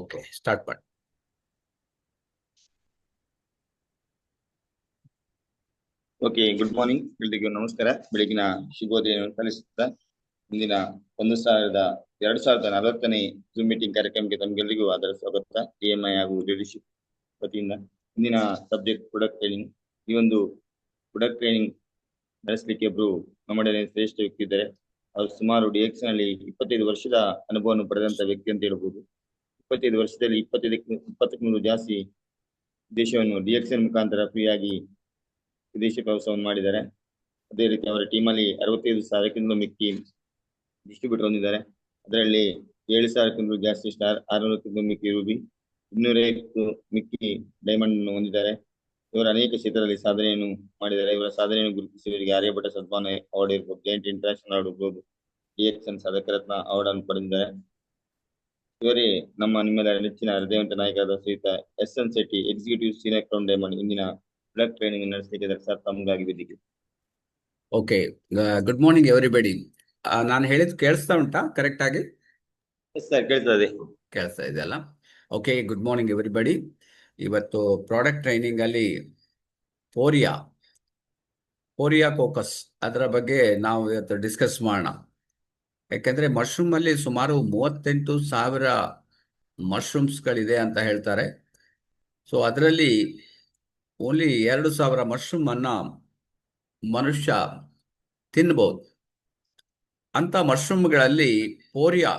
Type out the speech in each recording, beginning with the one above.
Okay, start ಮಾಡಿ. Okay, good morning ಎಲ್ರಿಗೂ ನಮಸ್ಕಾರ. ಬೆಳಗಿನ ಶುಭೋದಯವನ್ನು ಸಲ್ಲಿಸುತ್ತಾ ಇಂದಿನ 2040ನೇ ಜೂಮ್ ಮೀಟಿಂಗ್ ಕಾರ್ಯಕ್ರಮಕ್ಕೆ ತಮಗೆಲ್ಲರಿಗೂ ಆದರ ಸ್ವಾಗತ. DMI ಹಾಗೂ ಲೀಡರ್ಶಿಪ್ ವತಿಯಿಂದ ಇಂದಿನ ಸಬ್ಜೆಕ್ಟ್ ಪ್ರೊಡಕ್ಟ್ ಟ್ರೈನಿಂಗ್. ಈ ಒಂದು ಪ್ರೊಡಕ್ಟ್ ಟ್ರೈನಿಂಗ್ ನಡೆಸಲಿಕ್ಕೆ ಒಬ್ರು ನಮ್ಮೊಡನೆ ಶ್ರೇಷ್ಠ ವ್ಯಕ್ತಿ ಇದ್ದಾರೆ. ಅವರು ಸುಮಾರು DX ನಲ್ಲಿ 25 ವರ್ಷದ ಅನುಭವವನ್ನು ಪಡೆದಂತ ವ್ಯಕ್ತಿ ಅಂತ ಹೇಳ್ಬೋದು. 25 ವರ್ಷದಲ್ಲಿ 20ಕ್ಕೂ ಜಾಸ್ತಿ ದೇಶವನ್ನು DXN ಮುಖಾಂತರ ಫ್ರೀಯಾಗಿ ವಿದೇಶಿ ಪ್ರವಾಸವನ್ನು ಮಾಡಿದ್ದಾರೆ. ಅದೇ ರೀತಿ ಅವರ ಟೀಮಲ್ಲಿ 65,000ಕ್ಕಿಂತ ಮಿಕ್ಕಿ ಡಿಸ್ಟ್ರಿಬ್ಯೂಟರ್ ಹೊಂದಿದ್ದಾರೆ. ಅದರಲ್ಲಿ 7,000ಕ್ಕಿಂತ ಜಾಸ್ತಿ ಸ್ಟಾರ್, 600ಕ್ಕಿಂತ ಮಿಕ್ಕಿ ರೂಬಿ, 250 ಮಿಕ್ಕಿ ಡೈಮಂಡ್ ಅನ್ನು ಹೊಂದಿದ್ದಾರೆ. ಇವರು ಅನೇಕ ಕ್ಷೇತ್ರದಲ್ಲಿ ಸಾಧನೆಯನ್ನು ಮಾಡಿದ್ದಾರೆ. ಇವರ ಸಾಧನೆಯನ್ನು ಗುರುತಿಸಿದವರಿಗೆ ಆರ್ಯಭಟ ಸದ್ಮಾನ ಅವಾರ್ಡ್ ಇರ್ಬೋದು, ಜೈಂಟ್ ಇಂಟರ್ನ್ಯಾಷನಲ್ ಅವಾರ್ಡ್ ಇರ್ಬೋದು, DXN ಸಾಧಕ ರತ್ನ ಅವಾರ್ಡ್ ಅನ್ನು ಪಡೆದಿದ್ದಾರೆ. ಇವರೇ ನಿಮ್ಮೆಲ್ಲರ ನೆಚ್ಚಿನ ಹೃದಯವಂತ ನಾಯಕರಾದ ಶ್ರೀಯುತ SN Shetty, executive senior crown diamond, ಇಂದಿನ ಪ್ರೊಡಕ್ಟ್ ಟ್ರೈನಿಂಗ್ ನಡೆಸಲಿಕ್ಕೆ ಸರ್ ತಮಗಾಗಿ ವೇದಿಕೆ. Okay, good morning everybody. ನಾನು ಹೇಳಿದ್ ಕೇಳಿಸ್ತಾ ಉಂಟಾ ಕರೆಕ್ಟ್ ಆಗಿ? ಸರ್ ಕೇಳ್ತದೆ. ಕೇಳಿಸ್ತಾ ಇದೆಯಲ್ಲ? Okay, good morning everybody. ಇವತ್ತು ಪ್ರಾಡಕ್ಟ್ ಟ್ರೈನಿಂಗ್ ಅಲ್ಲಿ ಪೋರಿಯಾ ಕೋಕಸ್ ಅದರ ಬಗ್ಗೆ ನಾವು ಇವತ್ತು ಡಿಸ್ಕಸ್ ಮಾಡೋಣ. ಯಾಕೆಂದ್ರೆ ಮಶ್ರೂಮ್ ಅಲ್ಲಿ ಸುಮಾರು 38,000 ಮಶ್ರೂಮ್ಸ್ಗಳಿದೆ ಅಂತ ಹೇಳ್ತಾರೆ. ಸೊ ಅದರಲ್ಲಿ ಓನ್ಲಿ 2,000 ಮಶ್ರೂಮ್ ಅನ್ನ ಮನುಷ್ಯ ತಿನ್ಬಹುದು. ಅಂತ ಮಶ್ರೂಮ್ಗಳಲ್ಲಿ ಪೋರಿಯಾ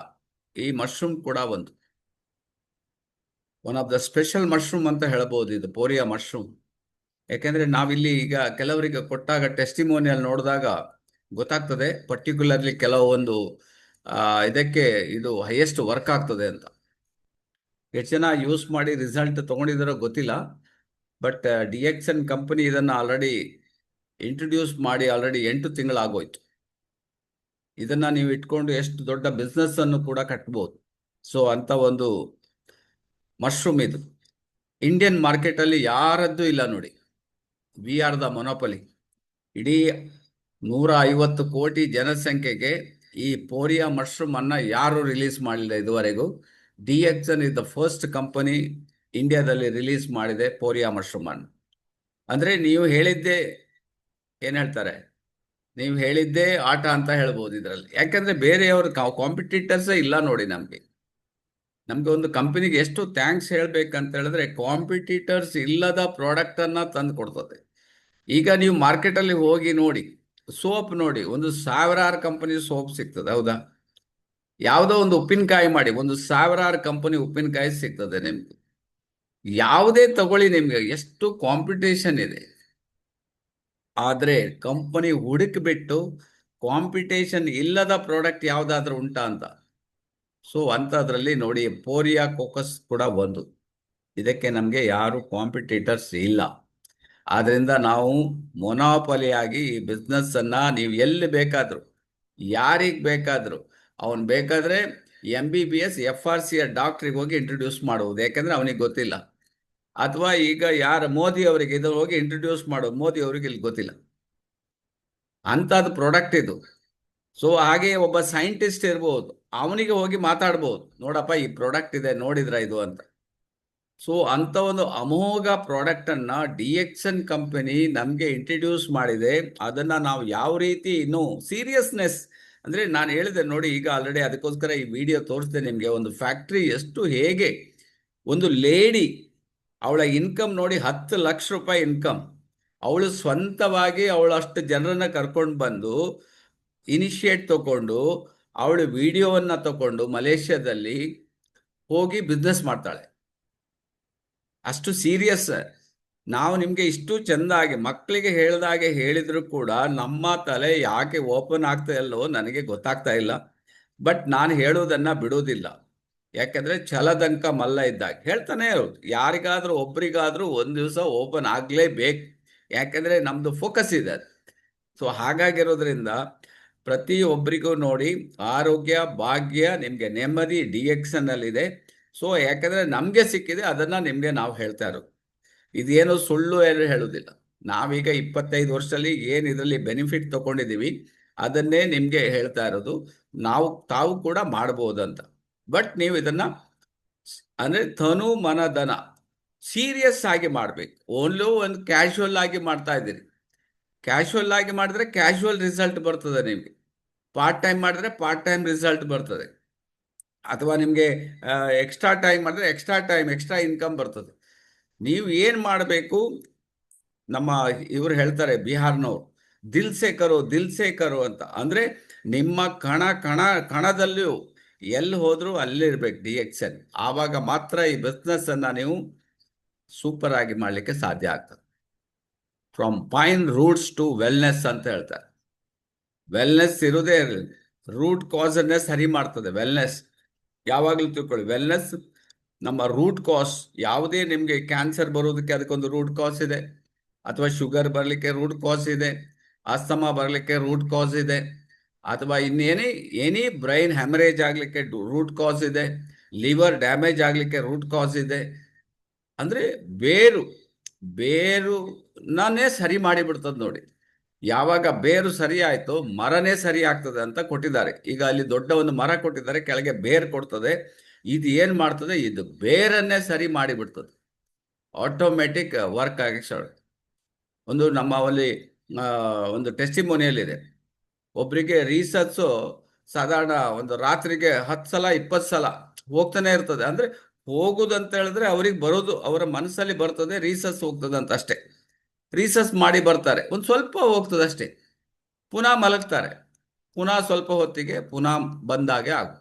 ಈ ಮಶ್ರೂಮ್ ಕೂಡ one of the special mushroom ಅಂತ ಹೇಳ್ಬೋದು ಇದು ಪೋರಿಯಾ ಮಶ್ರೂಮ್. ಯಾಕೆಂದ್ರೆ ನಾವಿಲ್ಲಿ ಈಗ ಕೆಲವರಿಗೆ ಕೊಟ್ಟಾಗ ಟೆಸ್ಟಿಮೋನಿಯಲ್ ನೋಡಿದಾಗ ಗೊತ್ತಾಗ್ತದೆ ಪರ್ಟಿಕ್ಯುಲರ್ಲಿ ಕೆಲವೊಂದು ಇದಕ್ಕೆ ಇದು ಹೈಯೆಸ್ಟ್ ವರ್ಕ್ ಆಗ್ತದೆ ಅಂತ. ಎಷ್ಟು ಜನ ಯೂಸ್ ಮಾಡಿ ರಿಸಲ್ಟ್ ತಗೊಂಡಿದ್ದಾರೋ ಗೊತ್ತಿಲ್ಲ. ಬಟ್ DXN ಕಂಪನಿ ಇದನ್ನು ಆಲ್ರೆಡಿ ಇಂಟ್ರೊಡ್ಯೂಸ್ ಮಾಡಿ ಆಲ್ರೆಡಿ 8 ತಿಂಗಳಾಗೋಯ್ತು. ಇದನ್ನ ನೀವು ಇಟ್ಕೊಂಡು ಎಷ್ಟು ದೊಡ್ಡ ಬಿಸ್ನೆಸ್ ಅನ್ನು ಕೂಡ ಕಟ್ಬೋದು. ಸೊ ಅಂತ ಒಂದು ಮಶ್ರೂಮ್ ಇದು ಇಂಡಿಯನ್ ಮಾರ್ಕೆಟ್ ಅಲ್ಲಿ ಯಾರದ್ದು ಇಲ್ಲ ನೋಡಿ. We are the ಮೊನೋಪಲಿ. ಇಡೀ 150 ಕೋಟಿ ಜನಸಂಖ್ಯೆಗೆ ಈ ಪೋರಿಯಾ ಮಶ್ರೂಮ್ ಅನ್ನ ಯಾರು ರಿಲೀಸ್ ಮಾಡಲಿಲ್ಲ ಇದುವರೆಗೂ. DXN is the first company ಇಂಡಿಯಾದಲ್ಲಿ ರಿಲೀಸ್ ಮಾಡಿದೆ ಪೋರಿಯಾ ಮಶ್ರೂಮ್ ಅನ್ನು. ಅಂದ್ರೆ ನೀವು ಹೇಳಿದ್ದೆ ಏನ್ ಹೇಳ್ತಾರೆ, ನೀವು ಹೇಳಿದ್ದೇ ಆಟ ಅಂತ ಹೇಳ್ಬೋದು ಇದರಲ್ಲಿ. ಯಾಕಂದ್ರೆ ಬೇರೆಯವ್ರ ಕಾಂಪಿಟೇಟರ್ಸೇ ಇಲ್ಲ ನೋಡಿ. ನಮ್ಗೆ ಒಂದು ಕಂಪನಿಗೆ ಎಷ್ಟು ಥ್ಯಾಂಕ್ಸ್ ಹೇಳ್ಬೇಕಂತ ಹೇಳಿದ್ರೆ ಕಾಂಪಿಟೇಟರ್ಸ್ ಇಲ್ಲದ ಪ್ರಾಡಕ್ಟ್ ಅನ್ನ ತಂದು ಕೊಡ್ತದೆ. ಈಗ ನೀವು ಮಾರ್ಕೆಟ್ ಅಲ್ಲಿ ಹೋಗಿ ನೋಡಿ, ಸೋಪ್ ನೋಡಿ, 1,000 ಕಂಪನಿ ಸೋಪ್ ಸಿಗ್ತದೆ, ಹೌದಾ? ಯಾವುದೋ ಒಂದು ಉಪ್ಪಿನಕಾಯಿ ಮಾಡಿ 1,000 ಕಂಪನಿ ಉಪ್ಪಿನಕಾಯಿ ಸಿಗ್ತದೆ ನಿಮ್ಗೆ. ಯಾವುದೇ ತಗೊಳ್ಳಿ, ನಿಮ್ಗೆ ಎಷ್ಟು ಕಾಂಪಿಟೇಷನ್ ಇದೆ. ಆದ್ರೆ ಕಂಪನಿ ಹುಡುಕ್ಬಿಟ್ಟು ಕಾಂಪಿಟೇಷನ್ ಇಲ್ಲದ ಪ್ರಾಡಕ್ಟ್ ಯಾವ್ದಾದ್ರೂ ಉಂಟಾ ಅಂತ. ಸೊ ಅಂಥದ್ರಲ್ಲಿ ನೋಡಿ ಪೋರಿಯಾ ಕೋಕಸ್ ಕೂಡ ಒಂದು. ಇದಕ್ಕೆ ನಮಗೆ ಯಾರು ಕಾಂಪಿಟೇಟರ್ಸ್ ಇಲ್ಲ. ಆದ್ರಿಂದ ನಾವು ಮೊನೋಪಲಿಯಾಗಿ ಈ ಬಿಸ್ನೆಸ್ ಅನ್ನ ನೀವು ಎಲ್ಲಿ ಬೇಕಾದ್ರು ಯಾರಿಗೆ ಬೇಕಾದ್ರು ಅವನ್ ಬೇಕಾದ್ರೆ MBBS FRC ಡಾಕ್ಟ್ರಿಗೆ ಹೋಗಿ ಇಂಟ್ರೊಡ್ಯೂಸ್ ಮಾಡುವುದು, ಯಾಕಂದ್ರೆ ಅವನಿಗೆ ಗೊತ್ತಿಲ್ಲ. ಅಥವಾ ಈಗ ಯಾರು ಮೋದಿ ಅವರಿಗೆ ಇದು ಹೋಗಿ ಇಂಟ್ರೊಡ್ಯೂಸ್ ಮಾಡೋದು, ಮೋದಿ ಅವರಿಗೆ ಇಲ್ಲಿ ಗೊತ್ತಿಲ್ಲ. ಅಂಥದ್ದು ಪ್ರಾಡಕ್ಟ್ ಇದು. ಸೊ ಹಾಗೆ ಒಬ್ಬ ಸೈಂಟಿಸ್ಟ್ ಇರ್ಬೋದು, ಅವನಿಗೆ ಹೋಗಿ ಮಾತಾಡ್ಬೋದು, ನೋಡಪ್ಪ ಈ ಪ್ರಾಡಕ್ಟ್ ಇದೆ ನೋಡಿದ್ರ ಇದು ಅಂತ. ಸೊ ಅಂತ ಒಂದು ಅಮೋಘ ಪ್ರಾಡಕ್ಟ್ ಅನ್ನ DXN ಕಂಪನಿ ನಮ್ಗೆ ಇಂಟ್ರಡ್ಯೂಸ್ ಮಾಡಿದೆ. ಅದನ್ನ ನಾವು ಯಾವ ರೀತಿ ಇನ್ನು ಸೀರಿಯಸ್ನೆಸ್ ಅಂದ್ರೆ ನಾನು ಹೇಳಿದೆ ನೋಡಿ, ಈಗ ಆಲ್ರೆಡಿ ಅದಕ್ಕೋಸ್ಕರ ಈ ವಿಡಿಯೋ ತೋರಿಸಿದೆ ನಿಮ್ಗೆ. ಒಂದು ಫ್ಯಾಕ್ಟ್ರಿ ಎಷ್ಟು ಹೇಗೆ ಒಂದು ಲೇಡಿ ಅವಳ ಇನ್ಕಮ್ ನೋಡಿ 10 ಲಕ್ಷ ರೂಪಾಯಿ ಇನ್ಕಮ್. ಅವಳು ಸ್ವಂತವಾಗಿ ಅವಳು ಅಷ್ಟು ಜನರನ್ನ ಕರ್ಕೊಂಡು ಬಂದು ಇನಿಷಿಯೇಟ್ ತಗೊಂಡು ಅವಳು ವಿಡಿಯೋವನ್ನ ತಗೊಂಡು ಮಲೇಷ್ಯಾದಲ್ಲಿ ಹೋಗಿ ಬಿಸ್ನೆಸ್ ಮಾಡ್ತಾಳೆ. ಅಷ್ಟು ಸೀರಿಯಸ್. ನಾವು ನಿಮ್ಗೆ ಇಷ್ಟು ಚೆಂದಾಗಿ ಮಕ್ಕಳಿಗೆ ಹೇಳ್ದಾಗೆ ಹೇಳಿದ್ರು ಕೂಡ ನಮ್ಮ ತಲೆ ಯಾಕೆ ಓಪನ್ ಆಗ್ತಾ ಇಲ್ಲೋ ನನಗೆ ಗೊತ್ತಾಗ್ತಾ ಇಲ್ಲ. ಬಟ್ ನಾನು ಹೇಳೋದನ್ನ ಬಿಡೋದಿಲ್ಲ. ಯಾಕಂದ್ರೆ ಛಲದಂಕ ಮಲ್ಲ ಇದ್ದಾಗ ಹೇಳ್ತಾನೆ ಇರೋದು, ಯಾರಿಗಾದ್ರೂ ಒಬ್ರಿಗಾದ್ರೂ ಒಂದ್ ದಿವಸ ಓಪನ್ ಆಗ್ಲೇಬೇಕು. ಯಾಕಂದ್ರೆ ನಮ್ದು ಫೋಕಸ್ ಇದೆ. ಸೊ ಹಾಗಾಗಿರೋದ್ರಿಂದ ಪ್ರತಿಯೊಬ್ಬರಿಗೂ ನೋಡಿ ಆರೋಗ್ಯ ಭಾಗ್ಯ ನಿಮ್ಗೆ ನೆಮ್ಮದಿ DXN ಅಲ್ಲಿದೆ. ಸೊ ಯಾಕಂದ್ರೆ ನಮ್ಗೆ ಸಿಕ್ಕಿದೆ ಅದನ್ನ ನಿಮ್ಗೆ ನಾವು ಹೇಳ್ತಾ ಇರೋದು. ಇದೇನು ಸುಳ್ಳು ಏನು ಹೇಳುದಿಲ್ಲ. ನಾವೀಗ 25 ವರ್ಷದಲ್ಲಿ ಏನ್ ಇದರಲ್ಲಿ ಬೆನಿಫಿಟ್ ತಗೊಂಡಿದೀವಿ ಅದನ್ನೇ ನಿಮ್ಗೆ ಹೇಳ್ತಾ ಇರೋದು. ತಾವು ಕೂಡ ಮಾಡಬಹುದಂತ. ಬಟ್ ನೀವು ಇದನ್ನ ಅಂದ್ರೆ ತನು ಮನ ಧನ ಸೀರಿಯಸ್ ಆಗಿ ಮಾಡ್ಬೇಕು. ಓನ್ಲಿ ಒಂದು ಕ್ಯಾಶುವಲ್ ಆಗಿ ಮಾಡ್ತಾ ಇದ್ದೀರಿ. ಕ್ಯಾಶುವಲ್ ಆಗಿ ಮಾಡಿದ್ರೆ ಕ್ಯಾಶುವಲ್ ರಿಸಲ್ಟ್ ಬರ್ತದೆ ನಿಮಗೆ. ಪಾರ್ಟ್ ಟೈಮ್ ಮಾಡಿದ್ರೆ ಪಾರ್ಟ್ ಟೈಮ್ ರಿಸಲ್ಟ್ ಬರ್ತದೆ. ಅಥವಾ ನಿಮಗೆ ಎಕ್ಸ್ಟ್ರಾ ಟೈಮ್ ಮಾಡಿದ್ರೆ ಎಕ್ಸ್ಟ್ರಾ ಟೈಮ್ ಎಕ್ಸ್ಟ್ರಾ ಇನ್ಕಮ್ ಬರ್ತದೆ. ನೀವು ಏನು ಮಾಡಬೇಕು, ನಮ್ಮ ಇವರು ಹೇಳ್ತಾರೆ ಬಿಹಾರ್ನವ್ರು, ದಿಲ್ ಸೇ ಕರೋ ಅಂತ. ಅಂದರೆ ನಿಮ್ಮ ಕಣದಲ್ಲಿಯೂ ಎಲ್ಲಿ ಹೋದರೂ ಅಲ್ಲಿರ್ಬೇಕು DXN. ಆವಾಗ ಮಾತ್ರ ಈ ಬಿಸ್ನೆಸ್ಸನ್ನು ನೀವು ಸೂಪರ್ ಆಗಿ ಮಾಡಲಿಕ್ಕೆ ಸಾಧ್ಯ ಆಗ್ತದೆ. From fine roots to wellness ಅಂತ ಹೇಳ್ತಾರೆ. ವೆಲ್ನೆಸ್ ಇರೋದೇ ಇರಲಿ, ರೂಟ್ ಕಾಸನ್ನೇ ಸರಿ ಮಾಡ್ತದೆ ವೆಲ್ನೆಸ್. ಯಾವಾಗಲೂ ತಿಳ್ಕೊಳ್ಳಿ, ವೆಲ್ನೆಸ್ ನಮ್ಮ ರೂಟ್ ಕಾಸ್. ಯಾವುದೇ ನಿಮಗೆ ಕ್ಯಾನ್ಸರ್ ಬರೋದಕ್ಕೆ ಅದಕ್ಕೊಂದು ರೂಟ್ ಕಾಸ್ ಇದೆ, ಅಥವಾ ಶುಗರ್ ಬರಲಿಕ್ಕೆ ರೂಟ್ ಕಾಸ್ ಇದೆ, ಅಸ್ತಮಾ ಬರಲಿಕ್ಕೆ ರೂಟ್ ಕಾಸ್ ಇದೆ, ಅಥವಾ ಎನಿ ಬ್ರೈನ್ ಹ್ಯಾಮರೇಜ್ ಆಗಲಿಕ್ಕೆ ರೂಟ್ ಕಾಸ್ ಇದೆ, ಲಿವರ್ ಡ್ಯಾಮೇಜ್ ಆಗಲಿಕ್ಕೆ ರೂಟ್ ಕಾಸ್ ಇದೆ. ಅಂದರೆ ಬೇರುನೇ ಸರಿ ಮಾಡಿಬಿಡ್ತದೆ ನೋಡಿ. ಯಾವಾಗ ಬೇರು ಸರಿ ಆಯಿತು, ಮರನೇ ಸರಿ ಆಗ್ತದೆ ಅಂತ ಕೊಟ್ಟಿದ್ದಾರೆ. ಈಗ ಅಲ್ಲಿ ದೊಡ್ಡ ಒಂದು ಮರ ಕೊಟ್ಟಿದ್ದಾರೆ, ಕೆಳಗೆ ಬೇರು ಕೊಡ್ತದೆ. ಇದು ಏನು ಮಾಡ್ತದೆ, ಇದು ಬೇರನ್ನೇ ಸರಿ ಮಾಡಿಬಿಡ್ತದೆ, ಆಟೋಮೆಟಿಕ್ ವರ್ಕ್ ಆಗಿ ಒಂದು ನಮ್ಮಲ್ಲಿ ಒಂದು ಟೆಸ್ಟಿಮೋನಿಯಲ್ ಇದೆ. ಒಬ್ಬರಿಗೆ ರೀಸರ್ಚು ಸಾಧಾರಣ ಒಂದು ರಾತ್ರಿಗೆ 10 ಸಲ 20 ಸಲ ಹೋಗ್ತಾನೆ ಇರ್ತದೆ. ಅಂದರೆ ಹೋಗುದಂತ ಹೇಳಿದ್ರೆ ಅವ್ರಿಗೆ ಬರೋದು ಅವರ ಮನಸ್ಸಲ್ಲಿ ಬರ್ತದೆ, ರೀಸರ್ಚ್ ಹೋಗ್ತದೆ ಅಂತ ಅಷ್ಟೇ. ರೀಸರ್ಚ್ ಮಾಡಿ ಬರ್ತಾರೆ, ಒಂದು ಸ್ವಲ್ಪ ಹೋಗ್ತದೆ ಅಷ್ಟೇ, ಪುನಃ ಮಲಗ್ತಾರೆ, ಪುನಃ ಸ್ವಲ್ಪ ಹೊತ್ತಿಗೆ ಪುನಃ ಬಂದಾಗೆ ಆಗ.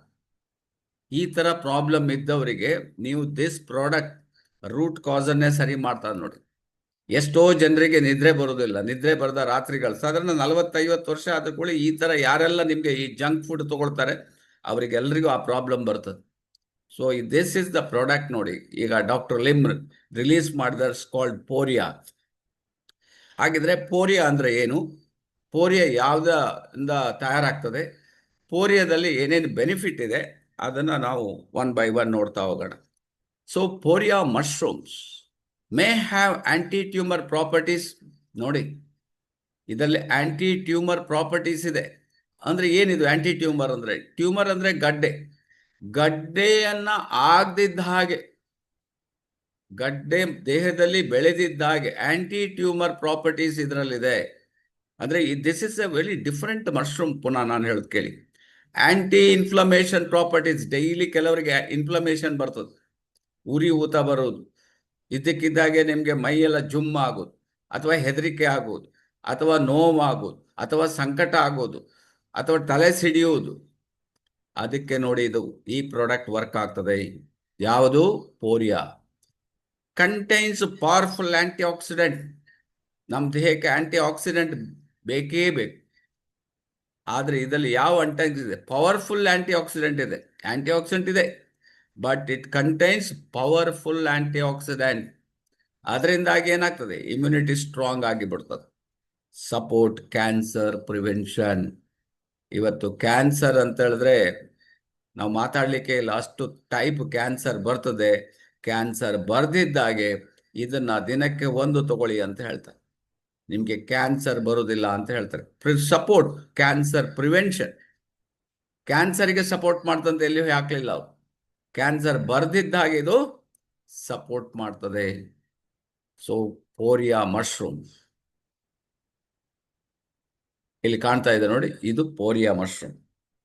ಈ ಥರ ಪ್ರಾಬ್ಲಮ್ ಇದ್ದವರಿಗೆ ನೀವು ದಿಸ್ ಪ್ರಾಡಕ್ಟ್ ರೂಟ್ ಕಾಸನ್ನೇ ಸರಿ ಮಾಡ್ತಾರೆ ನೋಡಿ. ಎಷ್ಟೋ ಜನರಿಗೆ ನಿದ್ರೆ ಬರೋದಿಲ್ಲ, ನಿದ್ರೆ ಬರದ ರಾತ್ರಿಗಳು ಸಾಧಾರಣ 40-50 ವರ್ಷ ಆದ ಕೂಡ ಈ ಥರ ಯಾರೆಲ್ಲ ನಿಮಗೆ ಈ ಜಂಕ್ ಫುಡ್ ತಗೊಳ್ತಾರೆ ಅವರಿಗೆಲ್ಲರಿಗೂ ಆ ಪ್ರಾಬ್ಲಮ್ ಬರ್ತದೆ. So this is the product ನೋಡಿ. ಈಗ ಡಾಕ್ಟರ್ ಲಿಮ್ ರಿಲೀಸ್ ಮಾಡಿದ ಕಾಲ್ಡ್ ಪೋರಿಯಾ. ಹಾಗಿದ್ರೆ ಪೋರಿಯಾ ಅಂದರೆ ಏನು, ಪೋರಿಯಾ ಯಾವುದರಿಂದ ತಯಾರಾಗ್ತದೆ, ಪೋರಿಯಾದಲ್ಲಿ ಏನೇನು ಬೆನಿಫಿಟ್ ಇದೆ, ಅದನ್ನು ನಾವು ಒನ್ ಬೈ ಒನ್ ನೋಡ್ತಾ ಹೋಗೋಣ. So Poria mushrooms may have anti tumour properties. ನೋಡಿ, ಇದರಲ್ಲಿ ಆಂಟಿ ಟ್ಯೂಮರ್ ಪ್ರಾಪರ್ಟೀಸ್ ಇದೆ. ಅಂದರೆ ಏನಿದು ಆಂಟಿ ಟ್ಯೂಮರ್ ಅಂದರೆ? ಟ್ಯೂಮರ್ ಅಂದರೆ ಗಡ್ಡೆಯನ್ನು ಆಗದಿದ್ದ ಹಾಗೆ, ಗಡ್ಡೆ ದೇಹದಲ್ಲಿ ಬೆಳೆದಿದ್ದ ಹಾಗೆ ಆಂಟಿ ಟ್ಯೂಮರ್ ಪ್ರಾಪರ್ಟೀಸ್ ಇದರಲ್ಲಿದೆ. ಅಂದರೆ this is A very different mushroom. ಪುನಃ ನಾನು ಹೇಳೋದು ಕೇಳಿ, ಆಂಟಿ ಇನ್ಫ್ಲಮೇಷನ್ ಪ್ರಾಪರ್ಟೀಸ್. ಡೈಲಿ ಕೆಲವರಿಗೆ ಇನ್ಫ್ಲಮೇಷನ್ ಬರ್ತದೆ, ಉರಿ ಊತ ಬರೋದು, ಇದ್ದಕ್ಕಿದ್ದಾಗೆ ನಿಮಗೆ ಮೈಯೆಲ್ಲ ಜುಮ್ ಆಗೋದು, ಅಥವಾ ಹೆದರಿಕೆ ಆಗೋದು, ಅಥವಾ ನೋವಾಗೋದು, ಅಥವಾ ಸಂಕಟ ಆಗೋದು, ಅಥವಾ ತಲೆ ಸಿಡಿಯುವುದು. ಅದಕ್ಕೆ ನೋಡಿ ಇದು ಈ ಪ್ರಾಡಕ್ಟ್ ವರ್ಕ್ ಆಗ್ತದೆ. ಯಾವುದು? ಪೋರಿಯಾ ಕಂಟೈನ್ಸ್ ಪವರ್ಫುಲ್ ಆಂಟಿ ಆಕ್ಸಿಡೆಂಟ್. ನಮ್ಮ ದೇಹಕ್ಕೆ ಆಂಟಿ ಆಕ್ಸಿಡೆಂಟ್ ಬೇಕೇ ಬೇಕು. ಆದರೆ ಇದರಲ್ಲಿ ಯಾವ ಅಂಟೈನ್ಸ್ ಇದೆ? ಪವರ್ಫುಲ್ ಆಂಟಿ ಆಕ್ಸಿಡೆಂಟ್ ಇದೆ. ಆಂಟಿ ಆಕ್ಸಿಡೆಂಟ್ ಇದೆ, but it contains powerful antioxidant. ಅದರಿಂದಾಗಿ ಏನಾಗ್ತದೆ? ಇಮ್ಯುನಿಟಿ ಸ್ಟ್ರಾಂಗ್ ಆಗಿ ಬಿಡ್ತದೆ. Support cancer prevention. ಇವತ್ತು ಕ್ಯಾನ್ಸರ್ ಅಂತ ಹೇಳಿದ್ರೆ ನಾವು ಮಾತಾಡಲಿಕ್ಕೆ ಇಲ್ಲ, ಅಷ್ಟು ಟೈಪ್ ಕ್ಯಾನ್ಸರ್ ಬರ್ತದೆ. ಕ್ಯಾನ್ಸರ್ ಬರ್ದಿದ್ದಾಗೆ ಇದನ್ನು ದಿನಕ್ಕೆ 1 ತಗೊಳ್ಳಿ ಅಂತ ಹೇಳ್ತಾರೆ, ನಿಮಗೆ ಕ್ಯಾನ್ಸರ್ ಬರೋದಿಲ್ಲ ಅಂತ ಹೇಳ್ತಾರೆ. Support cancer prevention. ಕ್ಯಾನ್ಸರ್ಗೆ ಸಪೋರ್ಟ್ ಮಾಡ್ತಂತ ಎಲ್ಲಿಯೂ ಹಾಕಲಿಲ್ಲ ಅವರು. ಕ್ಯಾನ್ಸರ್ ಬರ್ದಿದ್ದ ಹಾಗೆ ಇದು ಸಪೋರ್ಟ್ ಮಾಡ್ತದೆ. ಸೊ ಪೋರಿಯಾ ಮಶ್ರೂಮ್ ಇಲ್ಲಿ ಕಾಣ್ತಾ ಇದೆ ನೋಡಿ, ಇದು ಪೋರಿಯಾ ಮಶ್ರೂಮ್.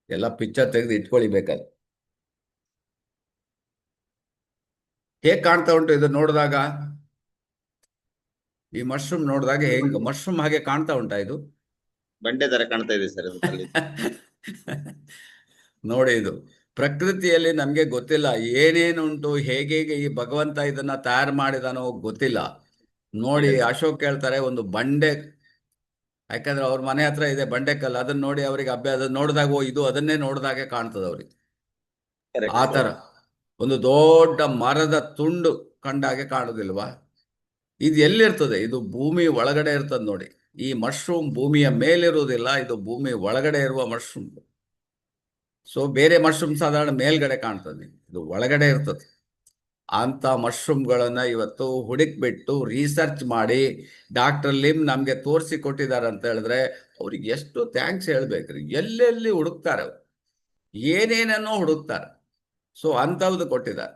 ಎಲ್ಲ ಪಿಕ್ಚರ್ ತೆಗೆದು ಇಟ್ಕೊಳ್ಳಿ ಬೇಕಾದ್ರೆ. ಹೇಗೆ ಕಾಣ್ತಾ ಉಂಟು ಇದು ನೋಡಿದಾಗ? ಈ ಮಶ್ರೂಮ್ ನೋಡಿದಾಗ ಹೆಂಗ್ ಮಶ್ರೂಮ್ ಹಾಗೆ ಕಾಣ್ತಾ ಉಂಟಾ ಇದು? ಬಂಡೆ ತರ ಕಾಣ್ತಾ ಇದೆ ಸರ್ ಅಲ್ಲಿ. ನೋಡಿ, ಇದು ಪ್ರಕೃತಿಯಲ್ಲಿ ನಮಗೆ ಗೊತ್ತಿಲ್ಲ ಏನೇನುಂಟು, ಹೇಗೆ ಈ ಭಗವಂತ ಇದನ್ನ ತಯಾರು ಮಾಡಿದಾನೋ ಗೊತ್ತಿಲ್ಲ. ನೋಡಿ, ಅಶೋಕ್ ಹೇಳ್ತಾರೆ ಒಂದು ಬಂಡೆ, ಯಾಕಂದ್ರೆ ಅವ್ರ ಮನೆ ಹತ್ರ ಇದೆ ಬಂಡೆಕಲ್ಲು, ಅದನ್ನ ನೋಡಿ ಅವ್ರಿಗೆ ಅಭ್ಯಾಸ, ನೋಡಿದಾಗ ಇದು ಅದನ್ನೇ ನೋಡಿದಾಗೆ ಕಾಣ್ತದೆ ಅವ್ರಿಗೆ. ಆ ಥರ ಒಂದು ದೊಡ್ಡ ಮರದ ತುಂಡು ಕಂಡಾಗೆ ಕಾಣುದಿಲ್ವಾ? ಇದು ಎಲ್ಲಿರ್ತದೆ? ಇದು ಭೂಮಿ ಒಳಗಡೆ ಇರ್ತದೆ ನೋಡಿ. ಈ ಮಶ್ರೂಮ್ ಭೂಮಿಯ ಮೇಲಿರುವುದಿಲ್ಲ, ಇದು ಭೂಮಿ ಒಳಗಡೆ ಇರುವ ಮಶ್ರೂಮ್. ಸೊ ಬೇರೆ ಮಶ್ರೂಮ್ ಸಾಧಾರಣ ಮೇಲ್ಗಡೆ ಕಾಣ್ತದೆ, ಇದು ಒಳಗಡೆ ಇರ್ತದೆ. ಅಂತ ಮಶ್ರೂಮ್ಗಳನ್ನು ಇವತ್ತು ಹುಡುಕ್ಬಿಟ್ಟು ರಿಸರ್ಚ್ ಮಾಡಿ ಡಾಕ್ಟರ್ ಲಿಮ್ ನಮಗೆ ತೋರಿಸಿ ಕೊಟ್ಟಿದ್ದಾರೆ ಅಂತ ಹೇಳಿದ್ರೆ ಅವ್ರಿಗೆ ಎಷ್ಟು ಥ್ಯಾಂಕ್ಸ್ ಹೇಳ್ಬೇಕ್ರಿ. ಎಲ್ಲೆಲ್ಲಿ ಹುಡುಕ್ತಾರೆ ಅವರು, ಏನೇನನ್ನೋ ಹುಡುಕ್ತಾರೆ. ಸೊ ಅಂಥವ್ದು ಕೊಟ್ಟಿದ್ದಾರೆ.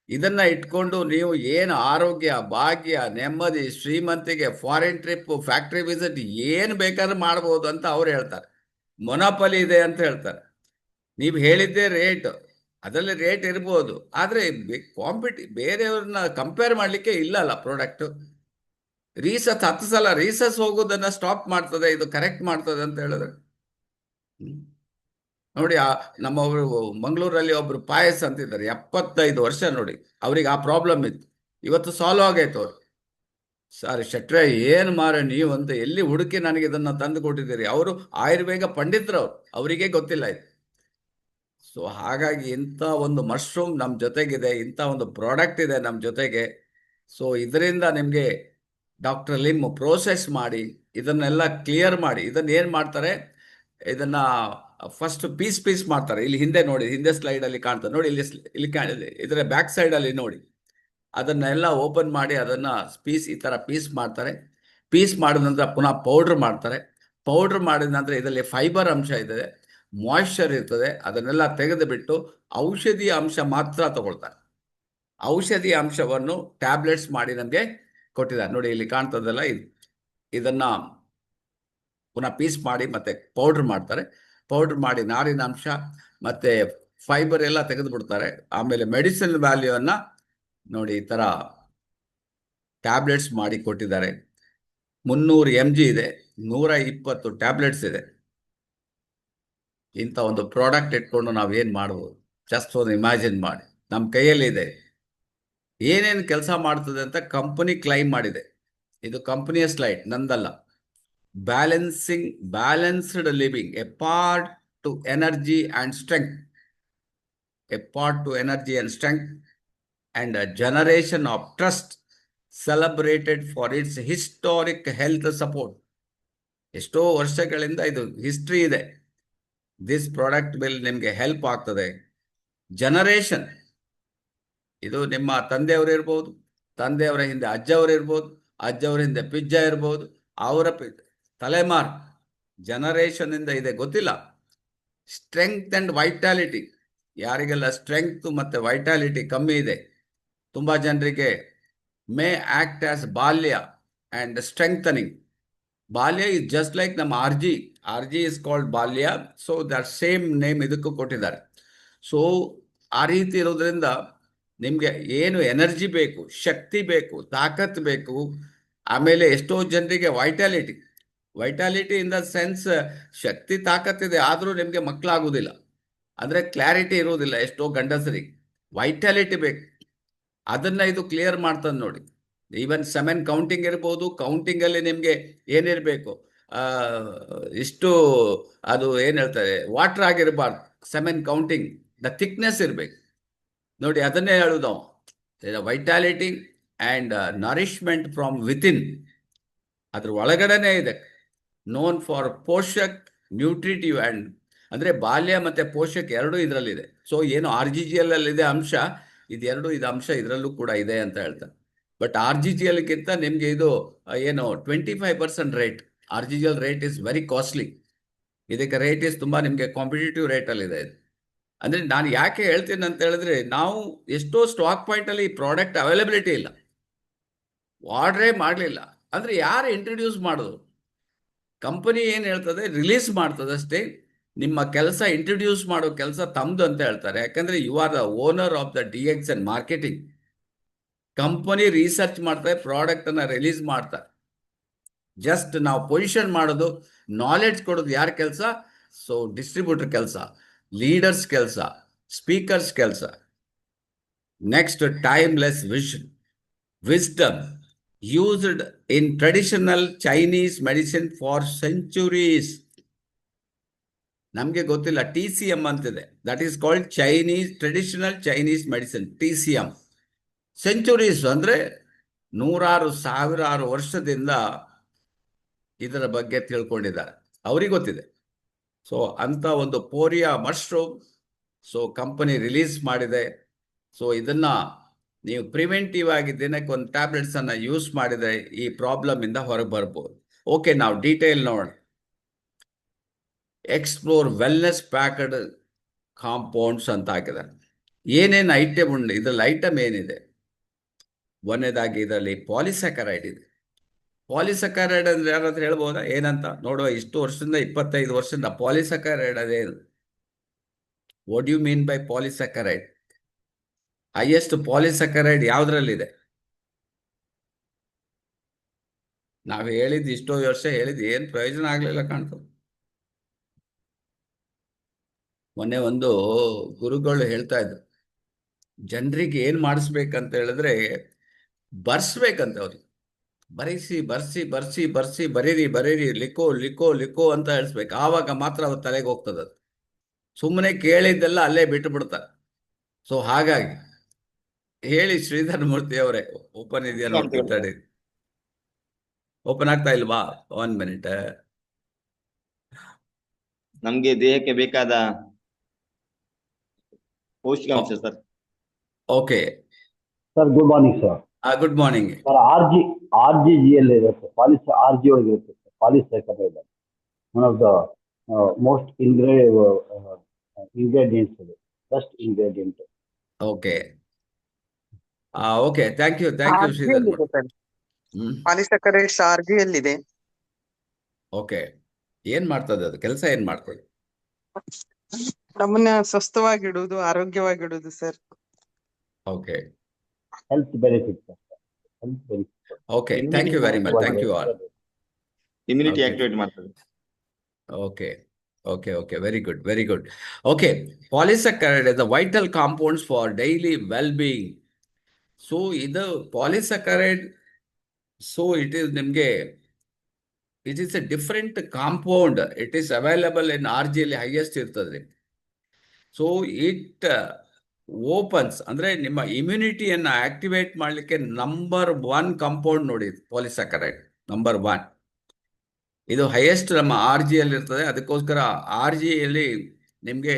ಇದನ್ನ ಇಟ್ಕೊಂಡು ನೀವು ಏನು ಆರೋಗ್ಯ, ಭಾಗ್ಯ, ನೆಮ್ಮದಿ, ಶ್ರೀಮಂತಿಗೆ, ಫಾರಿನ್ ಟ್ರಿಪ್, ಫ್ಯಾಕ್ಟ್ರಿ ವಿಸಿಟ್ ಏನು ಬೇಕಾದ್ರೂ ಮಾಡ್ಬೋದು ಅಂತ ಅವ್ರು ಹೇಳ್ತಾರೆ. ಮೊನೋಪಲಿ ಇದೆ ಅಂತ ಹೇಳ್ತಾರೆ. ನೀವು ಹೇಳಿದ್ದೇ ರೇಟ್, ಅದರಲ್ಲಿ ರೇಟ್ ಇರ್ಬೋದು, ಆದರೆ ಬೇರೆಯವ್ರನ್ನ ಕಂಪೇರ್ ಮಾಡಲಿಕ್ಕೆ ಇಲ್ಲಲ್ಲ ಪ್ರಾಡಕ್ಟ್. ರೀಸಸ್ 10 ಸಲ ರೀಸಸ್ ಹೋಗೋದನ್ನ ಸ್ಟಾಪ್ ಮಾಡ್ತದೆ, ಇದು ಕರೆಕ್ಟ್ ಮಾಡ್ತದೆ ಅಂತ ಹೇಳಿದ್ರೆ. ನೋಡಿ, ನಮ್ಮವರು ಮಂಗಳೂರಲ್ಲಿ ಒಬ್ರು ಪಾಯಸ್ ಅಂತಿದ್ದಾರೆ, 75 ವರ್ಷ. ನೋಡಿ, ಅವ್ರಿಗೆ ಆ ಪ್ರಾಬ್ಲಮ್ ಇತ್ತು, ಇವತ್ತು ಸಾಲ್ವ್ ಆಗೈತೆ ಅವ್ರು. ಸರ್ ಶೆಟ್ರೆ, ಏನು ಮಾರ ನೀವು ಅಂತ ಎಲ್ಲಿ ಹುಡುಕಿ ನನಗೆ ಇದನ್ನ ತಂದು ಕೊಟ್ಟಿದ್ದೀರಿ? ಅವರು ಆಯುರ್ವೇದ ಪಂಡಿತರು, ಅವರಿಗೆ ಗೊತ್ತಿಲ್ಲ ಇದು. ಸೊ ಹಾಗಾಗಿ ಇಂಥ ಒಂದು ಮಶ್ರೂಮ್ ನಮ್ಮ ಜೊತೆಗಿದೆ, ಇಂಥ ಒಂದು ಪ್ರಾಡಕ್ಟ್ ಇದೆ ನಮ್ಮ ಜೊತೆಗೆ. ಸೊ ಇದರಿಂದ ನಿಮಗೆ ಡಾಕ್ಟರ್ ಲಿಮ್ ಪ್ರೋಸೆಸ್ ಮಾಡಿ ಇದನ್ನೆಲ್ಲ ಕ್ಲಿಯರ್ ಮಾಡಿ, ಇದನ್ನ ಏನು ಮಾಡ್ತಾರೆ, ಇದನ್ನ ಫಸ್ಟ್ ಪೀಸ್ ಮಾಡ್ತಾರೆ. ಇಲ್ಲಿ ಹಿಂದೆ ನೋಡಿ, ಹಿಂದೆ ಸ್ಲೈಡಲ್ಲಿ ಕಾಣ್ತಾರೆ ನೋಡಿ, ಇಲ್ಲಿ ಇದರ ಬ್ಯಾಕ್ ಸೈಡಲ್ಲಿ ನೋಡಿ, ಅದನ್ನೆಲ್ಲ ಓಪನ್ ಮಾಡಿ ಅದನ್ನ ಈ ಥರ ಪೀಸ್ ಮಾಡ್ತಾರೆ. ಪೀಸ್ ಮಾಡಿದ ನಂತರ ಪುನಃ ಪೌಡ್ರ್ ಮಾಡ್ತಾರೆ. ಪೌಡ್ರ್ ಮಾಡಿದ ನಂತರ ಇದರಲ್ಲಿ ಫೈಬರ್ ಅಂಶ ಇದೆ, ಮಾಯಿಶ್ಚರ್ ಇರ್ತದೆ. ಅದನ್ನೆಲ್ಲ ತೆಗೆದುಬಿಟ್ಟು ಔಷಧಿ ಅಂಶ ಮಾತ್ರ ತಗೊಳ್ತಾರೆ. ಔಷಧಿ ಅಂಶವನ್ನು ಟ್ಯಾಬ್ಲೆಟ್ಸ್ ಮಾಡಿ ನಮಗೆ ಕೊಟ್ಟಿದ್ದಾರೆ. ನೋಡಿ, ಇಲ್ಲಿ ಕಾಣ್ತದಲ್ಲ, ಇದನ್ನ ಪುನಃ ಪೀಸ್ ಮಾಡಿ ಮತ್ತೆ ಪೌಡ್ರ್ ಮಾಡ್ತಾರೆ. ಪೌಡ್ರ್ ಮಾಡಿ ನಾರಿನ ಅಂಶ ಮತ್ತೆ ಫೈಬರ್ ಎಲ್ಲ ತೆಗೆದು ಬಿಡ್ತಾರೆ. ಆಮೇಲೆ ಮೆಡಿಸಿನ್ ವ್ಯಾಲ್ಯೂವನ್ನು ನೋಡಿ, ಈ ಥರ ಟ್ಯಾಬ್ಲೆಟ್ಸ್ ಮಾಡಿ ಕೊಟ್ಟಿದ್ದಾರೆ. 300 mg ಇದೆ, 120 ಟ್ಯಾಬ್ಲೆಟ್ಸ್ ಇದೆ. ಇಂಥ ಒಂದು ಪ್ರಾಡಕ್ಟ್ ಇಟ್ಕೊಂಡು ನಾವೇನು ಮಾಡ್ಬೋದು? ಜಸ್ಟ್ ಒಂದು ಇಮ್ಯಾಜಿನ್ ಮಾಡಿ, ನಮ್ಮ ಕೈಯಲ್ಲಿ ಇದೆ. ಏನೇನು ಕೆಲಸ ಮಾಡ್ತದೆ ಅಂತ ಕಂಪನಿ ಕ್ಲೈಮ್ ಮಾಡಿದೆ. ಇದು ಕಂಪನಿಯ ಸ್ಲೈಡ್, ನಂದಲ್ಲ. Balanced living, a part to energy and strength, and a generation of trust, celebrated for its historic health support. ಎಷ್ಟೋ ವರ್ಷಗಳಿಂದ ಇದು ಹಿಸ್ಟ್ರಿ ಇದೆ. ದಿಸ್ ಪ್ರಾಡಕ್ಟ್ ವಿಲ್ ನಿಮಗೆ ಹೆಲ್ಪ್ ಆಗ್ತದೆ. ಜನರೇಷನ್, ಇದು ನಿಮ್ಮ ತಂದೆಯವರು ಇರ್ಬೋದು, ತಂದೆಯವರ ಹಿಂದೆ ಅಜ್ಜವರು ಇರ್ಬೋದು, ಅಜ್ಜವರ ಹಿಂದೆ ಪಿಜ್ಜ ಇರ್ಬೋದು, ಅವರ ತಲೆಮಾರು ಜನರೇಷನ್ ಇಂದ ಇದೆ, ಗೊತ್ತಿಲ್ಲ. ಸ್ಟ್ರೆಂಗ್ತ್ ಅಂಡ್ ವೈಟಾಲಿಟಿ, ಯಾರಿಗೆಲ್ಲ ಸ್ಟ್ರೆಂಗ್ತ್ ಮತ್ತೆ ವೈಟಾಲಿಟಿ ಕಮ್ಮಿ ಇದೆ, ತುಂಬಾ ಜನರಿಗೆ ಮೇ ಆಕ್ಟ್ ಆಸ್ ಬಾಲ್ಯ ಅಂಡ್ ಸ್ಟ್ರೆಂಗ್ಥನಿಂಗ್. ಬಾಲ್ಯ ಇಸ್ ಜಸ್ಟ್ ಲೈಕ್ ನಮ್ಮ ಆರ್ ಜಿ ಇಸ್ ಕಾಲ್ಡ್ ಬಾಲ್ಯ. ಸೊ ದಟ್ ಸೇಮ್ ನೇಮ್ ಇದಕ್ಕೂ ಕೊಟ್ಟಿದ್ದಾರೆ. ಸೊ ಆ ರೀತಿ ಇರೋದ್ರಿಂದ ನಿಮಗೆ ಏನು ಎನರ್ಜಿ ಬೇಕು, ಶಕ್ತಿ ಬೇಕು, ತಾಕತ್ ಬೇಕು. ಆಮೇಲೆ ಎಷ್ಟೋ ಜನರಿಗೆ ವೈಟಾಲಿಟಿ ಇನ್ ದ ಸೆನ್ಸ್ ಶಕ್ತಿ ತಾಕತ್ತಿದೆ, ಆದರೂ ನಿಮಗೆ ಮಕ್ಕಳಾಗುವುದಿಲ್ಲ, ಅಂದರೆ ಕ್ಲಾರಿಟಿ ಇರುವುದಿಲ್ಲ. ಎಷ್ಟೋ ಗಂಡಸರಿಗೆ ವೈಟಾಲಿಟಿ ಬೇಕು, ಅದನ್ನ ಇದು ಕ್ಲಿಯರ್ ಮಾಡ್ತದೆ ನೋಡಿ. ಈವನ್ ಸೆಮೆನ್ ಕೌಂಟಿಂಗ್ ಇರ್ಬೋದು, ಕೌಂಟಿಂಗಲ್ಲಿ ನಿಮಗೆ ಏನಿರಬೇಕು, ಇಷ್ಟು ಅದು ಏನು ಹೇಳ್ತಾರೆ, ವಾಟರ್ ಆಗಿರಬಾರ್ದು. ಸೆಮೆನ್ ಕೌಂಟಿಂಗ್ ದ ಥಿಕ್ನೆಸ್ ಇರಬೇಕು ನೋಡಿ, ಅದನ್ನೇ ಹೇಳುದು ನಾವು. Vitality and nourishment from within, ಅದ್ರ ಒಳಗಡೆನೇ ಇದೆ. ನೋನ್ ಫಾರ್ ಪೋಷಕ್, ನ್ಯೂಟ್ರಿಟಿವ್ ಆ್ಯಂಡ್, ಅಂದರೆ ಬಾಲ್ಯ ಮತ್ತು ಪೋಷಕ್ ಎರಡೂ ಇದರಲ್ಲಿದೆ. ಸೊ ಏನು RGGL ಇದೆ ಅಂಶ, ಇದು ಅಂಶ ಇದರಲ್ಲೂ ಕೂಡ ಇದೆ ಅಂತ ಹೇಳ್ತಾರೆ. ಬಟ್ RGGLಗಿಂತ ನಿಮಗೆ ಇದು ಏನು 25% rate. RGGL rate is very costly, ಇದಕ್ಕೆ ರೇಟ್ ಇಸ್ ತುಂಬ ನಿಮಗೆ ಕಾಂಪಿಟೇಟಿವ್ ರೇಟಲ್ಲಿದೆ ಇದು. ಅಂದರೆ ನಾನು ಯಾಕೆ ಹೇಳ್ತೀನಿ ಅಂತ ಹೇಳಿದ್ರೆ, ನಾವು ಎಷ್ಟೋ ಸ್ಟಾಕ್ ಪಾಯಿಂಟಲ್ಲಿ ಈ ಪ್ರಾಡಕ್ಟ್ ಅವೈಲಬಿಲಿಟಿ ಇಲ್ಲ, ಆರ್ಡ್ರೇ ಮಾಡಲಿಲ್ಲ. ಅಂದರೆ ಯಾರು ಇಂಟ್ರಡ್ಯೂಸ್ ಮಾಡೋದು? ಕಂಪನಿ ಏನು ಹೇಳ್ತದೆ, ರಿಲೀಸ್ ಮಾಡ್ತದೆ ಅಷ್ಟೇ. ನಿಮ್ಮ ಕೆಲಸ ಇಂಟ್ರಡ್ಯೂಸ್ ಮಾಡೋ ಕೆಲಸ ತಮ್ಮದು ಅಂತ ಹೇಳ್ತಾರೆ. ಯಾಕಂದರೆ you are the owner of the DXN marketing. Company research ಮಾಡ್ತಾರೆ, ಪ್ರಾಡಕ್ಟನ್ನು ರಿಲೀಸ್ ಮಾಡ್ತಾರೆ. ಜಸ್ಟ್ ನಾವು ಪೊಸಿಷನ್ ಮಾಡೋದು, ನಾಲೆಡ್ಜ್ ಕೊಡೋದು ಯಾರ ಕೆಲಸ? ಸೊ ಡಿಸ್ಟ್ರಿಬ್ಯೂಟರ್ ಕೆಲಸ, ಲೀಡರ್ಸ್ ಕೆಲಸ, ಸ್ಪೀಕರ್ಸ್ ಕೆಲಸ. Next, timeless wisdom used in traditional Chinese medicine for centuries. ನಮಗೆ ಗೊತ್ತಿಲ್ಲ, TCM ಅಂತಿದೆ, that is called traditional Chinese medicine, TCM. Centuries ಅಂದರೆ ಸಾವಿರಾರು ವರ್ಷದಿಂದ ಇದರ ಬಗ್ಗೆ ತಿಳ್ಕೊಂಡಿದ್ದಾರೆ, ಅವ್ರಿಗೆ ಗೊತ್ತಿದೆ. ಸೊ ಅಂತ ಒಂದು ಪೋರಿಯಾ ಮಶ್ರೂಮ್ ಸೊ ಕಂಪನಿ ರಿಲೀಸ್ ಮಾಡಿದೆ. ಸೊ ಇದನ್ನ ನೀವು ಪ್ರಿವೆಂಟಿವ್ ಆಗಿ ದಿನಕ್ಕೆ ಒಂದು ಟ್ಯಾಬ್ಲೆಟ್ಸ್ ಅನ್ನ ಯೂಸ್ ಮಾಡಿದ್ರೆ ಈ ಪ್ರಾಬ್ಲಮ್ ಇಂದ ಹೊರಗೆ ಬರ್ಬೋದು. ಓಕೆ, ನಾವು ಡೀಟೇಲ್ ನೋಡೋಣ. ಎಕ್ಸ್ಪ್ಲೋರ್ ವೆಲ್ನೆಸ್ ಪ್ಯಾಕ್ಡ್ ಕಾಂಪೌಂಡ್ಸ್ ಅಂತ ಹಾಕಿದ್ದಾರೆ. ಏನೇನು ಐಟಮ್ ಉಂಟು ಇದರಲ್ಲಿ? ಐಟಮ್ ಏನಿದೆ? ಒಂದನೇದಾಗಿ ಇದರಲ್ಲಿ ಪಾಲಿಸ್ಯಾಕರೈಡ್ ಇದೆ. ಪಾಲಿಸಕರೈಡ್ ಅಂದ್ರೆ ಯಾರಾದ್ರೂ ಹೇಳ್ಬೋದಾ ಏನಂತ? ನೋಡುವ, ಇಷ್ಟು ವರ್ಷದಿಂದ 25 ವರ್ಷದಿಂದ ಪಾಲಿಸಕರೈಡ್ ಅದೇನು? What you mean by polysaccharide? Highest polysaccharide ಯಾವ್ದ್ರಲ್ಲಿದೆ? ನಾವು ಹೇಳಿದ್ದು ಇಷ್ಟೋ ವರ್ಷ ಹೇಳಿದ್ದು ಏನು ಪ್ರಯೋಜನ ಆಗ್ಲಿಲ್ಲ ಕಾಣ್ತದೆ. ಮೊನ್ನೆ ಒಂದು ಗುರುಗಳು ಹೇಳ್ತಾ ಇದ್ರು, ಜನರಿಗೆ ಏನ್ ಮಾಡಿಸ್ಬೇಕಂತ ಹೇಳಿದ್ರೆ ಬರ್ಸ್ಬೇಕಂತ ಅವ್ರಿಗೆ. ಬರೀಸಿ ಬರ್ಸಿ ಬರ್ಸಿ ಬರ್ಸಿ ಬರೀರಿ ಬರೀರಿ, ಲಿಖೋ ಲಿಖೋ ಲಿಖೋ ಅಂತ ಹೇಳಿಸ್ಬೇಕು. ಆವಾಗ ಮಾತ್ರ ಅವ್ರ ತಲೆಗೆ ಹೋಗ್ತದೆ. ಅದು ಸುಮ್ಮನೆ ಕೇಳಿದ್ದೆಲ್ಲ ಅಲ್ಲೇ ಬಿಟ್ಟು ಬಿಡ್ತಾರೆ. ಸೊ ಹಾಗಾಗಿ ಹೇಳಿ ಶ್ರೀಧರ್ ಮೂರ್ತಿ ಅವರೇ, ಓಪನ್ ಇದೆಯಾ ನೋಡ್ತೀನಿ ತಡಿ. ಓಪನ್ ಆಗ್ತಾ ಇಲ್ವಾ? 1 ಮಿನಿಟ್. ನಮ್ಗೆ ದೇಹಕ್ಕೆ ಬೇಕಾದ ಪೌಷ್ಟಿಕಾಂಶ sir. Okay sir good morning sir. Good morning. Sir R G G L ಇರುತ್ತೆ, ಆರ್ ಜಿ ಒಳಗೆ ಇರುತ್ತೆ sir, polysaccharide one of the most ingredients ಇದೆ, first ingredient. Okay okay, thank you Sridhar Murthy. Polysaccharides ಆರ್ಜಿಯಲ್ಲಿದೆ. ಓಕೆ, ಏನ್ ಮಾಡ್ತದೆ ಅದು? ಕೆಲಸ ಏನ್ ಮಾಡ್ತದೆ? ನಮ್ಮನ್ನ ಸ್ವಸ್ಥವಾಗಿಡುವುದು, ಆರೋಗ್ಯವಾಗಿಡುವುದು sir. Okay health benefit sir, health benefit. Okay, thank you very much, thank you all. Immunity Okay. Activate ಮಾಡ್ತದೆ. Okay okay okay, very good very good. Okay, polysaccharide is the vital compounds for daily well being. So ಇದು polysaccharide, so it is ನಿಮಗೆ, it is a different compound. It is available in R ಜಿಯಲ್ಲಿ highest ಇರ್ತದೆ. So it opens ಅಂದ್ರೆ ನಿಮ್ಮ ಇಮ್ಯುನಿಟಿಯನ್ನು activate ಮಾಡಲಿಕ್ಕೆ number 1 compound ನೋಡಿ, polysaccharide number 1. ಇದು ಹೈಯೆಸ್ಟ್ ನಮ್ಮ ಆರ್ ಜಿಯಲ್ಲಿ ಇರ್ತದೆ. ಅದಕ್ಕೋಸ್ಕರ ಆರ್ ಜಿಯಲ್ಲಿ ನಿಮಗೆ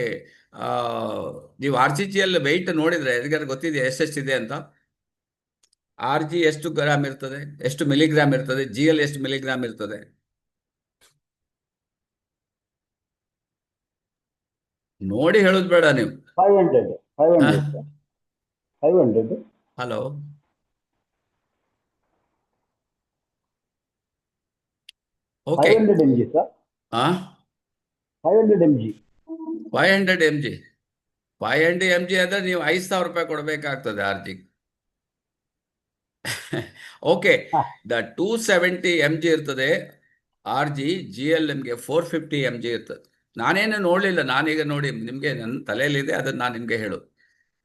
ನೀವು ಆರ್ ಸಿ ಜಿಯಲ್ಲಿ ವೆಯ್ಟ್ ನೋಡಿದ್ರೆ ಯಾರಿಗಾರು ಗೊತ್ತಿದೆ ಎಷ್ಟೆಷ್ಟಿದೆ ಅಂತ? ಆರ್ ಜಿ ಎಷ್ಟು ಗ್ರಾಮ್ ಇರ್ತದೆ, ಎಷ್ಟು ಮಿಲಿಗ್ರಾಮ್ ಇರ್ತದೆ, ಜಿ ಎಲ್ ಎಷ್ಟು ಮಿಲಿಗ್ರಾಮ್ ಇರ್ತದೆ? ನೋಡಿ ಹೇಳೋದು ಬೇಡ ನೀವು. 500 sir, 500. Hello, okay 500 mg sir, 500 mg. 500 mg 500 mg ಅಂದ್ರೆ ನೀವು 5,000 ರೂಪಾಯಿ ಕೊಡಬೇಕಾಗ್ತದೆ R G. Okay, the 270 mg ಇರ್ತದೆ ಆರ್ ಜಿ. ಜಿ ಎಲ್ ನಿಮಗೆ 450 mg ಇರ್ತದೆ. ನಾನೇನು ನೋಡಲಿಲ್ಲ, ನಾನೀಗ ನೋಡಿ ನಿಮಗೆ ನನ್ನ ತಲೆಯಲ್ಲಿದೆ, ಅದನ್ನು ನಾನು ನಿಮಗೆ ಹೇಳೋದು.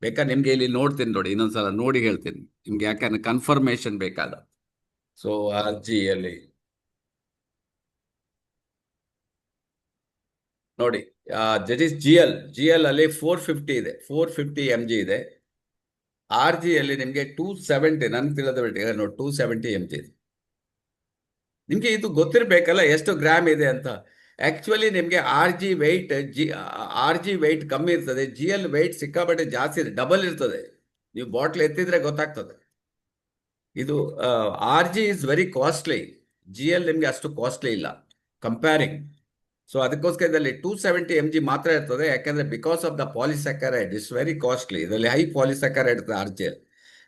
ಬೇಕಾದ್ರೆ ನಿಮಗೆ ಇಲ್ಲಿ ನೋಡ್ತೀನಿ ನೋಡಿ, ಇನ್ನೊಂದ್ಸಲ ನೋಡಿ ಹೇಳ್ತೀನಿ ನಿಮ್ಗೆ, ಯಾಕಂದ್ರೆ ಕನ್ಫರ್ಮೇಶನ್ ಬೇಕಾದ. ಸೊ ಆರ್ ಜಿ ಅಲ್ಲಿ ನೋಡಿ, ದಟ್ ಈಸ್ ಜಿ ಎಲ್ ಅಲ್ಲಿ 450 ಇದೆ, 450 mg ಇದೆ. ಆರ್ ಜಿ ಅಲ್ಲಿ ನಿಮಗೆ 270, ನನ್ಗೆ ತಿಳಿದ ಬಿಟ್ಟು ನೋಡಿ 270 mg ಇದೆ. ನಿಮಗೆ ಇದು ಗೊತ್ತಿರಬೇಕಲ್ಲ ಎಷ್ಟು ಗ್ರಾಮ್ ಇದೆ ಅಂತ. ಆಕ್ಚುಲಿ ನಿಮಗೆ ಆರ್ ಜಿ ವೆಯ್ಟ್ ಕಮ್ಮಿ ಇರ್ತದೆ, ಜಿ ಎಲ್ ವೆಯ್ಟ್ ಸಿಕ್ಕಾಪಟ್ಟೆ ಜಾಸ್ತಿ ಇದೆ, ಡಬಲ್ ಇರ್ತದೆ. ನೀವು ಬಾಟ್ಲ್ ಎತ್ತಿದ್ರೆ ಗೊತ್ತಾಗ್ತದೆ. ಇದು R G is very costly, G L ನಿಮಗೆ ಅಷ್ಟು ಕಾಸ್ಟ್ಲಿ ಇಲ್ಲ ಕಂಪೇರಿಂಗ್. ಸೊ ಅದಕ್ಕೋಸ್ಕರ ಇದರಲ್ಲಿ 270 mg ಮಾತ್ರ ಇರ್ತದೆ, ಯಾಕಂದ್ರೆ because of the polysaccharide it's very costly. ಇದರಲ್ಲಿ ಹೈ ಪಾಲಿಸ್ಯಾಕರೈಡ್ ಇರ್ತದೆ R G L.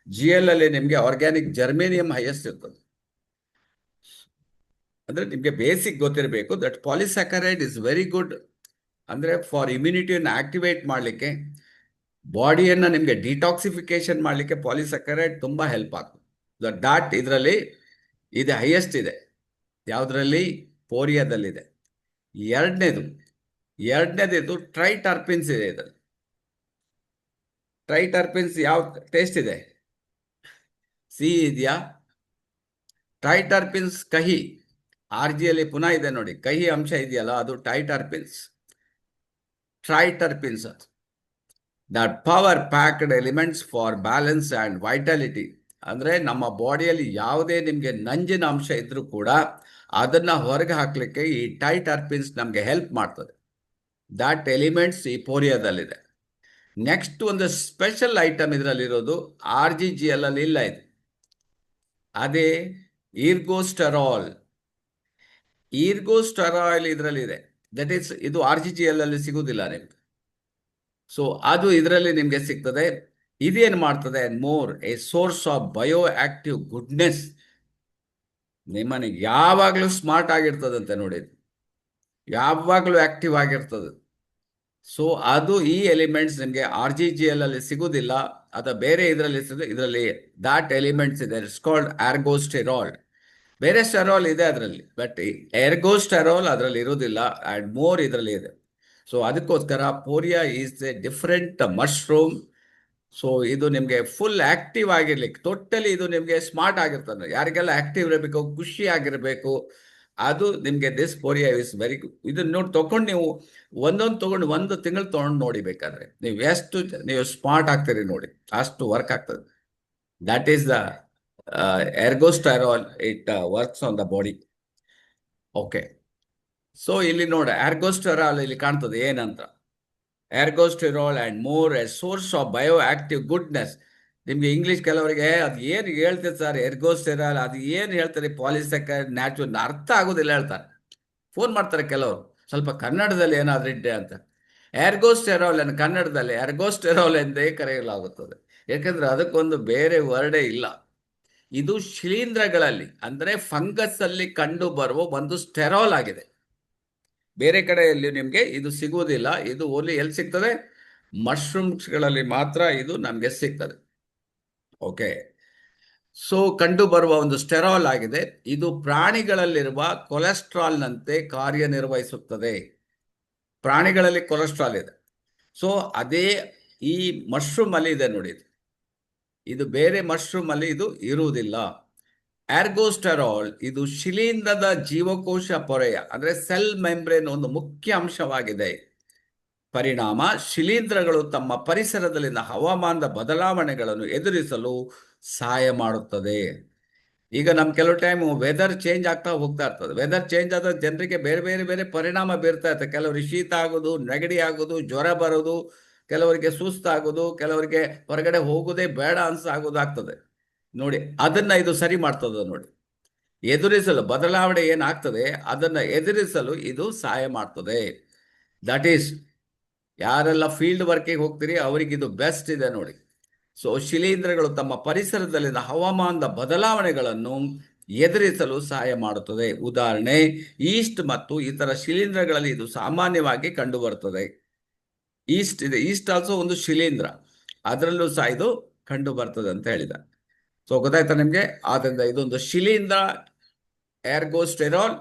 G L ಅಲ್ಲಿ ನಿಮಗೆ ಆರ್ಗ್ಯಾನಿಕ್ ಜರ್ಮೇನಿಯಂ ಹೈಯೆಸ್ಟ್ ಇರ್ತದೆ. ಅಂದ್ರೆ ನಿಮಗೆ ಬೇಸಿಕ್ ಗೊತ್ತಿರಬೇಕು that polysaccharide is very good. ಅಂದ್ರೆ ಫಾರ್ ಇಮ್ಯುನಿಟಿಯನ್ನು ಆಕ್ಟಿವೇಟ್ ಮಾಡಲಿಕ್ಕೆ, ಬಾಡಿಯನ್ನು ನಿಮಗೆ ಡಿಟಾಕ್ಸಿಫಿಕೇಶನ್ ಮಾಡಲಿಕ್ಕೆ ಪಾಲಿಸ್ಯಾಕರೈಡ್ ತುಂಬಾ ಹೆಲ್ಪ್ ಆಗ್ತದೆ. ದಾಟ್ ಇದರಲ್ಲಿ ಇದು ಹೈಯೆಸ್ಟ್ ಇದೆ. ಯಾವುದರಲ್ಲಿ? ಪೋರಿಯಾದಲ್ಲಿದೆ. ಎರಡನೇದು ಇದು ಟ್ರೈಟರ್ಪಿನ್ಸ್ ಇದೆ. ಇದರಲ್ಲಿ ಟ್ರೈಟರ್ಪಿನ್ಸ್ ಯಾವ ಟೇಸ್ಟ್ ಇದೆ? ಸಿಹಿ ಇದೆಯಾ? ಟ್ರೈಟರ್ಪಿನ್ಸ್ ಕಹಿ. ಆರ್ ಜಿಯಲ್ಲಿ ಪುನಃ ಇದೆ ನೋಡಿ, ಕಹಿ ಅಂಶ ಇದೆಯಲ್ಲ, ಅದು triterpenes. The power packed elements for balance and vitality. ಅಂದರೆ ನಮ್ಮ ಬಾಡಿಯಲ್ಲಿ ಯಾವುದೇ ನಿಮಗೆ ನಂಜಿನ ಅಂಶ ಇದ್ರೂ ಕೂಡ ಅದನ್ನು ಹೊರಗೆ ಹಾಕಲಿಕ್ಕೆ ಈ ಟ್ರೈಟರ್ಪಿನ್ಸ್ ನಮಗೆ ಹೆಲ್ಪ್ ಮಾಡ್ತದೆ. ದಾಟ್ ಎಲಿಮೆಂಟ್ಸ್ ಈ ಪೋರಿಯಾದಲ್ಲಿದೆ. ನೆಕ್ಸ್ಟ್ ಒಂದು ಸ್ಪೆಷಲ್ ಐಟಮ್ ಇದರಲ್ಲಿರೋದು, ಆರ್ ಜಿ ಜಿ ಎಲ್ ಅಲ್ಲಿ ಇಲ್ಲ ಇದು, ಅದೇ ಈರ್ಗೋಸ್ಟೆರಾಲ್. ಇದರಲ್ಲಿದೆ. ದಟ್ ಈಸ್ ಇದು ಆರ್ ಜಿ ಜಿ ಎಲ್ ಅಲ್ಲಿ ಸಿಗುವುದಿಲ್ಲ ನಿಮಗೆ. ಸೊ ಅದು ಇದರಲ್ಲಿ ನಿಮಗೆ ಸಿಗ್ತದೆ. ಇದೇನು ಮಾಡ್ತದೆ, more A source of bio active goodness. ನಿಮ್ಮನೆ ಯಾವಾಗಲೂ ಸ್ಮಾರ್ಟ್ ಆಗಿರ್ತದಂತೆ ನೋಡಿ, ಯಾವಾಗಲೂ ಆಕ್ಟಿವ್ ಆಗಿರ್ತದೆ. ಸೊ ಅದು ಈ ಎಲಿಮೆಂಟ್ಸ್ ನಿಮಗೆ RGGL ಅಲ್ಲಿ ಸಿಗುವುದಿಲ್ಲ, ಅಥವಾ ಬೇರೆ ಇದರಲ್ಲಿ ದಾಟ್ ಎಲಿಮೆಂಟ್ಸ್ ಇದೆ. It's called ergosterol. ಬೇರೆ ಸ್ಟೆರಾಲ್ ಇದೆ ಅದರಲ್ಲಿ, ಬಟ್ ಎರ್ಗೋಸ್ಟೆರಾಲ್ ಅದರಲ್ಲಿ ಇರುವುದಿಲ್ಲ, ಆ್ಯಂಡ್ ಮೋರ್ ಇದರಲ್ಲಿ ಇದೆ. ಸೊ ಅದಕ್ಕೋಸ್ಕರ Poria is a different mushroom. So ಇದು ನಿಮಗೆ ಫುಲ್ ಆಕ್ಟಿವ್ ಆಗಿರ್ಲಿಕ್ಕೆ, ಟೋಟಲಿ ಇದು ನಿಮಗೆ ಸ್ಮಾರ್ಟ್ ಆಗಿರ್ತದೆ. ಯಾರಿಗೆಲ್ಲ ಆಕ್ಟಿವ್ ಇರಬೇಕು, ಖುಷಿ ಆಗಿರಬೇಕು, ಅದು ನಿಮಗೆ ದಿಸ್ ಪೋರಿಯಾ ಇಸ್ ವೆರಿ ಗುಡ್. ಇದನ್ನ ನೋಡಿ ತಗೊಂಡು ನೀವು ಒಂದೊಂದು ತಗೊಂಡು 1 ತಿಂಗಳು ತಗೊಂಡು ನೋಡಿ, ಬೇಕಾದ್ರೆ ನೀವು ಸ್ಮಾರ್ಟ್ ಆಗ್ತೀರಿ ನೋಡಿ, ಅಷ್ಟು ವರ್ಕ್ ಆಗ್ತದೆ. That is the ergosterol. It works on the body. Okay, so ಇಲ್ಲಿ ನೋಡಿ ergosterol ಇಲ್ಲಿ ಕಾಣ್ತದೆ ಏನಂತ. ergosterol and more a source of bioactive goodness. ನಿಮ್ಗೆ ಇಂಗ್ಲಿಷ್ ಕೆಲವರಿಗೆ ಅದು ಏನು ಹೇಳ್ತಾರೆ ಸರ್ ergosterol, ಅದು ಏನು ಹೇಳ್ತಾರೆ ಪಾಲಿಸೆಕರ್ ನ್ಯಾಚುರಲ್, ಅರ್ಥ ಆಗೋದಿಲ್ಲ ಹೇಳ್ತಾರೆ. ಫೋನ್ ಮಾಡ್ತಾರೆ ಕೆಲವರು, ಸ್ವಲ್ಪ ಕನ್ನಡದಲ್ಲಿ ಏನಾದರೂ ಇದ್ದೆ ಅಂತ. ergosterol ಅನ್ನು ಕನ್ನಡದಲ್ಲಿ ergosterol ಎಂದೇ ಕರೆಯಲಾಗುತ್ತದೆ, ಯಾಕಂದ್ರೆ ಅದಕ್ಕೊಂದು ಬೇರೆ ವರ್ಡೇ ಇಲ್ಲ. ಇದು ಶಿಲೀಂಧ್ರಗಳಲ್ಲಿ ಅಂದರೆ ಫಂಗಸ್ ಅಲ್ಲಿ ಕಂಡು ಬರುವ ಒಂದು ಸ್ಟೆರಾಲ್ ಆಗಿದೆ. ಬೇರೆ ಕಡೆಯಲ್ಲಿ ನಿಮಗೆ ಇದು ಸಿಗುವುದಿಲ್ಲ. ಇದು ಓನ್ಲಿ ಎಲ್ಲಿ ಸಿಗ್ತದೆ, ಮಶ್ರೂಮ್ಸ್ಗಳಲ್ಲಿ ಮಾತ್ರ ಇದು ನಮಗೆ ಸಿಗ್ತದೆ. ಓಕೆ, ಸೊ ಕಂಡು ಬರುವ ಒಂದು ಸ್ಟೆರಾಲ್ ಆಗಿದೆ. ಇದು ಪ್ರಾಣಿಗಳಲ್ಲಿರುವ ಕೊಲೆಸ್ಟ್ರಾಲ್ನಂತೆ ಕಾರ್ಯನಿರ್ವಹಿಸುತ್ತದೆ. ಪ್ರಾಣಿಗಳಲ್ಲಿ ಕೊಲೆಸ್ಟ್ರಾಲ್ ಇದೆ. ಸೊ ಅದೇ ಈ ಮಶ್ರೂಮ್ ಅಲ್ಲಿ ಇದೆ ನೋಡಿ. ಇದು ಬೇರೆ ಮಶ್ರೂಮ್ ಅಲ್ಲಿ ಇದು ಇರುವುದಿಲ್ಲ. ergosterol ಇದು ಶಿಲೀಂಧ್ರದ ಜೀವಕೋಶ ಪೊರೆಯ ಅಂದ್ರೆ ಸೆಲ್ ಮೆಂಬ್ರೇನ್ ಒಂದು ಮುಖ್ಯ ಅಂಶವಾಗಿದೆ. ಪರಿಣಾಮ, ಶಿಲೀಂಧ್ರಗಳು ತಮ್ಮ ಪರಿಸರದಲ್ಲಿನ ಹವಾಮಾನದ ಬದಲಾವಣೆಗಳನ್ನು ಎದುರಿಸಲು ಸಹಾಯ ಮಾಡುತ್ತದೆ. ಈಗ ಕೆಲವು ಟೈಮ್ ವೆದರ್ ಚೇಂಜ್ ಆಗ್ತಾ ಹೋಗ್ತಾ ಇರ್ತದೆ. ವೆದರ್ ಚೇಂಜ್ ಆದ ಜನರಿಗೆ ಬೇರೆ ಬೇರೆ ಬೇರೆ ಪರಿಣಾಮ ಬೀರ್ತಾ ಇರ್ತದೆ. ಕೆಲವರಿಗೆ ಶೀತ ಆಗೋದು, ನೆಗಡಿ ಆಗೋದು, ಜ್ವರ ಬರೋದು, ಕೆಲವರಿಗೆ ಸುಸ್ತಾಗೋದು, ಕೆಲವರಿಗೆ ಹೊರಗಡೆ ಹೋಗೋದೇ ಬೇಡ ಆಗೋದು ಆಗ್ತದೆ ನೋಡಿ. ಅದನ್ನ ಇದು ಸರಿ ಮಾಡ್ತದೆ ನೋಡಿ. ಎದುರಿಸಲು ಬದಲಾವಣೆ ಏನಾಗ್ತದೆ ಅದನ್ನ ಎದುರಿಸಲು ಇದು ಸಹಾಯ ಮಾಡ್ತದೆ. ದಟ್ ಈಸ್, ಯಾರೆಲ್ಲ ಫೀಲ್ಡ್ ವರ್ಕಿಗೆ ಹೋಗ್ತೀರಿ ಅವರಿಗೆ ಇದು ಬೆಸ್ಟ್ ಇದೆ ನೋಡಿ. ಸೊ ಶಿಲೀಂಧ್ರಗಳು ತಮ್ಮ ಪರಿಸರದಲ್ಲಿನ ಹವಾಮಾನದ ಬದಲಾವಣೆಗಳನ್ನು ಎದುರಿಸಲು ಸಹಾಯ ಮಾಡುತ್ತದೆ. ಉದಾಹರಣೆ, ಈಸ್ಟ್ ಮತ್ತು ಇತರ ಶಿಲೀಂಧ್ರಗಳಲ್ಲಿ ಇದು ಸಾಮಾನ್ಯವಾಗಿ ಕಂಡುಬರುತ್ತದೆ. ಈಸ್ಟ್ ಇದೆ, ಈಸ್ಟ್ ಆಲ್ಸೋ ಒಂದು ಶಿಲೀಂಧ್ರ, ಅದರಲ್ಲೂ ಸಹ ಇದು ಕಂಡು ಬರ್ತದೆ ಅಂತ ಹೇಳಿದ. ಸೊ ಗೊತ್ತಾಯ್ತಾ ನಿಮಗೆ? ಆದ್ದರಿಂದ ಇದೊಂದು ಶಿಲೀಂಧ್ರ ergosterol.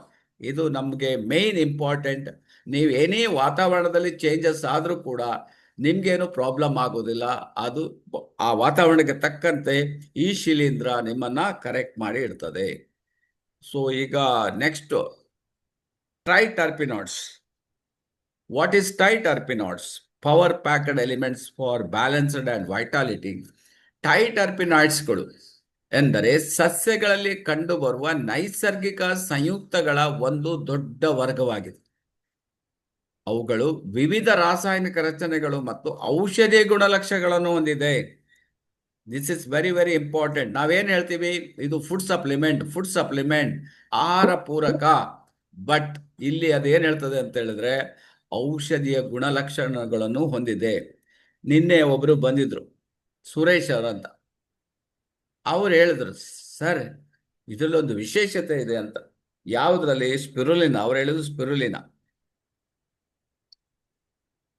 ಇದು ನಮಗೆ ಮೇನ್ ಇಂಪಾರ್ಟೆಂಟ್. ನೀವು ಏನೇ ವಾತಾವರಣದಲ್ಲಿ ಚೇಂಜಸ್ ಆದರೂ ಕೂಡ ನಿಮ್ಗೇನು ಪ್ರಾಬ್ಲಮ್ ಆಗೋದಿಲ್ಲ. ಅದು ಆ ವಾತಾವರಣಕ್ಕೆ ತಕ್ಕಂತೆ ಈ ಶಿಲೀಂಧ್ರ ನಿಮ್ಮನ್ನ ಕರೆಕ್ಟ್ ಮಾಡಿ ಇಡ್ತದೆ. ಸೊ ಈಗ next, triterpenoids. What is triterpenoids? Power packed elements for balanced and vitality. ಟ್ರೈಟರ್ಪಿನಾಯ್ಡ್ಸ್ಗಳು ಎಂದರೆ ಸಸ್ಯಗಳಲ್ಲಿ ಕಂಡುಬರುವ ನೈಸರ್ಗಿಕ ಸಂಯುಕ್ತಗಳ ಒಂದು ದೊಡ್ಡ ವರ್ಗವಾಗಿದೆ. ಅವುಗಳು ವಿವಿಧ ರಾಸಾಯನಿಕ ರಚನೆಗಳು ಮತ್ತು ಔಷಧೀಯ ಗುಣಲಕ್ಷಣಗಳನ್ನು ಹೊಂದಿದೆ. This is very very important. ನಾವೇನು ಹೇಳ್ತೀವಿ, ಇದು ಫುಡ್ ಸಪ್ಲಿಮೆಂಟ್, ಆಹಾರ ಪೂರಕ. ಬಟ್ ಇಲ್ಲಿ ಅದೇನು ಹೇಳ್ತದೆ ಅಂತ ಹೇಳಿದ್ರೆ ಔಷಧೀಯ ಗುಣಲಕ್ಷಣಗಳನ್ನು ಹೊಂದಿದೆ. ನಿನ್ನೆ ಒಬ್ರು ಬಂದಿದ್ರು, ಸುರೇಶ್ ಅವರಂತ. ಅವ್ರು ಹೇಳಿದ್ರು, ಸರ್ ಇದರಲ್ಲೊಂದು ವಿಶೇಷತೆ ಇದೆ ಅಂತ. ಯಾವುದ್ರಲ್ಲಿ? ಸ್ಪಿರುಲಿನ. ಅವ್ರು ಹೇಳಿದ್ರು ಸ್ಪಿರುಲಿನ.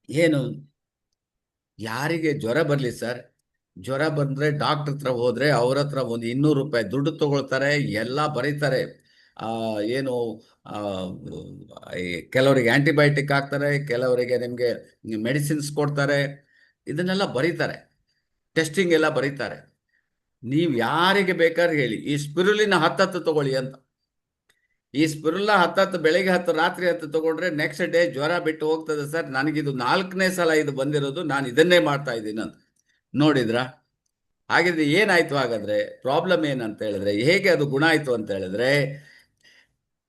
ಏನು? ಯಾರಿಗೆ ಜ್ವರ ಬರಲಿ ಸರ್, ಜ್ವರ ಬಂದರೆ ಡಾಕ್ಟರ್ ಹತ್ರ ಹೋದರೆ ಅವ್ರ ಹತ್ರ ಒಂದು 200 ರೂಪಾಯಿ ದುಡ್ಡು ತಗೊಳ್ತಾರೆ, ಎಲ್ಲ ಬರೀತಾರೆ. ಏನು ಕೆಲವರಿಗೆ ಆಂಟಿಬಯೋಟಿಕ್ ಹಾಕ್ತಾರೆ, ಕೆಲವರಿಗೆ ನಿಮಗೆ ಮೆಡಿಸಿನ್ಸ್ ಕೊಡ್ತಾರೆ, ಇದನ್ನೆಲ್ಲ ಬರೀತಾರೆ, ಟೆಸ್ಟಿಂಗ್ ಎಲ್ಲ ಬರೀತಾರೆ. ನೀವು ಯಾರಿಗೆ ಬೇಕಾದ್ರೆ ಹೇಳಿ ಈ ಸ್ಪಿರುಲಿನ 10 ತಗೊಳ್ಳಿ ಅಂತ. ಈ ಸ್ಪಿರುಲಿನ 10 ಬೆಳಿಗ್ಗೆ 10 ರಾತ್ರಿ 10 ತಗೊಂಡ್ರೆ ನೆಕ್ಸ್ಟ್ ಡೇ ಜ್ವರ ಬಿಟ್ಟು ಹೋಗ್ತದೆ ಸರ್. ನನಗಿದು 4ನೇ ಸಲ ಇದು ಬಂದಿರೋದು, ನಾನು ಇದನ್ನೇ ಮಾಡ್ತಾ ಇದ್ದೀನಿ ಅಂತ. ನೋಡಿದ್ರ? ಹಾಗಿದ್ರೆ ಏನಾಯ್ತು? ಹಾಗಾದ್ರೆ ಪ್ರಾಬ್ಲಮ್ ಏನಂತ ಹೇಳಿದ್ರೆ, ಹೇಗೆ ಅದು ಗುಣ ಆಯ್ತು ಅಂತ ಹೇಳಿದ್ರೆ,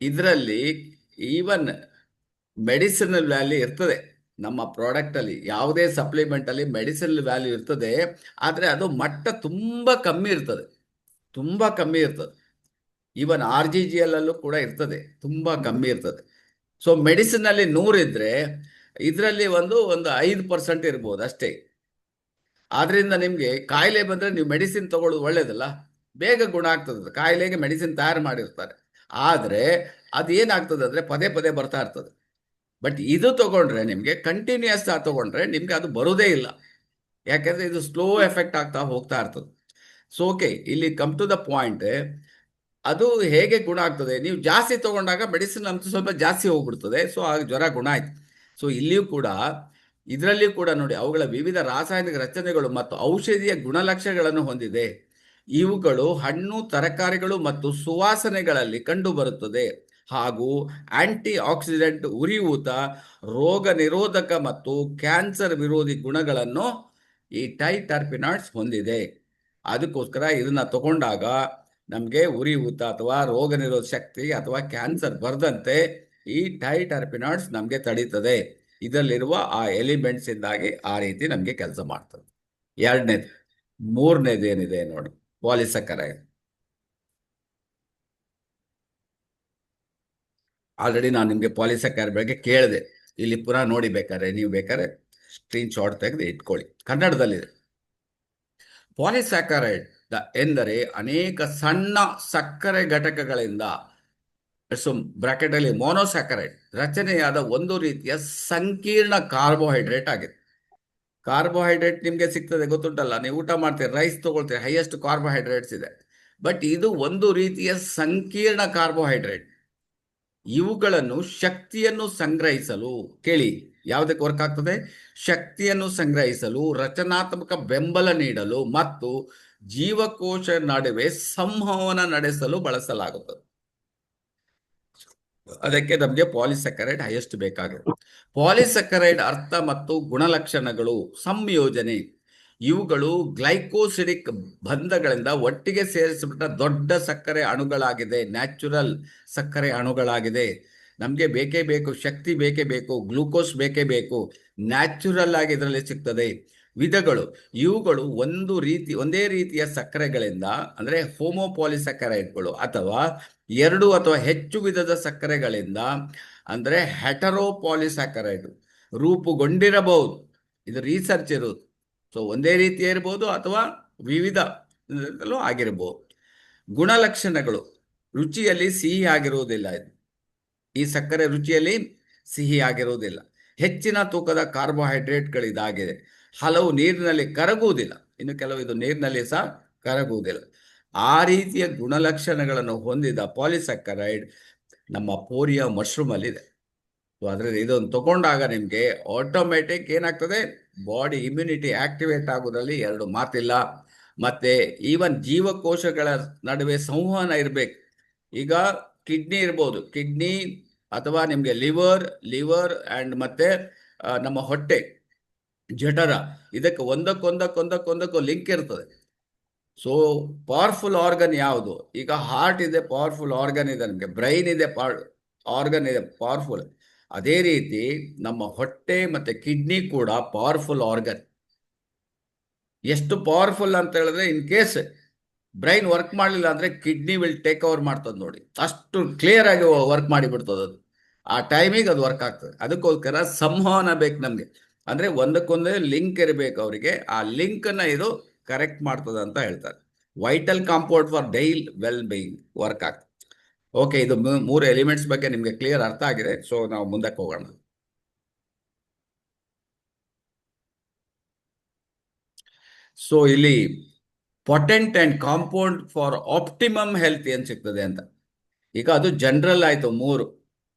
ಇದರಲ್ಲಿ ಈವನ್ ಮೆಡಿಸಿನಲ್ ವ್ಯಾಲ್ಯೂ ಇರ್ತದೆ. ನಮ್ಮ ಪ್ರಾಡಕ್ಟ್ ಅಲ್ಲಿ ಯಾವುದೇ ಸಪ್ಲಿಮೆಂಟ್ ಅಲ್ಲಿ ಮೆಡಿಸಿನಲ್ ವ್ಯಾಲ್ಯೂ ಇರ್ತದೆ, ಆದರೆ ಅದು ಮಟ್ಟ ತುಂಬಾ ಕಮ್ಮಿ ಇರ್ತದೆ, ತುಂಬಾ ಕಮ್ಮಿ ಇರ್ತದೆ. ಈವನ್ RGGL ಅಲ್ಲೂ ಕೂಡ ಇರ್ತದೆ, ತುಂಬಾ ಕಮ್ಮಿ ಇರ್ತದೆ. ಸೊ ಮೆಡಿಸಿನ್ ಅಲ್ಲಿ 100 ಇದ್ರೆ ಇದರಲ್ಲಿ ಒಂದು 5% ಇರ್ಬೋದು ಅಷ್ಟೇ. ಆದ್ರಿಂದ ನಿಮಗೆ ಕಾಯಿಲೆ ಬಂದರೆ ನೀವು ಮೆಡಿಸಿನ್ ತಗೊಳ್ಳೋದು ಒಳ್ಳೇದಲ್ಲ, ಬೇಗ ಗುಣ ಆಗ್ತದೆ. ಕಾಯಿಲೆಗೆ ಮೆಡಿಸಿನ್ ತಯಾರು ಮಾಡಿರ್ತಾರೆ, ಆದರೆ ಅದೇನಾಗ್ತದೆ ಅಂದರೆ ಪದೇ ಪದೇ ಬರ್ತಾ ಇರ್ತದೆ. ಬಟ್ ಇದು ತಗೊಂಡ್ರೆ ನಿಮಗೆ ಕಂಟಿನ್ಯೂಸ್ ಆಗಿ ತಗೊಂಡ್ರೆ ನಿಮಗೆ ಅದು ಬರೋದೇ ಇಲ್ಲ, ಯಾಕೆಂದರೆ ಇದು ಸ್ಲೋ ಎಫೆಕ್ಟ್ ಆಗ್ತಾ ಹೋಗ್ತಾ ಇರ್ತದೆ. ಸೊ ಓಕೆ, ಇಲ್ಲಿ ಕಮ್ ಟು ದ ಪಾಯಿಂಟ್. ಅದು ಹೇಗೆ ಗುಣ ಆಗ್ತದೆ, ನೀವು ಜಾಸ್ತಿ ತಗೊಂಡಾಗ ಮೆಡಿಸಿನ್ ಅಂತೂ ಸ್ವಲ್ಪ ಜಾಸ್ತಿ ಹೋಗ್ಬಿಡ್ತದೆ, ಸೊ ಆಗ ಜ್ವರ ಗುಣ ಆಯ್ತು. ಸೊ ಇಲ್ಲಿಯೂ ಕೂಡ ಇದರಲ್ಲಿಯೂ ಕೂಡ ನೋಡಿ, ಅವುಗಳ ವಿವಿಧ ರಾಸಾಯನಿಕ ರಚನೆಗಳು ಮತ್ತು ಔಷಧೀಯ ಗುಣಲಕ್ಷಣಗಳನ್ನು ಹೊಂದಿದೆ. ಇವುಗಳು ಹಣ್ಣು, ತರಕಾರಿಗಳು ಮತ್ತು ಸುವಾಸನೆಗಳಲ್ಲಿ ಕಂಡುಬರುತ್ತದೆ ಹಾಗೂ ಆಂಟಿ ಆಕ್ಸಿಡೆಂಟ್, ಉರಿಯೂತ, ರೋಗ ನಿರೋಧಕ ಮತ್ತು ಕ್ಯಾನ್ಸರ್ ವಿರೋಧಿ ಗುಣಗಳನ್ನು ಈ ಟೈಟರ್ಪಿನಾಯ್ಡ್ಸ್ ಹೊಂದಿದೆ. ಅದಕ್ಕೋಸ್ಕರ ಇದನ್ನ ತಗೊಂಡಾಗ ನಮಗೆ ಉರಿಯೂತ ಅಥವಾ ರೋಗ ನಿರೋಧಕ ಶಕ್ತಿ ಅಥವಾ ಕ್ಯಾನ್ಸರ್ ಬರದಂತೆ ಈ ಟೈಟರ್ಪಿನಾಯ್ಡ್ಸ್ ನಮಗೆ ತಡೀತದೆ. ಇದರಲ್ಲಿರುವ ಆ ಎಲಿಮೆಂಟ್ಸ್ ಇಂದಾಗಿ ಆ ರೀತಿ ನಮಗೆ ಕೆಲಸ ಮಾಡ್ತದೆ. ಎರಡನೇದು. ಮೂರನೇದು ಏನಿದೆ ನೋಡಿ, ಪಾಲಿಸಕರೈಡ್. ಆಲ್ರೆಡಿ ನಾನು ನಿಮಗೆ ಪಾಲಿಸಕರೈಡ್ ಬಗ್ಗೆ ಕೇಳಿದೆ, ಇಲ್ಲಿ ಪುನಃ ನೋಡಿ, ಬೇಕಾದ್ರೆ ನೀವು ಬೇಕಾದ್ರೆ ಸ್ಕ್ರೀನ್ ಶಾಟ್ ತೆಗೆದು ಇಟ್ಕೊಳ್ಳಿ, ಕನ್ನಡದಲ್ಲಿದೆ. ಪಾಲಿಸ್ಯಾಕರೈಡ್ ಎಂದರೆ ಅನೇಕ ಸಣ್ಣ ಸಕ್ಕರೆ ಘಟಕಗಳಿಂದ ಬ್ರಾಕೆಟ್ ಅಲ್ಲಿ ಮೊನೊಸ್ಯಾಕರೈಡ್ ರಚನೆಯಾದ ಒಂದು ರೀತಿಯ ಸಂಕೀರ್ಣ ಕಾರ್ಬೋಹೈಡ್ರೇಟ್ ಆಗಿದೆ. ಕಾರ್ಬೋಹೈಡ್ರೇಟ್ ನಿಮಗೆ ಸಿಗ್ತದೆ ಗೊತ್ತುಂಟಲ್ಲ, ನೀವು ಊಟ ಮಾಡ್ತೀರಿ, ರೈಸ್ ತಗೊಳ್ತೀರಿ, ಹೈಯೆಸ್ಟ್ ಕಾರ್ಬೋಹೈಡ್ರೇಟ್ಸ್ ಇದೆ. ಬಟ್ ಇದು ಒಂದು ರೀತಿಯ ಸಂಕೀರ್ಣ ಕಾರ್ಬೋಹೈಡ್ರೇಟ್. ಇವುಗಳನ್ನು ಶಕ್ತಿಯನ್ನು ಸಂಗ್ರಹಿಸಲು, ಕೇಳಿ ಯಾವುದಕ್ಕೆ ವರ್ಕ್ ಆಗ್ತದೆ, ಶಕ್ತಿಯನ್ನು ಸಂಗ್ರಹಿಸಲು, ರಚನಾತ್ಮಕ ಬೆಂಬಲ ನೀಡಲು ಮತ್ತು ಜೀವಕೋಶ ನಡುವೆ ಸಂವಹನ ನಡೆಸಲು ಬಳಸಲಾಗುತ್ತದೆ. ಅದಕ್ಕೆ ನಮಗೆ ಪಾಲಿಸಕರೈಡ್ ಹೈಯೆಸ್ಟ್ ಬೇಕಾಗುತ್ತೆ. ಪಾಲಿಸಕರೈಡ್ ಅರ್ಥ ಮತ್ತು ಗುಣಲಕ್ಷಣಗಳು: ಸಂಯೋಜನೆ. ಇವುಗಳು ಗ್ಲೈಕೋಸಿಡಿಕ್ ಬಂಧಗಳಿಂದ ಒಟ್ಟಿಗೆ ಸೇರಿಸಿಬಿಟ್ಟ ದೊಡ್ಡ ಸಕ್ಕರೆ ಅಣುಗಳಾಗಿದೆ, ನ್ಯಾಚುರಲ್ ಸಕ್ಕರೆ ಅಣುಗಳಾಗಿದೆ. ನಮಗೆ ಬೇಕೇ ಬೇಕು, ಶಕ್ತಿ ಬೇಕೇ ಬೇಕು, ಗ್ಲೂಕೋಸ್ ಬೇಕೇ ಬೇಕು, ನ್ಯಾಚುರಲ್ ಆಗಿ ಇದರಲ್ಲಿ ಸಿಗ್ತದೆ. ವಿಧಗಳು: ಇವುಗಳು ಒಂದೇ ರೀತಿಯ ಸಕ್ಕರೆಗಳಿಂದ, ಅಂದರೆ ಹೋಮೋಪಾಲಿಸಕರೈಡ್ಗಳು, ಅಥವಾ 2 ಅಥವಾ ಹೆಚ್ಚು ವಿಧದ ಸಕ್ಕರೆಗಳಿಂದ, ಅಂದರೆ ಹೆಟರೋಪಾಲಿಸ್ಯಾಕರೈಡ್ ರೂಪುಗೊಂಡಿರಬಹುದು. ಇದು ರಿಸರ್ಚ್ ಇರುವುದು. ಸೊ ಒಂದೇ ರೀತಿಯ ಇರ್ಬೋದು ಅಥವಾ ವಿವಿಧ ಆಗಿರಬಹುದು. ಗುಣಲಕ್ಷಣಗಳು: ರುಚಿಯಲ್ಲಿ ಸಿಹಿ ಆಗಿರುವುದಿಲ್ಲ. ಈ ಸಕ್ಕರೆ ರುಚಿಯಲ್ಲಿ ಸಿಹಿ ಆಗಿರುವುದಿಲ್ಲ. ಹೆಚ್ಚಿನ ತೂಕದ ಕಾರ್ಬೋಹೈಡ್ರೇಟ್ಗಳಿದಾಗಿದೆ. ಹಲವು ನೀರಿನಲ್ಲಿ ಕರಗುವುದಿಲ್ಲ, ಇನ್ನು ಕೆಲವು ಇದು ನೀರಿನಲ್ಲಿ ಸಹ ಕರಗುವುದಿಲ್ಲ. ಆ ರೀತಿಯ ಗುಣಲಕ್ಷಣಗಳನ್ನು ಹೊಂದಿದ ಪಾಲಿಸಕರೈಡ್ ನಮ್ಮ ಪೋರಿಯಾ ಮಶ್ರೂಮ್ ಅಲ್ಲಿ ಇದೆ. ಸೊ ಅದರಲ್ಲಿ ಇದನ್ನು ತಗೊಂಡಾಗ ನಿಮಗೆ ಆಟೋಮೆಟಿಕ್ ಏನಾಗ್ತದೆ, ಬಾಡಿ ಇಮ್ಯುನಿಟಿ ಆಕ್ಟಿವೇಟ್ ಆಗೋದ್ರಲ್ಲಿ ಎರಡು ಮಾತಿಲ್ಲ. ಮತ್ತೆ ಈವನ್ ಜೀವಕೋಶಗಳ ನಡುವೆ ಸಂವಹನ ಇರಬೇಕು. ಈಗ ಕಿಡ್ನಿ ಇರ್ಬೋದು, ಕಿಡ್ನಿ ಅಥವಾ ನಿಮಗೆ ಲಿವರ್ ಆ್ಯಂಡ್ ಮತ್ತೆ ನಮ್ಮ ಹೊಟ್ಟೆ ಜಠರ, ಇದಕ್ಕೆ ಒಂದಕ್ಕೊಂದಕ್ಕೂ ಲಿಂಕ್ ಇರ್ತದೆ. ಸೊ ಪವರ್ಫುಲ್ ಆರ್ಗನ್ ಯಾವುದು? ಈಗ ಹಾರ್ಟ್ ಇದೆ, ಪವರ್ಫುಲ್ ಆರ್ಗನ್ ಇದೆ, ನಮಗೆ ಬ್ರೈನ್ ಇದೆ, ಆರ್ಗನ್ ಇದೆ ಪವರ್ಫುಲ್. ಅದೇ ರೀತಿ ನಮ್ಮ ಹೊಟ್ಟೆ ಮತ್ತೆ ಕಿಡ್ನಿ ಕೂಡ ಪವರ್ಫುಲ್ ಆರ್ಗನ್. ಎಷ್ಟು ಪವರ್ಫುಲ್ ಅಂತ ಹೇಳಿದ್ರೆ, ಇನ್ ಕೇಸ್ ಬ್ರೈನ್ ವರ್ಕ್ ಮಾಡಲಿಲ್ಲ ಅಂದ್ರೆ ಕಿಡ್ನಿ ವಿಲ್ ಟೇಕ್ ಓವರ್ ಮಾಡ್ತದೆ ನೋಡಿ, ಅಷ್ಟು ಕ್ಲಿಯರ್ ಆಗಿ ವರ್ಕ್ ಮಾಡಿಬಿಡ್ತದೆ ಅದು. ಆ ಟೈಮಿಗೆ ಅದು ವರ್ಕ್ ಆಗ್ತದೆ. ಅದಕ್ಕೋಸ್ಕರ ಸಂವಹನ ಬೇಕು ನಮಗೆ, ಅಂದ್ರೆ ಒಂದಕ್ಕೊಂದೇ ಲಿಂಕ್ ಇರಬೇಕು ಅವರಿಗೆ. ಆ ಲಿಂಕ್ ಅನ್ನ ಇದು ಕರೆಕ್ಟ್ ಮಾಡ್ತದೆ ಅಂತ ಹೇಳ್ತಾರೆ. Vital compound for daily well being work ಆಗ್ತದೆ. ಓಕೆ, ಇದು 3 ಎಲಿಮೆಂಟ್ಸ್ ಬಗ್ಗೆ ನಿಮಗೆ ಕ್ಲಿಯರ್ ಅರ್ಥ ಆಗಿದೆ. ಸೊ ನಾವು ಮುಂದಕ್ಕೆ ಹೋಗೋಣ. ಸೊ ಇಲ್ಲಿ potent and compound for optimum health ಏನ್ ಸಿಗ್ತದೆ ಅಂತ. ಈಗ ಅದು ಜನರಲ್ ಆಯ್ತು 3.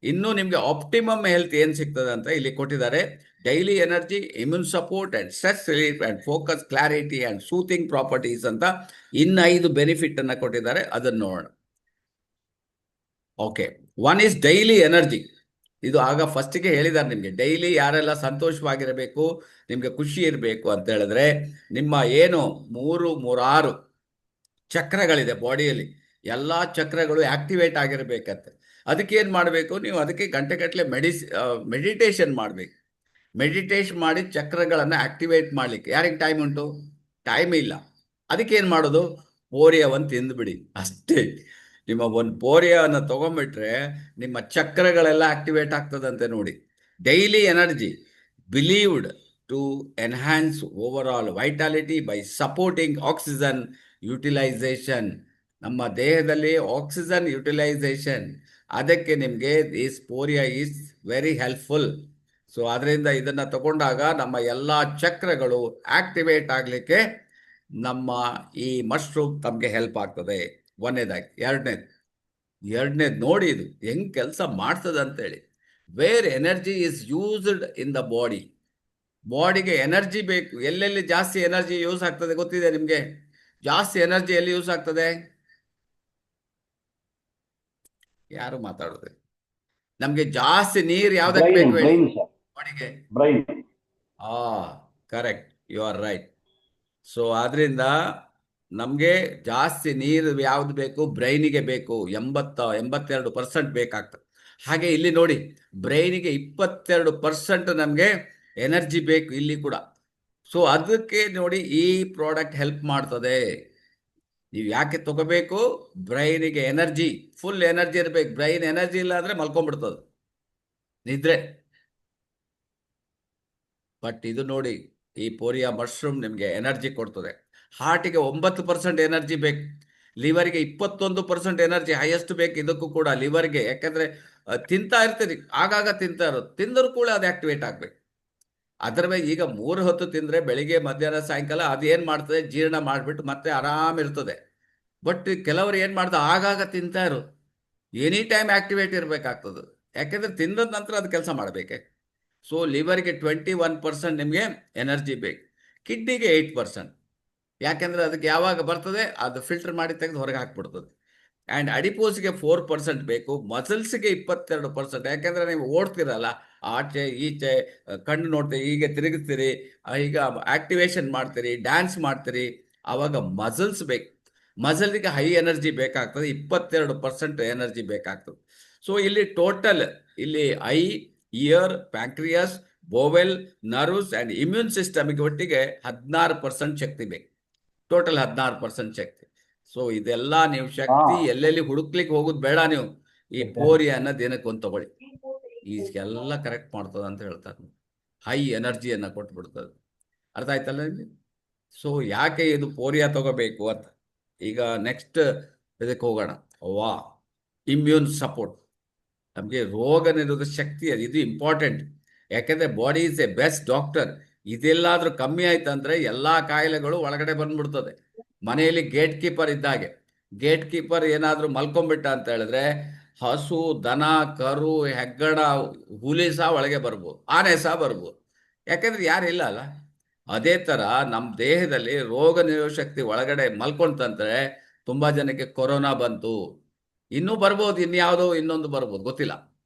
ಇನ್ನು ನಿಮಗೆ ಆಪ್ಟಿಮಮ್ ಹೆಲ್ತ್ ಏನ್ ಸಿಗ್ತದೆ ಅಂತ ಇಲ್ಲಿ ಕೊಟ್ಟಿದ್ದಾರೆ. Daily energy, immune support and stress relief and focus, clarity and soothing properties ಅಂತ 5 ಬೆನಿಫಿಟ್ ಅನ್ನ ಕೊಟ್ಟಿದ್ದಾರೆ. ಅದನ್ನು ನೋಡೋಣ. Okay, 1 is daily energy. ಇದು ಆಗ ಫಸ್ಟಿಗೆ ಹೇಳಿದ್ದಾರೆ ನಿಮಗೆ, ಡೈಲಿ ಯಾರೆಲ್ಲ ಸಂತೋಷವಾಗಿರಬೇಕು, ನಿಮಗೆ ಖುಷಿ ಇರಬೇಕು ಅಂತ ಹೇಳಿದ್ರೆ, ನಿಮ್ಮ ಏನು 6 ಚಕ್ರಗಳಿದೆ ಬಾಡಿಯಲ್ಲಿ, ಎಲ್ಲ ಚಕ್ರಗಳು ಆಕ್ಟಿವೇಟ್ ಆಗಿರಬೇಕಂತೆ. ಅದಕ್ಕೆ ಏನು ಮಾಡಬೇಕು ನೀವು? ಅದಕ್ಕೆ ಗಂಟೆಗಟ್ಟಲೆ ಮೆಡಿಟೇಷನ್ ಮಾಡಬೇಕು. ಮೆಡಿಟೇಷನ್ ಮಾಡಿ ಚಕ್ರಗಳನ್ನು ಆಕ್ಟಿವೇಟ್ ಮಾಡಲಿಕ್ಕೆ ಯಾರಿಗೆ ಟೈಮ್ ಉಂಟು? ಟೈಮ್ ಇಲ್ಲ. ಅದಕ್ಕೆ ಏನು ಮಾಡೋದು? ಪೋರಿಯವನ್ನು ತಿಂದುಬಿಡಿ ಅಷ್ಟೇ. ನಿಮ್ಮ ಒಂದು ಪೋರಿಯವನ್ನು ತಗೊಂಡ್ಬಿಟ್ರೆ ನಿಮ್ಮ ಚಕ್ರಗಳೆಲ್ಲ ಆಕ್ಟಿವೇಟ್ ಆಗ್ತದಂತೆ ನೋಡಿ. Daily energy believed to enhance overall vitality by supporting oxygen utilization. ನಮ್ಮ ದೇಹದಲ್ಲಿ ಆಕ್ಸಿಜನ್ ಯುಟಿಲೈಸೇಷನ್, ಅದಕ್ಕೆ ನಿಮಗೆ ಈ ಸ್ಪೋರಿಯಾ ಈಸ್ ವೆರಿ ಹೆಲ್ಪ್ಫುಲ್. ಸೊ ಅದರಿಂದ ಇದನ್ನ ತಗೊಂಡಾಗ ನಮ್ಮ ಎಲ್ಲ ಚಕ್ರಗಳು ಆಕ್ಟಿವೇಟ್ ಆಗಲಿಕ್ಕೆ ನಮ್ಮ ಈ ಮಶ್ರೂಮ್ ತಮಗೆ ಹೆಲ್ಪ್ ಆಗ್ತದೆ. ಒಂದನೇದಾಗಿ. ಎರಡನೇದು ನೋಡಿ ಇದು ಹೆಂಗ್ ಕೆಲಸ ಮಾಡ್ತದೆ ಅಂತೇಳಿ. Where energy is used in the ಬಾಡಿಗೆ ಎನರ್ಜಿ ಬೇಕು. ಎಲ್ಲೆಲ್ಲಿ ಜಾಸ್ತಿ ಎನರ್ಜಿ ಯೂಸ್ ಆಗ್ತದೆ ಗೊತ್ತಿದೆ ನಿಮಗೆ? ಜಾಸ್ತಿ ಎನರ್ಜಿ ಎಲ್ಲಿ ಯೂಸ್ ಆಗ್ತದೆ? ಯಾರು ಮಾತಾಡೋದು? ನಮ್ಗೆ ಜಾಸ್ತಿ ನೀರು ಯಾವ್ದಕ್ಕೆ ಬೇಕು ಹೇಳಿ? ಬ್ರೈನ್ ಸರ್, ಬಾಡಿಗೆ. Brain. Correct, you are right. So ಆದ್ರಿಂದ ನಮಗೆ ಜಾಸ್ತಿ ನೀರು ಯಾವ್ದು ಬೇಕು? ಬ್ರೈನಿಗೆ ಬೇಕು. 82% ಬೇಕಾಗ್ತದೆ. ಹಾಗೆ ಇಲ್ಲಿ ನೋಡಿ, ಬ್ರೈನಿಗೆ 22% ನಮಗೆ ಎನರ್ಜಿ ಬೇಕು ಇಲ್ಲಿ ಕೂಡ. ಸೊ ಅದಕ್ಕೆ ನೋಡಿ ಈ ಪ್ರಾಡಕ್ಟ್ ಹೆಲ್ಪ್ ಮಾಡ್ತದೆ. ನೀವು ಯಾಕೆ ತಗೋಬೇಕು? ಬ್ರೈನಿಗೆ ಎನರ್ಜಿ, ಫುಲ್ ಎನರ್ಜಿ ಇರಬೇಕು. ಬ್ರೈನ್ ಎನರ್ಜಿ ಇಲ್ಲ ಅಂದ್ರೆ ಮಲ್ಕೊಂಡ್ಬಿಡ್ತದೆ, ನಿದ್ರೆ. ಬಟ್ ಇದು ನೋಡಿ, ಈ ಪೋರಿಯಾ ಮಶ್ರೂಮ್ ನಿಮಗೆ ಎನರ್ಜಿ ಕೊಡ್ತದೆ. ಹಾರ್ಟಿಗೆ 9% ಎನರ್ಜಿ ಬೇಕು. ಲಿವರ್ಗೆ 21% ಎನರ್ಜಿ ಹೈಯೆಸ್ಟ್ ಬೇಕು ಇದಕ್ಕೂ ಕೂಡ, ಲಿವರ್ಗೆ. ಯಾಕಂದ್ರೆ ತಿಂತಾ ಇರ್ತೀರಿ, ಆಗಾಗ ತಿಂತಾ ಇರೋದು, ತಿಂದರೂ ಕೂಡ ಅದು ಆಕ್ಟಿವೇಟ್ ಆಗ್ಬೇಕು. ಅದರ ಮೇಲೆ ಈಗ 3 ಹೊತ್ತು ತಿಂದ್ರೆ ಬೆಳಿಗ್ಗೆ ಮಧ್ಯಾಹ್ನ ಸಾಯಂಕಾಲ ಅದೇನ್ ಮಾಡ್ತದೆ? ಜೀರ್ಣ ಮಾಡಿಬಿಟ್ಟು ಮತ್ತೆ ಆರಾಮ್ ಇರ್ತದೆ. ಬಟ್ ಕೆಲವರು ಏನ್ ಮಾಡ್ತಾರೆ? ಆಗಾಗ ತಿಂತಾ ಇರೋದು, ಎನಿ ಟೈಮ್ ಆಕ್ಟಿವೇಟ್ ಇರಬೇಕಾಗ್ತದೆ. ಯಾಕೆಂದ್ರೆ ತಿಂದ ನಂತರ ಅದು ಕೆಲಸ ಮಾಡಬೇಕೆ. ಸೊ ಲಿವರ್ಗೆ 21% ನಿಮಗೆ ಎನರ್ಜಿ ಬೇಕು. ಕಿಡ್ನಿಗೆ 8%. ಯಾಕೆಂದ್ರೆ ಅದಕ್ಕೆ ಯಾವಾಗ ಬರ್ತದೆ ಅದು ಫಿಲ್ಟರ್ ಮಾಡಿ ತೆಗೆದು ಹೊರಗೆ ಹಾಕ್ಬಿಡ್ತದೆ. ಆ್ಯಂಡ್ ಅಡಿಪೋಸ್ಗೆ 4% ಬೇಕು. ಮಸಲ್ಸ್ಗೆ 22%. ಯಾಕೆಂದ್ರೆ ನೀವು ಓಡ್ತಿರಲ್ಲ, ಆಚೆ ಈಚೆ ಕಣ್ಣು ನೋಡ್ತೀರಿ, ಹೀಗೆ ತಿರುಗಿಸ್ತೀರಿ, ಈಗ ಆಕ್ಟಿವೇಶನ್ ಮಾಡ್ತೀರಿ, ಡ್ಯಾನ್ಸ್ ಮಾಡ್ತೀರಿ, ಆವಾಗ ಮಸಲ್ಸ್ ಬೇಕು. ಮಸಲ್ಗೆ ಹೈ ಎನರ್ಜಿ ಬೇಕಾಗ್ತದೆ, 22% ಎನರ್ಜಿ ಬೇಕಾಗ್ತದೆ. ಸೊ ಇಲ್ಲಿ ಟೋಟಲ್ ಇಲ್ಲಿ eye, ear, pancreas, bowel, nerves and immune ಸಿಸ್ಟಮ್ಗೆ ಒಟ್ಟಿಗೆ 16% ಶಕ್ತಿ ಬೇಕು. ಟೋಟಲ್ 16% ಶಕ್ತಿ. ಸೊ ಇದೆಲ್ಲ ನೀವು ಶಕ್ತಿ ಎಲ್ಲೆಲ್ಲಿ ಹುಡುಕ್ಲಿಕ್ಕೆ ಹೋಗುದು ಬೇಡ. ನೀವು ಈ ಪೋರಿಯಾನ ದಿನಕ್ಕೆ ಒಂದು ತಗೊಳ್ಳಿ, ಈಗೆಲ್ಲ ಕರೆಕ್ಟ್ ಮಾಡ್ತದೆ ಅಂತ ಹೇಳ್ತಾರೆ. ಹೈ ಎನರ್ಜಿಯನ್ನು ಕೊಟ್ಬಿಡ್ತದೆ. ಅರ್ಥ ಆಯ್ತಲ್ಲ ನಿಮಗೆ? ಸೊ ಯಾಕೆ ಇದು ಪೋರಿಯಾ ತಗೋಬೇಕು ಅಂತ. ಈಗ ನೆಕ್ಸ್ಟ್ ಇದಕ್ಕೆ ಹೋಗೋಣ. Immune support. ನಮಗೆ ರೋಗ ನಿರೋಧಕ ಶಕ್ತಿ, ಇದು ಇಂಪಾರ್ಟೆಂಟ್. ಯಾಕೆಂದ್ರೆ body is a best doctor. ಇದೆಲ್ಲಾದ್ರೂ ಕಮ್ಮಿ ಆಯ್ತಂದ್ರೆ ಎಲ್ಲಾ ಕಾಯಿಲೆಗಳು ಒಳಗಡೆ ಬಂದ್ಬಿಡ್ತದೆ. ಮನೆಯಲ್ಲಿ ಗೇಟ್ ಕೀಪರ್ ಇದ್ದಾಗೆ. ಗೇಟ್ ಕೀಪರ್ ಏನಾದ್ರೂ ಮಲ್ಕೊಂಡ್ಬಿಟ್ಟ ಅಂತ ಹೇಳಿದ್ರೆ ಹಸು, ದನ, ಕರು, ಹೆಗ್ಗಣ, ಹುಲಿ ಸಹ ಒಳಗೆ ಬರ್ಬೋದು, ಆನೆ ಸಹ ಬರ್ಬೋದು. ಯಾಕೆಂದ್ರೆ ಯಾರು ಇಲ್ಲ ಅಲ್ಲ. ಅದೇ ತರ ನಮ್ಮ ದೇಹದಲ್ಲಿ ರೋಗ ನಿರೋಧಕ ಶಕ್ತಿ ಒಳಗಡೆ ಮಲ್ಕೊಂತಂದ್ರೆ ತುಂಬಾ ಜನಕ್ಕೆ ಕೊರೋನಾ ಬಂತು, ಇನ್ನೂ ಬರ್ಬೋದು, ಇನ್ಯಾವುದೋ ಇನ್ನೊಂದು ಬರ್ಬೋದು, ಗೊತ್ತಿಲ್ಲ.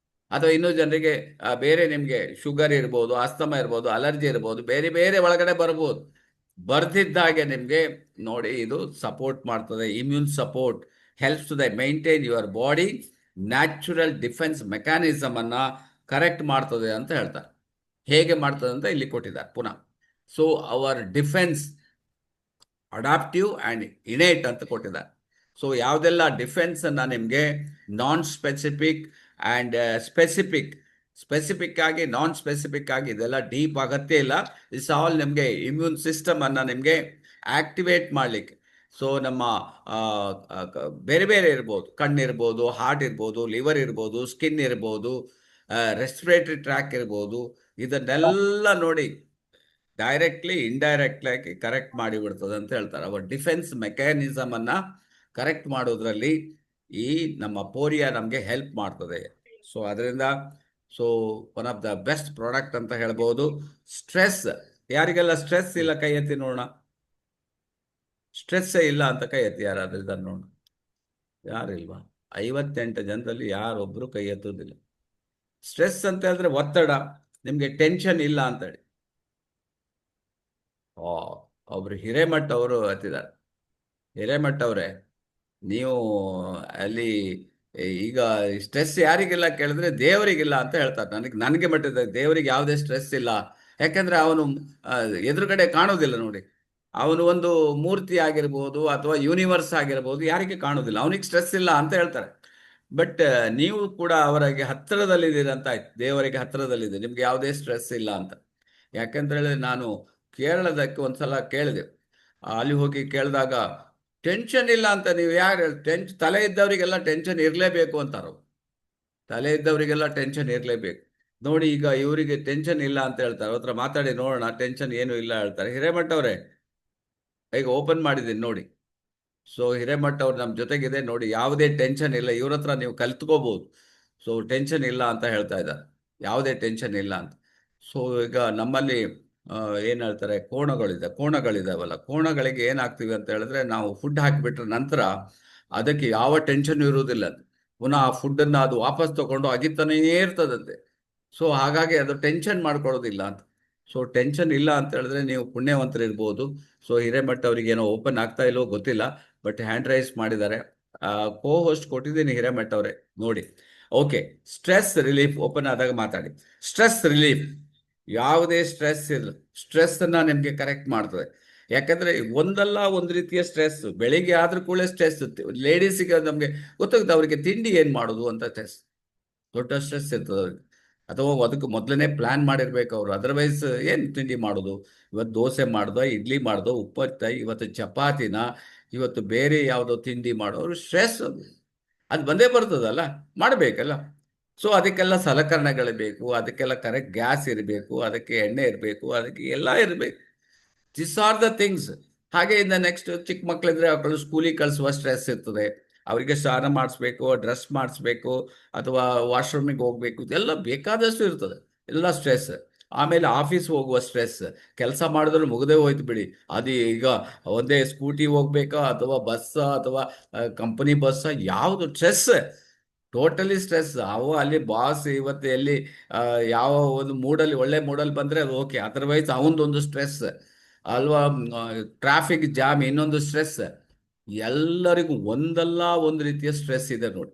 ಅಥವಾ ಇನ್ನೂ ಜನರಿಗೆ ಬೇರೆ ನಿಮಗೆ ಶುಗರ್ ಇರ್ಬೋದು, ಅಸ್ತಮ ಇರ್ಬೋದು, ಅಲರ್ಜಿ ಇರ್ಬೋದು, ಬೇರೆ ಬೇರೆ ಒಳಗಡೆ ಬರ್ಬೋದು. ಬರ್ದಿದ್ದಾಗೆ ನಿಮಗೆ ನೋಡಿ ಇದು ಸಪೋರ್ಟ್ ಮಾಡ್ತದೆ. Immune support helps to the maintain your body natural defence mechanism ಅನ್ನ ಕರೆಕ್ಟ್ ಮಾಡ್ತದೆ ಅಂತ ಹೇಳ್ತಾರೆ. ಹೇಗೆ ಮಾಡ್ತದೆ ಅಂತ ಇಲ್ಲಿ ಕೊಟ್ಟಿದ್ದಾರೆ ಪುನಃ. So our defence adaptive and innate ಅಂತ ಕೊಟ್ಟಿದ್ದಾರೆ. ಸೊ ಯಾವುದೆಲ್ಲ ಡಿಫೆನ್ಸ್ ಅನ್ನ ನಿಮಗೆ ನಾನ್ ಸ್ಪೆಸಿಫಿಕ್ ಆ್ಯಂಡ್ ಸ್ಪೆಸಿಫಿಕ್ ಆಗಿ, ನಾನ್ ಸ್ಪೆಸಿಫಿಕ್ ಆಗಿ, ಇದೆಲ್ಲ ಡೀಪ್ ಅಗತ್ಯ ಇಲ್ಲ. ಇಟ್ಸ್ ಆಲ್ ನಿಮಗೆ ಇಮ್ಯೂನ್ ಸಿಸ್ಟಮ್ ಅನ್ನ ನಿಮಗೆ ಆಕ್ಟಿವೇಟ್ ಮಾಡಲಿಕ್ಕೆ. ಸೊ ನಮ್ಮ ಬೇರೆ ಬೇರೆ ಇರ್ಬೋದು, ಕಣ್ಣಿರ್ಬೋದು, ಹಾರ್ಟ್ ಇರ್ಬೋದು, ಲಿವರ್ ಇರ್ಬೋದು, ಸ್ಕಿನ್ ಇರ್ಬೋದು, ರೆಸ್ಪಿರೇಟರಿ ಟ್ರ್ಯಾಕ್ ಇರ್ಬೋದು, ಇದನ್ನೆಲ್ಲ ನೋಡಿ ಡೈರೆಕ್ಟ್ಲಿ ಇಂಡೈರೆಕ್ಟ್ಲಿ ಕರೆಕ್ಟ್ ಮಾಡಿಬಿಡ್ತದೆ ಅಂತ ಹೇಳ್ತಾರೆ. ಅವರ್ ಡಿಫೆನ್ಸ್ ಮೆಕ್ಯಾನಿಸಮ್ ಅನ್ನ ಕರೆಕ್ಟ್ ಮಾಡೋದ್ರಲ್ಲಿ ಈ ನಮ್ಮ ಪೋರಿಯಾ ನಮಗೆ ಹೆಲ್ಪ್ ಮಾಡ್ತದೆ. ಸೊ ಅದರಿಂದ one of the best product ಅಂತ ಹೇಳ್ಬೋದು. ಸ್ಟ್ರೆಸ್, ಯಾರಿಗೆಲ್ಲ ಸ್ಟ್ರೆಸ್ ಇಲ್ಲ ಕೈ ಎತ್ತಿ ನೋಡೋಣ. ಸ್ಟ್ರೆಸ್ಸೇ ಇಲ್ಲ ಅಂತ ಕೈ ಎತ್ತಿ ಯಾರಾದ್ರೂ ಇದನ್ನು ನೋಡೋಣ. ಯಾರಿಲ್ವಾ? 58 ಜನರಲ್ಲಿ ಯಾರೊಬ್ರು ಕೈ ಎತ್ತೋದಿಲ್ಲ. ಸ್ಟ್ರೆಸ್ ಅಂತ ಹೇಳಿದ್ರೆ ಒತ್ತಡ, ನಿಮ್ಗೆ ಟೆನ್ಷನ್ ಇಲ್ಲ ಅಂತ ಹೇಳಿ. ಒಬ್ರು ಹಿರೇಮಠ್ ಅವರು ಎತ್ತಿದ್ದಾರೆ. ಹಿರೇಮಠ್ ಅವರೇ, ನೀವು ಅಲ್ಲಿ ಈಗ ಸ್ಟ್ರೆಸ್ ಯಾರಿಗಿಲ್ಲ ಕೇಳಿದ್ರೆ ದೇವರಿಗಿಲ್ಲ ಅಂತ ಹೇಳ್ತಾರೆ. ನನಗೆ ಮಟ್ಟಿದ ದೇವರಿಗೆ ಯಾವುದೇ ಸ್ಟ್ರೆಸ್ ಇಲ್ಲ. ಯಾಕಂದ್ರೆ ಅವನು ಎದುರುಗಡೆ ಕಾಣೋದಿಲ್ಲ ನೋಡಿ. ಅವನು ಒಂದು ಮೂರ್ತಿ ಆಗಿರ್ಬೋದು ಅಥವಾ ಯೂನಿವರ್ಸ್ ಆಗಿರ್ಬೋದು, ಯಾರಿಗೆ ಕಾಣೋದಿಲ್ಲ, ಅವನಿಗೆ ಸ್ಟ್ರೆಸ್ ಇಲ್ಲ ಅಂತ ಹೇಳ್ತಾರೆ. ಬಟ್ ನೀವು ಕೂಡ ಅವರಿಗೆ ಹತ್ತಿರದಲ್ಲಿದ್ದೀರಿ ಅಂತ ಆಯ್ತು, ದೇವರಿಗೆ ಹತ್ತಿರದಲ್ಲಿದೆ, ನಿಮ್ಗೆ ಯಾವುದೇ ಸ್ಟ್ರೆಸ್ ಇಲ್ಲ ಅಂತ. ಯಾಕೆಂದ್ರೆ ನಾನು ಕೇರಳದಕ್ಕೆ ಒಂದ್ಸಲ ಕೇಳಿದೆ. ಅಲ್ಲಿ ಹೋಗಿ ಕೇಳಿದಾಗ ಟೆನ್ಷನ್ ಇಲ್ಲ ಅಂತ. ನೀವು ಯಾರು ತಲೆ ಇದ್ದವರಿಗೆಲ್ಲ ಟೆನ್ಷನ್ ಇರಲೇಬೇಕು ಅಂತಾರು. ತಲೆ ಇದ್ದವರಿಗೆಲ್ಲ ಟೆನ್ಷನ್ ಇರಲೇಬೇಕು. ನೋಡಿ ಈಗ ಇವರಿಗೆ ಟೆನ್ಷನ್ ಇಲ್ಲ ಅಂತ ಹೇಳ್ತಾರೆ. ಅವ್ರ ಹತ್ರ ಮಾತಾಡಿ ನೋಡೋಣ, ಟೆನ್ಷನ್ ಏನು ಇಲ್ಲ ಹೇಳ್ತಾರೆ. ಹಿರೇಮಠ ಅವರೇ, ಈಗ ಓಪನ್ ಮಾಡಿದ್ದೀನಿ ನೋಡಿ. ಸೊ ಹಿರೇಮಠ ಅವ್ರು ನಮ್ಮ ಜೊತೆಗಿದೆ ನೋಡಿ. ಯಾವುದೇ ಟೆನ್ಷನ್ ಇಲ್ಲ, ಇವ್ರ ಹತ್ರ ನೀವು ಕಲ್ತ್ಕೋಬಹುದು. ಸೊ ಟೆನ್ಷನ್ ಇಲ್ಲ ಅಂತ ಹೇಳ್ತಾ ಇದ್ದಾರೆ, ಯಾವುದೇ ಟೆನ್ಷನ್ ಇಲ್ಲ ಅಂತ. ಸೊ ಈಗ ನಮ್ಮಲ್ಲಿ ಏನು ಹೇಳ್ತಾರೆ, ಕೋಣಗಳಿದಾವಲ್ಲ, ಕೋಣಗಳಿಗೆ ಏನಾಗ್ತೀವಿ ಅಂತ ಹೇಳಿದ್ರೆ, ನಾವು ಫುಡ್ ಹಾಕಿಬಿಟ್ರೆ ನಂತರ ಅದಕ್ಕೆ ಯಾವ ಟೆನ್ಷನ್ ಇರುವುದಿಲ್ಲ. ಪುನಃ ಆ ಫುಡ್ಡನ್ನು ಅದು ವಾಪಸ್ ತಗೊಂಡು ಅಗಿತಾನೇ ಇರ್ತದಂತೆ. ಸೊ ಹಾಗಾಗಿ ಅದು ಟೆನ್ಷನ್ ಮಾಡ್ಕೊಳ್ಳೋದಿಲ್ಲ ಅಂತ. ಸೊ ಟೆನ್ಷನ್ ಇಲ್ಲ ಅಂತ ಹೇಳಿದ್ರೆ ನೀವು ಪುಣ್ಯವಂತರು ಇರ್ಬೋದು. ಸೊ ಹಿರೇಮಠ ಅವ್ರಿಗೆ ಏನೋ ಓಪನ್ ಆಗ್ತಾ ಇಲ್ವೋ ಗೊತ್ತಿಲ್ಲ, ಬಟ್ ಹ್ಯಾಂಡ್ ರೈಸ್ ಮಾಡಿದ್ದಾರೆ. ಕೋ ಹೋಸ್ಟ್ ಕೊಟ್ಟಿದ್ದೀನಿ ಹಿರೇಮಠ ಅವರೇ, ನೋಡಿ. ಓಕೆ, ಸ್ಟ್ರೆಸ್ ರಿಲೀಫ್ ಓಪನ್ ಆದಾಗ ಮಾತಾಡಿ. ಸ್ಟ್ರೆಸ್ ರಿಲೀಫ್, ಯಾವುದೇ ಸ್ಟ್ರೆಸ್ ಇಲ್ಲ, ಸ್ಟ್ರೆಸ್ ಅನ್ನ ನಿಮ್ಗೆ ಕರೆಕ್ಟ್ ಮಾಡ್ತದೆ. ಯಾಕಂದ್ರೆ ಒಂದಲ್ಲ ಒಂದು ರೀತಿಯ ಸ್ಟ್ರೆಸ್, ಬೆಳಿಗ್ಗೆ ಆದ್ರೂ ಕೂಡ ಸ್ಟ್ರೆಸ್. ಲೇಡೀಸಿಗೆ ನಮ್ಗೆ ಗೊತ್ತಾಗುತ್ತೆ ಅವರಿಗೆ ತಿಂಡಿ ಏನ್ ಮಾಡೋದು ಅಂತ ಸ್ಟ್ರೆಸ್, ದೊಡ್ಡ ಸ್ಟ್ರೆಸ್ ಇರ್ತದೆ ಅವ್ರಿಗೆ. ಅಥವಾ ಅದಕ್ಕೆ ಮೊದಲನೇ ಪ್ಲಾನ್ ಮಾಡಿರ್ಬೇಕು ಅವರು. ಅದರ್ವೈಸ್ ಏನು ತಿಂಡಿ ಮಾಡೋದು, ಇವತ್ತು ದೋಸೆ ಮಾಡ್ದೋ, ಇಡ್ಲಿ ಮಾಡ್ದೋ, ಉಪ್ಪತ್ತ, ಇವತ್ತು ಚಪಾತಿನ, ಇವತ್ತು ಬೇರೆ ಯಾವುದೋ ತಿಂಡಿ ಮಾಡೋರು, ಸ್ಟ್ರೆಸ್ ಅದು ಬಂದೇ ಬರ್ತದಲ್ಲ, ಮಾಡಬೇಕಲ್ಲ. ಸೊ ಅದಕ್ಕೆಲ್ಲ ಸಲಕರಣೆಗಳು ಬೇಕು, ಅದಕ್ಕೆಲ್ಲ ಕರೆಕ್ಟ್ ಗ್ಯಾಸ್ ಇರಬೇಕು, ಅದಕ್ಕೆ ಎಣ್ಣೆ ಇರಬೇಕು, ಅದಕ್ಕೆ ಎಲ್ಲ ಇರಬೇಕು. This are the things. ಹಾಗೆ ಇನ್ನು ನೆಕ್ಸ್ಟ್ ಚಿಕ್ಕ ಮಕ್ಕಳಿದ್ರೆ ಅವಳು ಸ್ಕೂಲಿಗೆ ಕಳಿಸುವ ಸ್ಟ್ರೆಸ್ ಇರ್ತದೆ. ಅವರಿಗೆ ಸ್ನಾನ ಮಾಡಿಸ್ಬೇಕು, ಡ್ರೆಸ್ ಮಾಡಿಸ್ಬೇಕು, ಅಥವಾ ವಾಶ್ರೂಮಿಗೆ ಹೋಗ್ಬೇಕು, ಇದೆಲ್ಲ ಬೇಕಾದಷ್ಟು ಇರ್ತದೆ, ಎಲ್ಲ ಸ್ಟ್ರೆಸ್. ಆಮೇಲೆ ಆಫೀಸ್ ಹೋಗುವ ಸ್ಟ್ರೆಸ್, ಕೆಲಸ ಮಾಡಿದ್ರೆ ಮುಗದೆ ಹೋಯ್ತು ಬಿಡಿ. ಅದು ಈಗ ಒಂದೇ ಸ್ಕೂಟಿ ಹೋಗ್ಬೇಕಾ ಅಥವಾ ಬಸ್ಸ ಅಥವಾ ಕಂಪನಿ ಬಸ್ಸ, ಯಾವುದು ಸ್ಟ್ರೆಸ್, ಟೋಟಲಿ ಸ್ಟ್ರೆಸ್. ಅಲ್ಲಿ ಬಾಸ್ ಇವತ್ತು ಎಲ್ಲಿ ಯಾವ ಒಂದು ಮೂಡಲ್ಲಿ, ಒಳ್ಳೆ ಮೂಡಲ್ಲಿ ಬಂದರೆ ಅದು ಓಕೆ, ಅದರ್ವೈಸ್ ಅವನದೊಂದು ಸ್ಟ್ರೆಸ್ ಅಲ್ವಾ. ಟ್ರಾಫಿಕ್ ಜಾಮ್ ಇನ್ನೊಂದು ಸ್ಟ್ರೆಸ್. ಎಲ್ಲರಿಗೂ ಒಂದಲ್ಲ ಒಂದು ರೀತಿಯ ಸ್ಟ್ರೆಸ್ ಇದೆ ನೋಡಿ.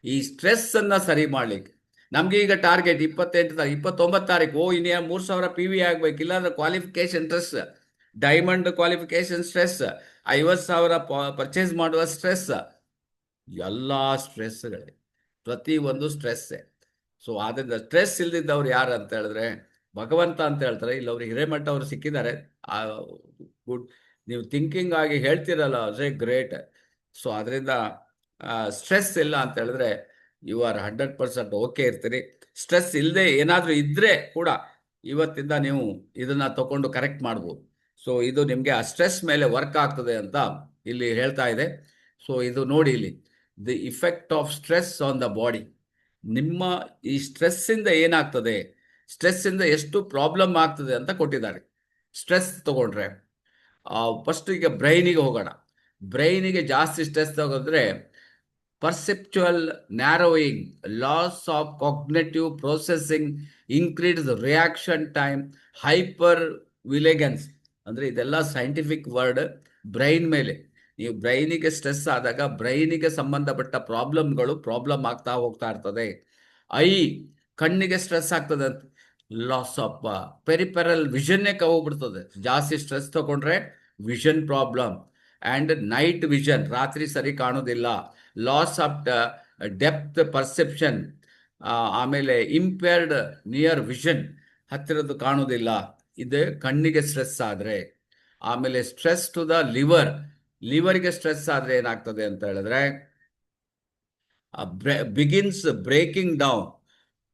ಈ ಸ್ಟ್ರೆಸ್ ಅನ್ನ ಸರಿ ಮಾಡ್ಲಿಕ್ಕೆ ನಮ್ಗೆ ಈಗ ಟಾರ್ಗೆಟ್ 29 ತಾರೀಕು, ಇನ್ನು 3,000 PV ಆಗ್ಬೇಕು, ಇಲ್ಲಾಂದ್ರೆ qualification stress, diamond qualification stress, 50,000 purchase ಮಾಡುವ ಸ್ಟ್ರೆಸ್, ಎಲ್ಲ ಸ್ಟ್ರೆಸ್ಗಳೇ, ಪ್ರತಿಯೊಂದು ಸ್ಟ್ರೆಸ್ಸೇ. ಸೊ ಆದ್ದರಿಂದ ಸ್ಟ್ರೆಸ್ ಇಲ್ದಿದ್ದವ್ರು ಯಾರು ಅಂತ ಹೇಳಿದ್ರೆ ಭಗವಂತ ಅಂತ ಹೇಳ್ತಾರೆ. ಇಲ್ಲಿ ಅವ್ರಿಗೆ ಹಿರೇಮಠ ಅವರು ಸಿಕ್ಕಿದ್ದಾರೆ. ಗುಡ್, ನೀವು ಥಿಂಕಿಂಗ್ ಆಗಿ ಹೇಳ್ತಿರಲ್ಲ, ಅದೇ ಗ್ರೇಟ್. ಸೊ ಅದರಿಂದ ಸ್ಟ್ರೆಸ್ ಇಲ್ಲ ಅಂತ ಹೇಳಿದ್ರೆ ಯು ಆರ್ 100% ಓಕೆ ಇರ್ತೀರಿ. ಸ್ಟ್ರೆಸ್ ಇಲ್ಲದೆ ಏನಾದರೂ ಇದ್ದರೆ ಕೂಡ ಇವತ್ತಿಂದ ನೀವು ಇದನ್ನು ತಗೊಂಡು ಕರೆಕ್ಟ್ ಮಾಡ್ಬೋದು. ಸೊ ಇದು ನಿಮಗೆ ಆ ಸ್ಟ್ರೆಸ್ ಮೇಲೆ ವರ್ಕ್ ಆಗ್ತದೆ ಅಂತ ಇಲ್ಲಿ ಹೇಳ್ತಾ ಇದೆ. ಸೊ ಇದು ನೋಡಿ ಇಲ್ಲಿ, the effect of stress on the body. ನಿಮ್ಮ ಈ ಸ್ಟ್ರೆಸ್ಸಿಂದ ಏನಾಗ್ತದೆ, ಸ್ಟ್ರೆಸ್ಸಿಂದ ಎಷ್ಟು ಪ್ರಾಬ್ಲಮ್ ಆಗ್ತದೆ ಅಂತ ಕೊಟ್ಟಿದ್ದಾರೆ. ಸ್ಟ್ರೆಸ್ ತಗೊಂಡ್ರೆ ಫಸ್ಟ್ ಈಗ ಬ್ರೈನಿಗೆ ಹೋಗೋಣ. ಬ್ರೈನಿಗೆ ಜಾಸ್ತಿ ಸ್ಟ್ರೆಸ್ ತಗೊಂಡ್ರೆ perceptual narrowing, loss of cognitive processing, increase reaction time, hypervigilance. ಅಂದರೆ ಇದೆಲ್ಲ ಸೈಂಟಿಫಿಕ್ ವರ್ಡ್ ಬ್ರೈನ್ ಮೇಲೆ. ನೀವು ಬ್ರೈನಿಗೆ ಸ್ಟ್ರೆಸ್ ಆದಾಗ ಬ್ರೈನಿಗೆ ಸಂಬಂಧಪಟ್ಟ ಪ್ರಾಬ್ಲಮ್ ಆಗ್ತಾ ಹೋಗ್ತಾ ಇರ್ತದೆ. ಕಣ್ಣಿಗೆ ಸ್ಟ್ರೆಸ್ ಆಗ್ತದೆ ಅಂತ, ಲಾಸ್ ಆಫ್ ಪೆರಿಪೆರಲ್ ವಿಷನ್ನೇ ಹೋಗ್ಬಿಡ್ತದೆ. ಜಾಸ್ತಿ ಸ್ಟ್ರೆಸ್ ತಗೊಂಡ್ರೆ vision problem, and night vision, ರಾತ್ರಿ ಸರಿ ಕಾಣೋದಿಲ್ಲ, ಲಾಸ್ ಆಫ್ ಡೆಪ್ತ್ ಪರ್ಸೆಪ್ಷನ್, ಆಮೇಲೆ ಇಂಪೇರ್ಡ್ ನಿಯರ್ ವಿಷನ್, ಹತ್ತಿರದ್ದು ಕಾಣೋದಿಲ್ಲ, ಇದು ಕಣ್ಣಿಗೆ ಸ್ಟ್ರೆಸ್ ಆದರೆ. ಆಮೇಲೆ ಸ್ಟ್ರೆಸ್ ಟು ದ ಲಿವರ್ಗೆ ಸ್ಟ್ರೆಸ್ ಆದರೆ ಏನಾಗ್ತದೆ ಅಂತ ಹೇಳಿದ್ರೆ begins breaking down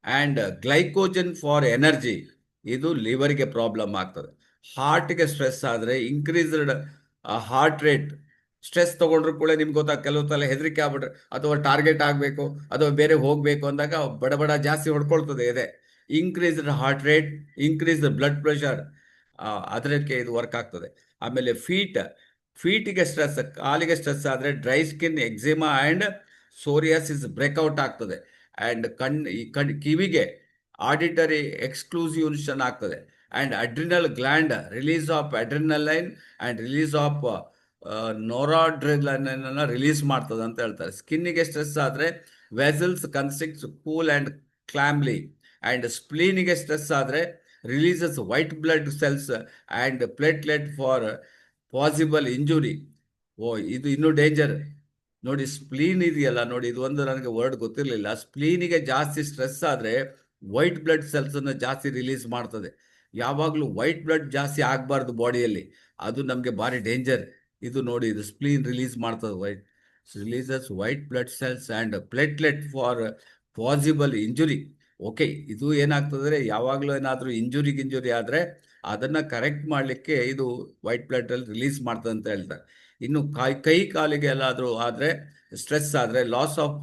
and glycogen for energy, ಇದು ಲಿವರ್ಗೆ ಪ್ರಾಬ್ಲಮ್ ಆಗ್ತದೆ. ಹಾರ್ಟ್ಗೆ ಸ್ಟ್ರೆಸ್ ಆದರೆ ಇನ್ಕ್ರೀಸ್ಡ್ ಹಾರ್ಟ್ ರೇಟ್. ಸ್ಟ್ರೆಸ್ ತೊಗೊಂಡ್ರು ಕೂಡ ನಿಮ್ಗೆ ಕೆಲವು ಸಲ ಹೆದರಿಕೆ ಆಗ್ಬಿಟ್ರೆ, ಅಥವಾ ಟಾರ್ಗೆಟ್ ಆಗಬೇಕು ಅಥವಾ ಬೇರೆ ಹೋಗಬೇಕು ಅಂದಾಗ ಬಡ ಜಾಸ್ತಿ ಹೊಡ್ಕೊಳ್ತದೆ ಇದೆ. Increased heart rate, increased blood pressure, ಅದಕ್ಕೆ ಇದು ವರ್ಕ್ ಆಗ್ತದೆ. ಆಮೇಲೆ ಫೀಟಿಗೆ ಸ್ಟ್ರೆಸ್, ಕಾಲಿಗೆ ಸ್ಟ್ರೆಸ್ ಆದರೆ dry skin, eczema and psoriasis breakout ಆಗ್ತದೆ. ಆ್ಯಂಡ್ ಕಿವಿಗೆ ಆಡಿಟರಿ ಎಕ್ಸ್ಕ್ಲೂಸಿವ್ಷನ್ ಆಗ್ತದೆ. And adrenal gland, release of adrenaline and release of noradrenaline release ಮಾಡ್ತದೆ ಅಂತ ಹೇಳ್ತಾರೆ. ಸ್ಕಿನ್ನಿಗೆ ಸ್ಟ್ರೆಸ್ ಆದರೆ vessels constricts cool and clammy. And ಸ್ಪ್ಲೀನಿಗೆ ಸ್ಟ್ರೆಸ್ ಆದರೆ releases white blood cells and platelet for possible injury. ಇದು ಇನ್ನೂ ಡೇಂಜರ್ ನೋಡಿ. ಸ್ಪ್ಲೀನ್ ಇದೆಯಲ್ಲ ನೋಡಿ, ಇದು ಒಂದು ನನಗೆ ವರ್ಡ್ ಗೊತ್ತಿರಲಿಲ್ಲ. ಸ್ಪ್ಲೀನಿಗೆ ಜಾಸ್ತಿ ಸ್ಟ್ರೆಸ್ ಆದರೆ ವೈಟ್ ಬ್ಲಡ್ ಸೆಲ್ಸನ್ನು ಜಾಸ್ತಿ ರಿಲೀಸ್ ಮಾಡ್ತದೆ. ಯಾವಾಗಲೂ ವೈಟ್ ಬ್ಲಡ್ ಜಾಸ್ತಿ ಆಗಬಾರ್ದು ಬಾಡಿಯಲ್ಲಿ, ಅದು ನಮಗೆ ಭಾರಿ ಡೇಂಜರ್. ಇದು ನೋಡಿ, ಇದು ಸ್ಪ್ಲೀನ್ ರಿಲೀಸ್ ಮಾಡ್ತದೆ, releases white blood cells and platelet for possible injury. Okay, ಇದು ಏನಾಗ್ತದೆ, ಯಾವಾಗಲೂ ಏನಾದರೂ ಇಂಜುರಿ ಆದರೆ ಅದನ್ನು ಕರೆಕ್ಟ್ ಮಾಡಲಿಕ್ಕೆ ಇದು ವೈಟ್ ಬ್ಲಡ್ಡಲ್ಲಿ ರಿಲೀಸ್ ಮಾಡ್ತದೆ ಅಂತ ಹೇಳ್ತಾರೆ. ಇನ್ನು ಕೈ ಕಾಲಿಗೆ ಎಲ್ಲಾದರೂ ಆದರೆ, ಸ್ಟ್ರೆಸ್ ಆದರೆ, loss of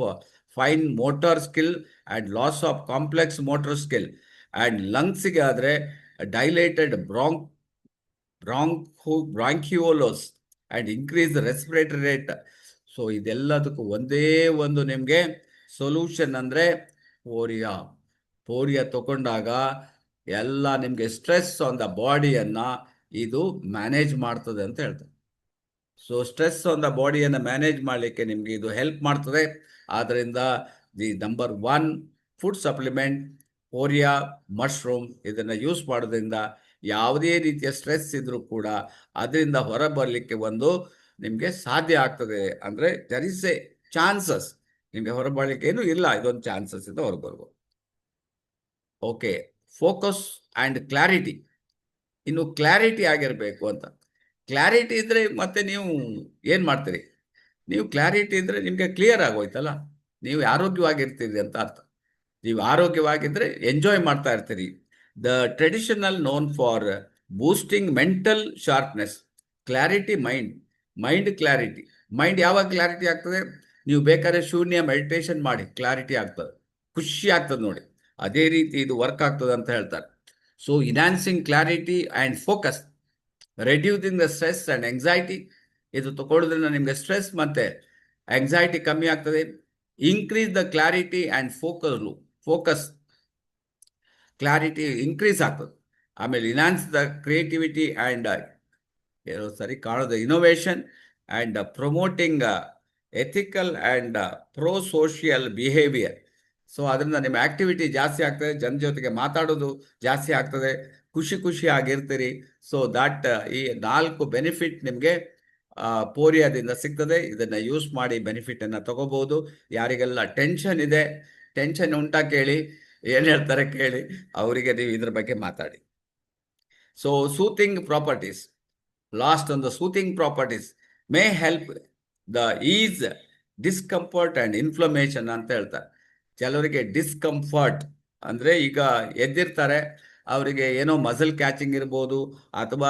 fine motor skill and loss of complex motor skill, and ಲಂಗ್ಸಿಗೆ ಆದರೆ dilated bronchioles and increase the respiratory rate. So ಇದೆಲ್ಲದಕ್ಕೂ ಒಂದೇ ಒಂದು ನಿಮಗೆ ಸೊಲ್ಯೂಷನ್ ಅಂದರೆ ಪೋರಿಯಾ ತಗೊಂಡಾಗ ಎಲ್ಲ ನಿಮಗೆ ಸ್ಟ್ರೆಸ್ ಆನ್ ದ ಬಾಡಿಯನ್ನು ಇದು ಮ್ಯಾನೇಜ್ ಮಾಡ್ತದೆ ಅಂತ ಹೇಳ್ತಾರೆ. ಸೊ ಸ್ಟ್ರೆಸ್ ಆನ್ ದ ಬಾಡಿಯನ್ನು ಮ್ಯಾನೇಜ್ ಮಾಡಲಿಕ್ಕೆ ನಿಮಗೆ ಇದು ಹೆಲ್ಪ್ ಮಾಡ್ತದೆ. ಆದ್ದರಿಂದ the number 1 food supplement poria mushroom. ಇದನ್ನು ಯೂಸ್ ಮಾಡೋದ್ರಿಂದ ಯಾವುದೇ ರೀತಿಯ ಸ್ಟ್ರೆಸ್ ಇದ್ರೂ ಕೂಡ ಅದರಿಂದ ಹೊರಬರಲಿಕ್ಕೆ ನಿಮಗೆ ಸಾಧ್ಯ ಆಗ್ತದೆ. ಅಂದರೆ ದರ್ ಇಸ್ ಎ ಚಾನ್ಸಸ್, ನಿಮಗೆ ಹೊರಬರಲಿಕ್ಕೆ ಏನೂ ಇಲ್ಲ, ಇದೊಂದು ಚಾನ್ಸಸ್ ಇಂದ ಹೊರಬರ್ಬೋದು. Okay, focus and clarity. ಇನ್ನು ಕ್ಲಾರಿಟಿ ಆಗಿರಬೇಕು ಅಂತ. ಕ್ಲಾರಿಟಿ ಇದ್ದರೆ ಮತ್ತೆ ನೀವು ಏನು ಮಾಡ್ತೀರಿ? ನೀವು ಕ್ಲಾರಿಟಿ ಇದ್ದರೆ ನಿಮಗೆ ಕ್ಲಿಯರ್ ಆಗೋಯ್ತಲ್ಲ, ನೀವು ಆರೋಗ್ಯವಾಗಿರ್ತೀರಿ ಅಂತ ಅರ್ಥ. ನೀವು ಆರೋಗ್ಯವಾಗಿದ್ದರೆ ಎಂಜಾಯ್ ಮಾಡ್ತಾ ಇರ್ತೀರಿ. The traditional known for boosting mental sharpness, clarity, mind clarity. Mind ಯಾವಾಗ ಕ್ಲಾರಿಟಿ ಆಗ್ತದೆ? ನೀವು ಬೇಕಾದ್ರೆ ಶೂನ್ಯ ಮೆಡಿಟೇಷನ್ ಮಾಡಿ, ಕ್ಲಾರಿಟಿ ಆಗ್ತದೆ, ಖುಷಿ ಆಗ್ತದೆ ನೋಡಿ. ಅದೇ ರೀತಿ ಇದು ವರ್ಕ್ ಆಗ್ತದೆ ಅಂತ ಹೇಳ್ತಾರೆ. So enhancing clarity and focus, reducing the stress and anxiety. ಇದು ತಗೊಳ್ಳೋದ್ರಿಂದ ನಿಮಗೆ ಸ್ಟ್ರೆಸ್ ಮತ್ತು ಎಂಗ್ಸೈಟಿ ಕಮ್ಮಿ ಆಗ್ತದೆ. Increase the clarity and focus, clarity increase ಆಗ್ತದೆ. ಆಮೇಲೆ enhance the creativity and innovation and promoting ethical and prosocial behaviour. So ಅದರಿಂದ ನಿಮ್ಮ ಆ್ಯಕ್ಟಿವಿಟಿ ಜಾಸ್ತಿ ಆಗ್ತದೆ, ಜನ ಜೊತೆಗೆ ಮಾತಾಡೋದು ಜಾಸ್ತಿ ಆಗ್ತದೆ, ಖುಷಿಯಾಗಿರ್ತೀರಿ. ಸೊ ಈ 4 ಬೆನಿಫಿಟ್ ನಿಮಗೆ ಪೋರಿಯಾದಿಂದ ಸಿಗ್ತದೆ. ಇದನ್ನು ಯೂಸ್ ಮಾಡಿ ಬೆನಿಫಿಟನ್ನು ತಗೋಬಹುದು. ಯಾರಿಗೆಲ್ಲ ಟೆನ್ಷನ್ ಉಂಟಾ ಕೇಳಿ, ಏನು ಹೇಳ್ತಾರೆ ಕೇಳಿ, ಅವರಿಗೆ ನೀವು ಇದ್ರ ಬಗ್ಗೆ ಮಾತಾಡಿ. ಸೊ ಸೂತಿಂಗ್ ಪ್ರಾಪರ್ಟೀಸ್, ಲಾಸ್ಟ್ ಒಂದು soothing properties May help the is discomfort and inflammation ಅಂತ ಹೇಳ್ತಾರೆ. ಕೆಲವರಿಗೆ ಡಿಸ್ಕಂಫರ್ಟ್ ಅಂದರೆ ಈಗ ಎದ್ದಿರ್ತಾರೆ, ಅವರಿಗೆ ಏನೋ ಮಸಲ್ ಕ್ಯಾಚಿಂಗ್ ಇರ್ಬೋದು, ಅಥವಾ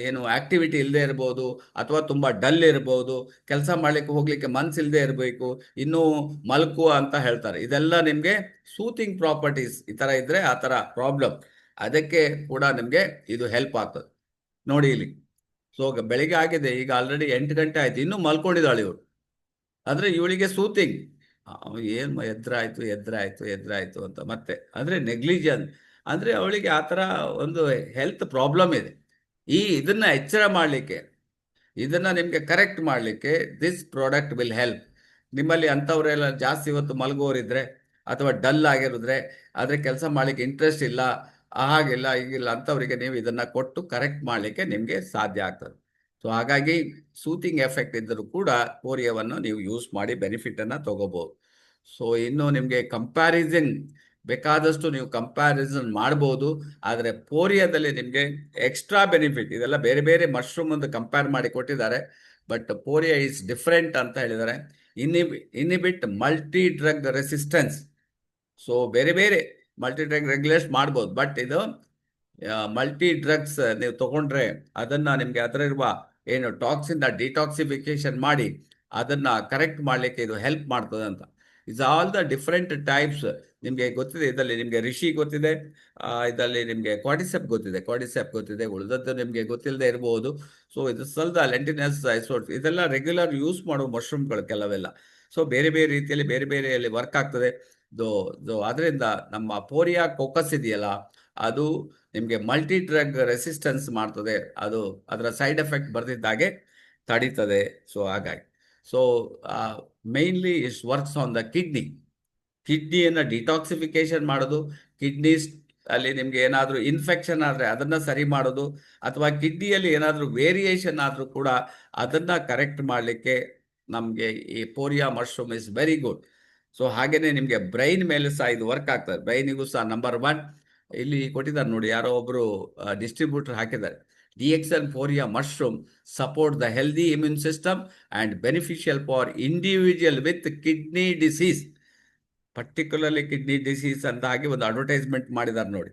ಏನು ಆ್ಯಕ್ಟಿವಿಟಿ ಇಲ್ಲದೆ ಇರ್ಬೋದು, ಅಥವಾ ತುಂಬ ಡಲ್ ಇರ್ಬೋದು, ಕೆಲಸ ಮಾಡಲಿಕ್ಕೆ ಹೋಗಲಿಕ್ಕೆ ಮನಸ್ಸಿಲ್ಲದೆ ಇರಬೇಕು, ಇನ್ನೂ ಮಲ್ಕು ಅಂತ ಹೇಳ್ತಾರೆ. ಇದೆಲ್ಲ ನಿಮಗೆ ಸೂತಿಂಗ್ ಪ್ರಾಪರ್ಟೀಸ್ ಈ ಥರ ಇದ್ದರೆ ಆ ಥರ ಪ್ರಾಬ್ಲಮ್, ಅದಕ್ಕೆ ಕೂಡ ನಿಮಗೆ ಇದು ಹೆಲ್ಪ್ ಆಗ್ತದೆ. ನೋಡಿ ಇಲ್ಲಿ, ಸೊ ಬೆಳಿಗ್ಗೆ ಆಗಿದೆ, ಈಗ ಆಲ್ರೆಡಿ 8 ಗಂಟೆ ಆಯಿತು, ಇನ್ನೂ ಮಲ್ಕೊಂಡಿದ್ದಾಳೆ ಇವಳು. ಅಂದರೆ ಇವಳಿಗೆ ಸೂತಿಂಗ್, ಏನು ಎದ್ರಾಯ್ತು ಅಂತ ಮತ್ತೆ ಅಂದರೆ ನೆಗ್ಲಿಜೆನ್ಸ್, ಅಂದರೆ ಅವಳಿಗೆ ಆ ಥರ ಒಂದು ಹೆಲ್ತ್ ಪ್ರಾಬ್ಲಮ್ ಇದೆ. ಇದನ್ನು ಎಚ್ಚರ ಮಾಡಲಿಕ್ಕೆ, ಇದನ್ನು ನಿಮಗೆ ಕರೆಕ್ಟ್ ಮಾಡಲಿಕ್ಕೆ ದಿಸ್ ಪ್ರಾಡಕ್ಟ್ ವಿಲ್ ಹೆಲ್ಪ್. ನಿಮ್ಮಲ್ಲಿ ಅಂಥವರೆಲ್ಲ ಜಾಸ್ತಿ ಇವತ್ತು ಮಲಗುವವರಿದ್ದರೆ, ಅಥವಾ ಡಲ್ ಆಗಿರಿದ್ರೆ, ಆದರೆ ಕೆಲಸ ಮಾಡಲಿಕ್ಕೆ ಇಂಟ್ರೆಸ್ಟ್ ಇಲ್ಲ, ಹಾಗಿಲ್ಲ ಹೀಗಿಲ್ಲ ಅಂಥವರಿಗೆ ನೀವು ಇದನ್ನು ಕೊಟ್ಟು ಕರೆಕ್ಟ್ ಮಾಡಲಿಕ್ಕೆ ನಿಮಗೆ ಸಾಧ್ಯ ಆಗ್ತದೆ. ಸೊ ಹಾಗಾಗಿ ಸೂತಿಂಗ್ ಎಫೆಕ್ಟ್ ಇದ್ದರೂ ಕೂಡ ಪೋರಿಯಾವನ್ನು ನೀವು ಯೂಸ್ ಮಾಡಿ ಬೆನಿಫಿಟನ್ನು ತಗೋಬೋದು. ಸೊ ಇನ್ನು ನಿಮಗೆ ಕಂಪ್ಯಾರಿಸನ್ ಬೇಕಾದಷ್ಟು ನೀವು ಕಂಪ್ಯಾರಿಸನ್ ಮಾಡ್ಬೋದು, ಆದರೆ ಪೋರಿಯಾದಲ್ಲಿ ನಿಮಗೆ ಎಕ್ಸ್ಟ್ರಾ ಬೆನಿಫಿಟ್, ಇದೆಲ್ಲ ಬೇರೆ ಬೇರೆ ಮಶ್ರೂಮ್ ಒಂದು ಕಂಪೇರ್ ಮಾಡಿ ಕೊಟ್ಟಿದ್ದಾರೆ, ಬಟ್ ಪೋರಿಯಾ ಈಸ್ ಡಿಫ್ರೆಂಟ್ ಅಂತ ಹೇಳಿದ್ದಾರೆ. Inhibit multi drug resistance. So ಬೇರೆ ಬೇರೆ ಮಲ್ಟಿ ಡ್ರಗ್ ರೆಗ್ಯುಲೇಟ್ ಮಾಡ್ಬೋದು, ಬಟ್ ಇದು ಮಲ್ಟಿ ಡ್ರಗ್ಸ್ ನೀವು ತಗೊಂಡ್ರೆ ಅದನ್ನು ನಿಮಗೆ ಅದರಿರುವ ಏನು ಟಾಕ್ಸಿನ್ ಡಿಟಾಕ್ಸಿಫಿಕೇಶನ್ ಮಾಡಿ ಅದನ್ನು ಕರೆಕ್ಟ್ ಮಾಡಲಿಕ್ಕೆ ಇದು ಹೆಲ್ಪ್ ಮಾಡ್ತದೆ ಅಂತ. It's all the different types ನಿಮಗೆ ಗೊತ್ತಿದೆ. ಇದರಲ್ಲಿ ನಿಮಗೆ ರಿಷಿ ಗೊತ್ತಿದೆ, ಇದರಲ್ಲಿ ನಿಮಗೆ ಕ್ವಾಡಿಸೆಪ್ ಗೊತ್ತಿದೆ, ಉಳಿದದ್ದು ನಿಮಗೆ ಗೊತ್ತಿಲ್ಲದೆ ಇರಬಹುದು. ಸೊ ಇದು ಸಲ್ದ ಲೆಂಟಿನಸ್ ಐಸೋಟ್, ಇದೆಲ್ಲ ರೆಗ್ಯುಲರ್ ಯೂಸ್ ಮಾಡೋ ಮಶ್ರೂಮ್ಗಳು ಕೆಲವೆಲ್ಲ. ಸೊ ಬೇರೆ ಬೇರೆ ರೀತಿಯಲ್ಲಿ ಬೇರೆ ಬೇರೆಯಲ್ಲಿ ವರ್ಕ್ ಆಗ್ತದೆ. ಅದರಿಂದ ನಮ್ಮ ಪೋರಿಯಾ ಕೋಕಸ್ ಇದೆಯಲ್ಲ, ಅದು ನಿಮಗೆ ಮಲ್ಟಿ ಡ್ರಗ್ ರೆಸಿಸ್ಟೆನ್ಸ್ ಮಾಡ್ತದೆ, ಅದು ಅದರ ಸೈಡ್ ಎಫೆಕ್ಟ್ ಬರ್ತಿದ್ದಾಗೆ ತಡೀತದೆ. ಸೊ ಹಾಗಾಗಿ mainly it's works on the ಕಿಡ್ನಿಯನ್ನು ಡಿಟಾಕ್ಸಿಫಿಕೇಶನ್ ಮಾಡೋದು, ಕಿಡ್ನೀಸ್ ಅಲ್ಲಿ ನಿಮಗೆ ಏನಾದರೂ ಇನ್ಫೆಕ್ಷನ್ ಆದರೆ ಅದನ್ನು ಸರಿ ಮಾಡೋದು, ಅಥವಾ ಕಿಡ್ನಿಯಲ್ಲಿ ಏನಾದರೂ ವೇರಿಯೇಷನ್ ಆದರೂ ಕೂಡ ಅದನ್ನು ಕರೆಕ್ಟ್ ಮಾಡಲಿಕ್ಕೆ ನಮಗೆ ಈ poria mushroom is very good. So ಹಾಗೆಯೇ ನಿಮಗೆ ಬ್ರೈನ್ ಮೇಲೆ ಸಹ ಇದು ವರ್ಕ್ ಆಗ್ತದೆ. ಬ್ರೈನಿಗೂ ಸಹ ನಂಬರ್ 1 ಇಲ್ಲಿ ಕೊಟ್ಟಿದ್ದಾರೆ ನೋಡಿ, ಯಾರೋ ಒಬ್ರು ಡಿಸ್ಟ್ರಿಬ್ಯೂಟರ್ ಹಾಕಿದ್ದಾರೆ. DXN Poria mushroom support the healthy immune system and beneficial for individual with kidney disease, particularly kidney disease ಅಂತ ಹಾಗೆ ಒಂದು ಅಡ್ವರ್ಟೈಸ್ಮೆಂಟ್ ಮಾಡಿದ್ದಾರೆ ನೋಡಿ.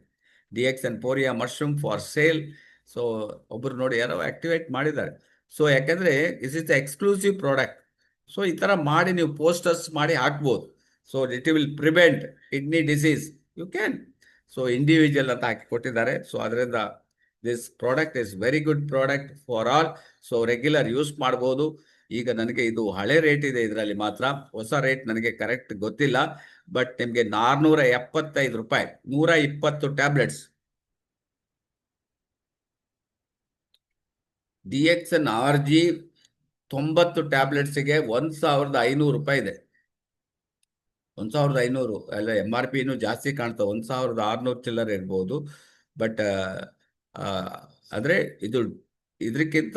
DXN Poria mushroom for sale. So ಒಬ್ರು ನೋಡಿ ಯಾರೋ ಆಕ್ಟಿವೇಟ್ ಮಾಡಿದ್ದಾರೆ. ಸೊ ಯಾಕೆಂದ್ರೆ this is the exclusive product. So ಈ ತರ ಮಾಡಿ ನೀವು ಪೋಸ್ಟರ್ಸ್ ಮಾಡಿ ಹಾಕ್ಬೋದು. So it will prevent kidney disease, you can. So individual ಅಂತ ಹಾಕಿ ಕೊಟ್ಟಿದ್ದಾರೆ. ಸೊ ಅದರಿಂದ this product is very good product for all. So regular use ಮಾಡ್ಬೋದು. ಈಗ ನನಗೆ ಇದು ಹಳೆ ರೇಟ್ ಇದೆ ಇದರಲ್ಲಿ ಮಾತ್ರ, ಹೊಸ ರೇಟ್ ನನಗೆ ಕರೆಕ್ಟ್ ಗೊತ್ತಿಲ್ಲ. ಬಟ್ ನಿಮಗೆ 475 ರೂಪಾಯಿ 120 ಟ್ಯಾಬ್ಲೆಟ್ಸ್. DXN RG 90 ಟ್ಯಾಬ್ಲೆಟ್ಸ್ಗೆ 1500 ರೂಪಾಯಿ ಇದೆ. 1500 ಅಲ್ಲ, MRP ಇನ್ನೂ ಜಾಸ್ತಿ ಕಾಣ್ತದೆ, 1600 ಚಿಲ್ಲರೆ ಇರ್ಬೋದು. ಬಟ್ ಅಂದ್ರೆ ಇದಕ್ಕಿಂತ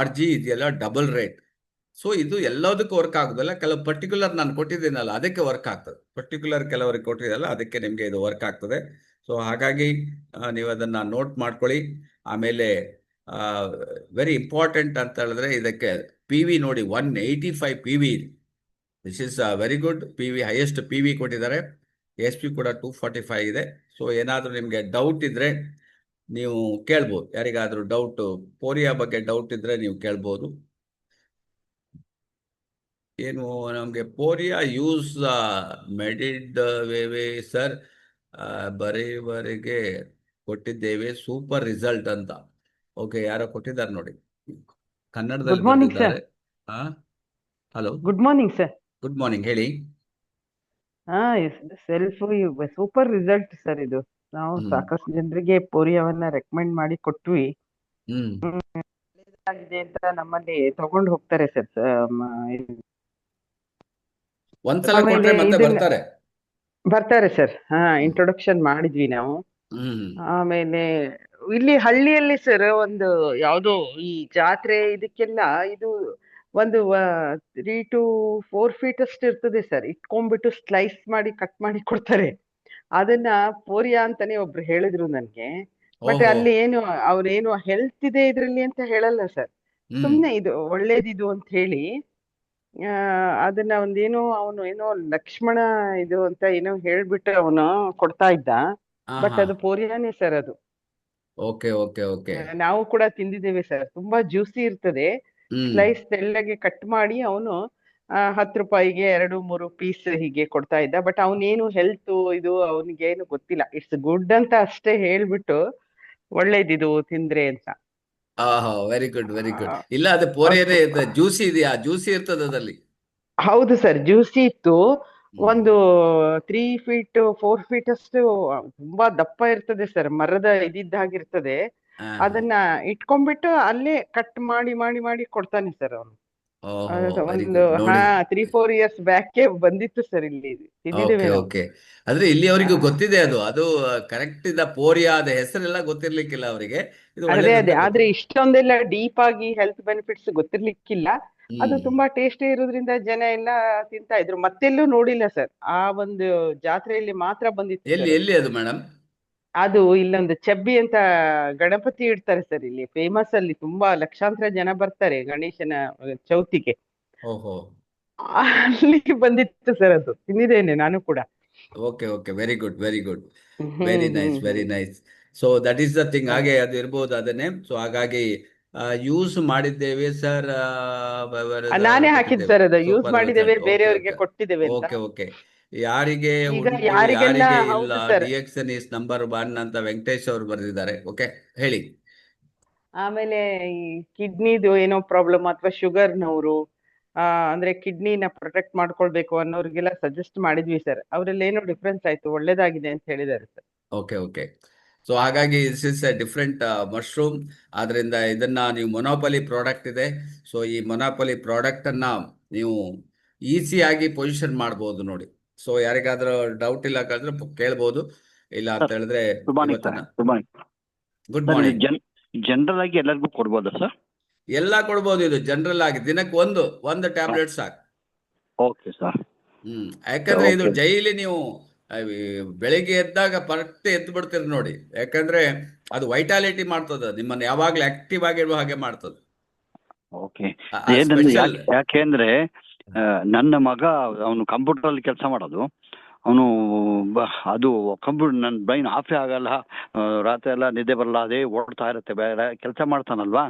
RG ಇದೆಯಲ್ಲ ಡಬಲ್ ರೇಟ್. ಸೊ ಇದು ಎಲ್ಲದಕ್ಕೂ ವರ್ಕ್ ಆಗುದಲ್ಲ, ಕೆಲವು ಪರ್ಟಿಕ್ಯುಲರ್ ನಾನು ಕೊಟ್ಟಿದ್ದೀನಲ್ಲ ಅದಕ್ಕೆ ವರ್ಕ್ ಆಗ್ತದೆ. ಪರ್ಟಿಕ್ಯುಲರ್ ಕೆಲವರಿಗೆ ಕೊಟ್ಟಿದ್ದಲ್ಲ ಅದಕ್ಕೆ ನಿಮಗೆ ಇದು ವರ್ಕ್ ಆಗ್ತದೆ. ಸೊ ಹಾಗಾಗಿ ನೀವು ಅದನ್ನ ನೋಟ್ ಮಾಡ್ಕೊಳ್ಳಿ. ಆಮೇಲೆ ವೆರಿ ಇಂಪಾರ್ಟೆಂಟ್ ಅಂತ ಹೇಳಿದ್ರೆ ಇದಕ್ಕೆ PV ನೋಡಿ 185 PV ಇದೆ. This is very good PV, highest PV ಕೊಟ್ಟಿದ್ದಾರೆ. SP ಕೂಡ 245 ಇದೆ. ಸೊ ಏನಾದರೂ ನಿಮಗೆ ಡೌಟ್ ಇದ್ರೆ ನೀವು ಕೇಳ್ಬೋದು. ಯಾರಿಗಾದ್ರೂ ಡೌಟ್ ಪೋರಿಯಾ ಬಗ್ಗೆ ಡೌಟ್ ಇದ್ರೆ ನೀವು ಕೇಳ್ಬೋದು. ಏನು ನಮಗೆ ಪೋರಿಯಾ ಯೂಸ್ ಮೆಡಿಡ್ ವೇವೆ ಸರ್, ಬರೀವರೆಗೆ ಕೊಟ್ಟಿದ್ದೇವೆ, ಸೂಪರ್ ರಿಸಲ್ಟ್ ಅಂತ. ಓಕೆ, ಯಾರೋ ಕೊಟ್ಟಿದ್ದಾರೆ ನೋಡಿ, ಕನ್ನಡದಲ್ಲಿ ಗುಡ್ ಮಾರ್ನಿಂಗ್ ಸರ್. ಕೊಟ್ಟಿದ್ದಾರೆ. Hello, good morning sir. Good morning, ಹೇಳಿ. ಸೆಲ್ಫ್ ಸೂಪರ್ ರಿಸಲ್ಟ್ ಸರ್ ಇದು. ನಾವು ಸಾಕಷ್ಟು ಜನರಿಗೆ ಪೋರಿಯಾವನ್ನ ರೆಕಮೆಂಡ್ ಮಾಡಿ ಕೊಟ್ವಿ. ಒಳ್ಳೆದಾಗಿದೆ ಅಂತ ನಮ್ಮಲ್ಲಿ ತಗೊಂಡು ಹೋಗ್ತಾರೆ ಸರ್. ಒಂದ್ಸಲ ಕೊಟ್ರೆ ಮತ್ತೆ ಬರ್ತಾರೆ. ಬರ್ತಾರೆ ಸರ್. ಇಂಟ್ರೊಡಕ್ಷನ್ ಮಾಡಿದ್ವಿ ನಾವು. ಆಮೇಲೆ ಇಲ್ಲಿ ಹಳ್ಳಿಯಲ್ಲಿ ಸರ್ ಒಂದು ಯಾವ್ದೋ ಈ ಜಾತ್ರೆ ಇದಕ್ಕೆಲ್ಲ ಇದು ಒಂದು 3 to 4 feet ಅಷ್ಟು ಇರ್ತದೆ ಸರ್. ಇಟ್ಕೊಂಡ್ಬಿಟ್ಟು ಸ್ಲೈಸ್ ಮಾಡಿ ಕಟ್ ಮಾಡಿ ಕೊಡ್ತಾರೆ. ಅದನ್ನ ಪೋರಿಯಾ ಅಂತಾನೆ ಒಬ್ರು ಹೇಳಿದ್ರು ನನ್ಗೆ. ಬಟ್ ಅಲ್ಲಿ ಏನು ಅವ್ರೇನು ಹೆಲ್ತ್ ಇದೆ ಇದ್ರಲ್ಲಿ ಅಂತ ಹೇಳಲ್ಲ ಸರ್. ಸುಮ್ನೆ ಇದು ಒಳ್ಳೇದಿದು ಅಂತ ಹೇಳಿ ಅದನ್ನ ಒಂದೇನೋ ಅವನು ಏನೋ ಲಕ್ಷ್ಮಣ ಇದು ಅಂತ ಏನೋ ಹೇಳ್ಬಿಟ್ಟು ಅವನು ಕೊಡ್ತಾ ಇದ್ದ. ಬಟ್ ಅದು ಪೋರಿಯಾನೇ ಸರ್ ಅದು. ಓಕೆ ಓಕೆ ಓಕೆ, ನಾವು ಕೂಡ ತಿಂದಿದ್ದೇವೆ ಸರ್. ತುಂಬಾ ಜ್ಯೂಸಿ ಇರ್ತದೆ. ಸ್ಲೈಸ್ ತೆಳ್ಳಗೆ ಕಟ್ ಮಾಡಿ ಅವನು 10 ರೂಪಾಯಿಗೆ 2-3 ಪೀಸ್ ಹೀಗೆ ಕೊಡ್ತಾ ಇದ್ದ. ಬಟ್ ಅವನೇನು ಹೆಲ್ತ್ ಇದು ಅವನಿಗೇನು ಗೊತ್ತಿಲ್ಲ. ಇಟ್ಸ್ ಗುಡ್ ಅಂತ ಅಷ್ಟೇ ಹೇಳ್ಬಿಟ್ಟು ಒಳ್ಳೇದಿದು ತಿಂದ್ರೆ ಅಂತ. Very good very good. ಇಲ್ಲ, ಅದು ಪೋರಿಯಾನೇ ಜ್ಯೂಸಿ ಇದೆಯಾ? ಜ್ಯೂಸಿ ಇರ್ತದೆ ಅದಲ್ಲಿ. ಹೌದು ಸರ್, ಜ್ಯೂಸಿ ಇತ್ತು. ಒಂದು 3 feet 4 feet ಅಷ್ಟು ತುಂಬಾ ದಪ್ಪ ಇರ್ತದೆ ಸರ್. ಮರದ ಇದಿದ್ದಾಗಿರ್ತದೆ. ಅದನ್ನ ಇಟ್ಕೊಂಡ್ಬಿಟ್ಟು ಅಲ್ಲೇ ಕಟ್ ಮಾಡಿ ಮಾಡಿ ಮಾಡಿ ಕೊಡ್ತಾನೆ ಸರ್ ಅವನು. ಒಂದು 3-4 years ಬ್ಯಾಕ್ ಬಂದಿತ್ತು ಸರ್ ಇಲ್ಲಿ. ಓಕೆ, ಅಂದ್ರೆ ಇಲ್ಲಿ ಅವರಿಗೂ ಗೊತ್ತಿದೆ ಅದು ಅದು ಕರೆಕ್ಟ್ ಇದ ಪೋರಿಯಾ ಅದ ಹೆಸರೆಲ್ಲ ಗೊತ್ತಿರ್ಲಿಕ್ಕಿಲ್ಲ ಅವರಿಗೆ. ಅದೇ ಆದ್ರೆ ಇಷ್ಟೊಂದೆಲ್ಲ ಡೀಪ್ ಆಗಿ ಹೆಲ್ತ್ ಬೆನಿಫಿಟ್ಸ್ ಗೊತ್ತಿರ್ಲಿಕ್ಕಿಲ್ಲ. ಅದು ತುಂಬಾ ಟೇಸ್ಟಿ ಇರೋದ್ರಿಂದ ಜನ ಎಲ್ಲ ತಿಂತಾ ಇದ್ರು. ಮತ್ತೆಲ್ಲೂ ನೋಡಿಲ್ಲ ಸರ್. ಆ ಒಂದು ಜಾತ್ರೆಯಲ್ಲಿ ಮಾತ್ರ ಬಂದಿತ್ತು. ಎಲ್ಲಿ ಅದು ಮೇಡಮ್? ಅದು ಇಲ್ಲೊಂದು ಚಬ್ಬಿ ಅಂತ ಗಣಪತಿ ಇಡ್ತಾರೆ ಸರ್ ಇಲ್ಲಿ, ಫೇಮಸ್. ಅಲ್ಲಿ ತುಂಬಾ ಲಕ್ಷಾಂತರ ಜನ ಬರ್ತಾರೆ ಗಣೇಶನ ಚೌತಿಗೆ. ಅಲ್ಲಿಗೆ ಬಂದಿತ್ತು ಸರ್. ಅದು ತಿಂದಿದ್ದೇನೆ ನಾನು ಕೂಡ. Okay okay, very good very good, very nice very nice. So that is the thing. ಹಾಗೆ ಅದು ಇರ್ಬೋದು ಅದನ್ನೇ. ಸೊ ಹಾಗಾಗಿ ಯೂಸ್ ಮಾಡಿದ್ದೇವೆ ಸರ್. ನಾನೇ ಹಾಕಿದ್ದು ಸರ್. ಅದು ಯೂಸ್ ಮಾಡಿದ್ದೇವೆ, ಬೇರೆಯವರಿಗೆ ಕೊಟ್ಟಿದ್ದೇವೆ. Okay okay. ಯಾರಿಗೆ ಇಲ್ಲ DXN is number 1 ಅಂತ ವೆಂಕಟೇಶ್ ಅವರು ಬರೆದಿದ್ದಾರೆ. ಓಕೆ, ಹೇಳಿ. ಆಮೇಲೆ ಈ ಕಿಡ್ನಿದು ಏನೋ ಪ್ರಾಬ್ಲಮ್ ಅಥವಾ ಶುಗರ್ನವರು ಅಂದ್ರೆ ಕಿಡ್ನಿನ ಪ್ರೊಟೆಕ್ಟ್ ಮಾಡ್ಕೊಳ್ಬೇಕು ಅನ್ನೋರಿಗೆಲ್ಲ ಸಜೆಸ್ಟ್ ಮಾಡಿದ್ವಿ ಸರ್. ಅವರೆಲ್ಲ ಏನೋ ಡಿಫ್ರೆನ್ಸ್ ಆಯ್ತು, ಒಳ್ಳೇದಾಗಿದೆ ಅಂತ ಹೇಳಿದ್ದಾರೆ ಸರ್. Okay okay. ಸೊ ಹಾಗಾಗಿ this is A different mushroom. ಆದ್ರಿಂದ ಇದನ್ನ ನೀವು ಮೊನೋಪಲಿ ಪ್ರಾಡಕ್ಟ್ ಇದೆ. ಸೊ ಈ ಮೊನೋಪಲಿ ಪ್ರಾಡಕ್ಟ್ ಅನ್ನ ನೀವು ಈಸಿಯಾಗಿ ಪೊಸಿಷನ್ ಮಾಡಬಹುದು ನೋಡಿ. ಸೊ ಯಾರಿಗಾದ್ರೂ ಡೌಟ್ ಇಲ್ಲ ಕಾದ್ರೆ ಕೇಳ್ಬೋದು. ಇಲ್ಲ ಅಂತ ಹೇಳಿದ್ರೆ ಗುಡ್ ಮಾರ್ನಿಂಗ್. ಜನರಲ್ ಆಗಿ ಎಲ್ಲರಿಗೂ ಕೊಡ್ಬೋದಾ ಸರ್? ಎಲ್ಲ ಕೊಡ್ಬೋದು. ಇದು ಜನರಲ್ ಆಗಿ ದಿನಕ್ಕೆ ಒಂದು ಟ್ಯಾಬ್ಲೆಟ್ ಸಾಕು. Okay sir. ಯಾಕಂದ್ರೆ ಇದು ಡೈಲಿ ನೀವು ಬೆಳಿಗ್ಗೆ ಎದ್ದಾಗ ಪರಕ್ತೆ ಎದ್ದು ಬಿಡ್ತೀರಿ ನೋಡಿ, ಯಾಕಂದ್ರೆ ಅದು ವೈಟಾಲಿಟಿ ಮಾಡ್ತದೆ, ನಿಮ್ಮನ್ನು ಯಾವಾಗ್ಲೂ ಆಕ್ಟಿವ್ ಆಗಿರುವ ಹಾಗೆ ಮಾಡ್ತದೆ. ಓಕೆ. ಏನಂದ್ರೆ ಸ್ಪೆಷಲ್. ಯಾಕೆಂದ್ರೆ ನನ್ನ ಮಗ ಅವನು ಕಂಪ್ಯೂಟರ್ ಅಲ್ಲಿ ಕೆಲಸ ಮಾಡೋದು. ಅವನು ಅದು ಕಂಪ್ಯೂಟರ್ ನನ್ನ ಬ್ರೈನ್ ಆಫೇ ಆಗಲ್ಲ, ರಾತ್ರಿ ಎಲ್ಲ ನಿದ್ದೆ ಬರಲ್ಲ, ಅದೇ ಓಡ್ತಾ ಇರುತ್ತೆ, ಬೇರೆ ಕೆಲಸ ಮಾಡ್ತಾನಲ್ವಾ.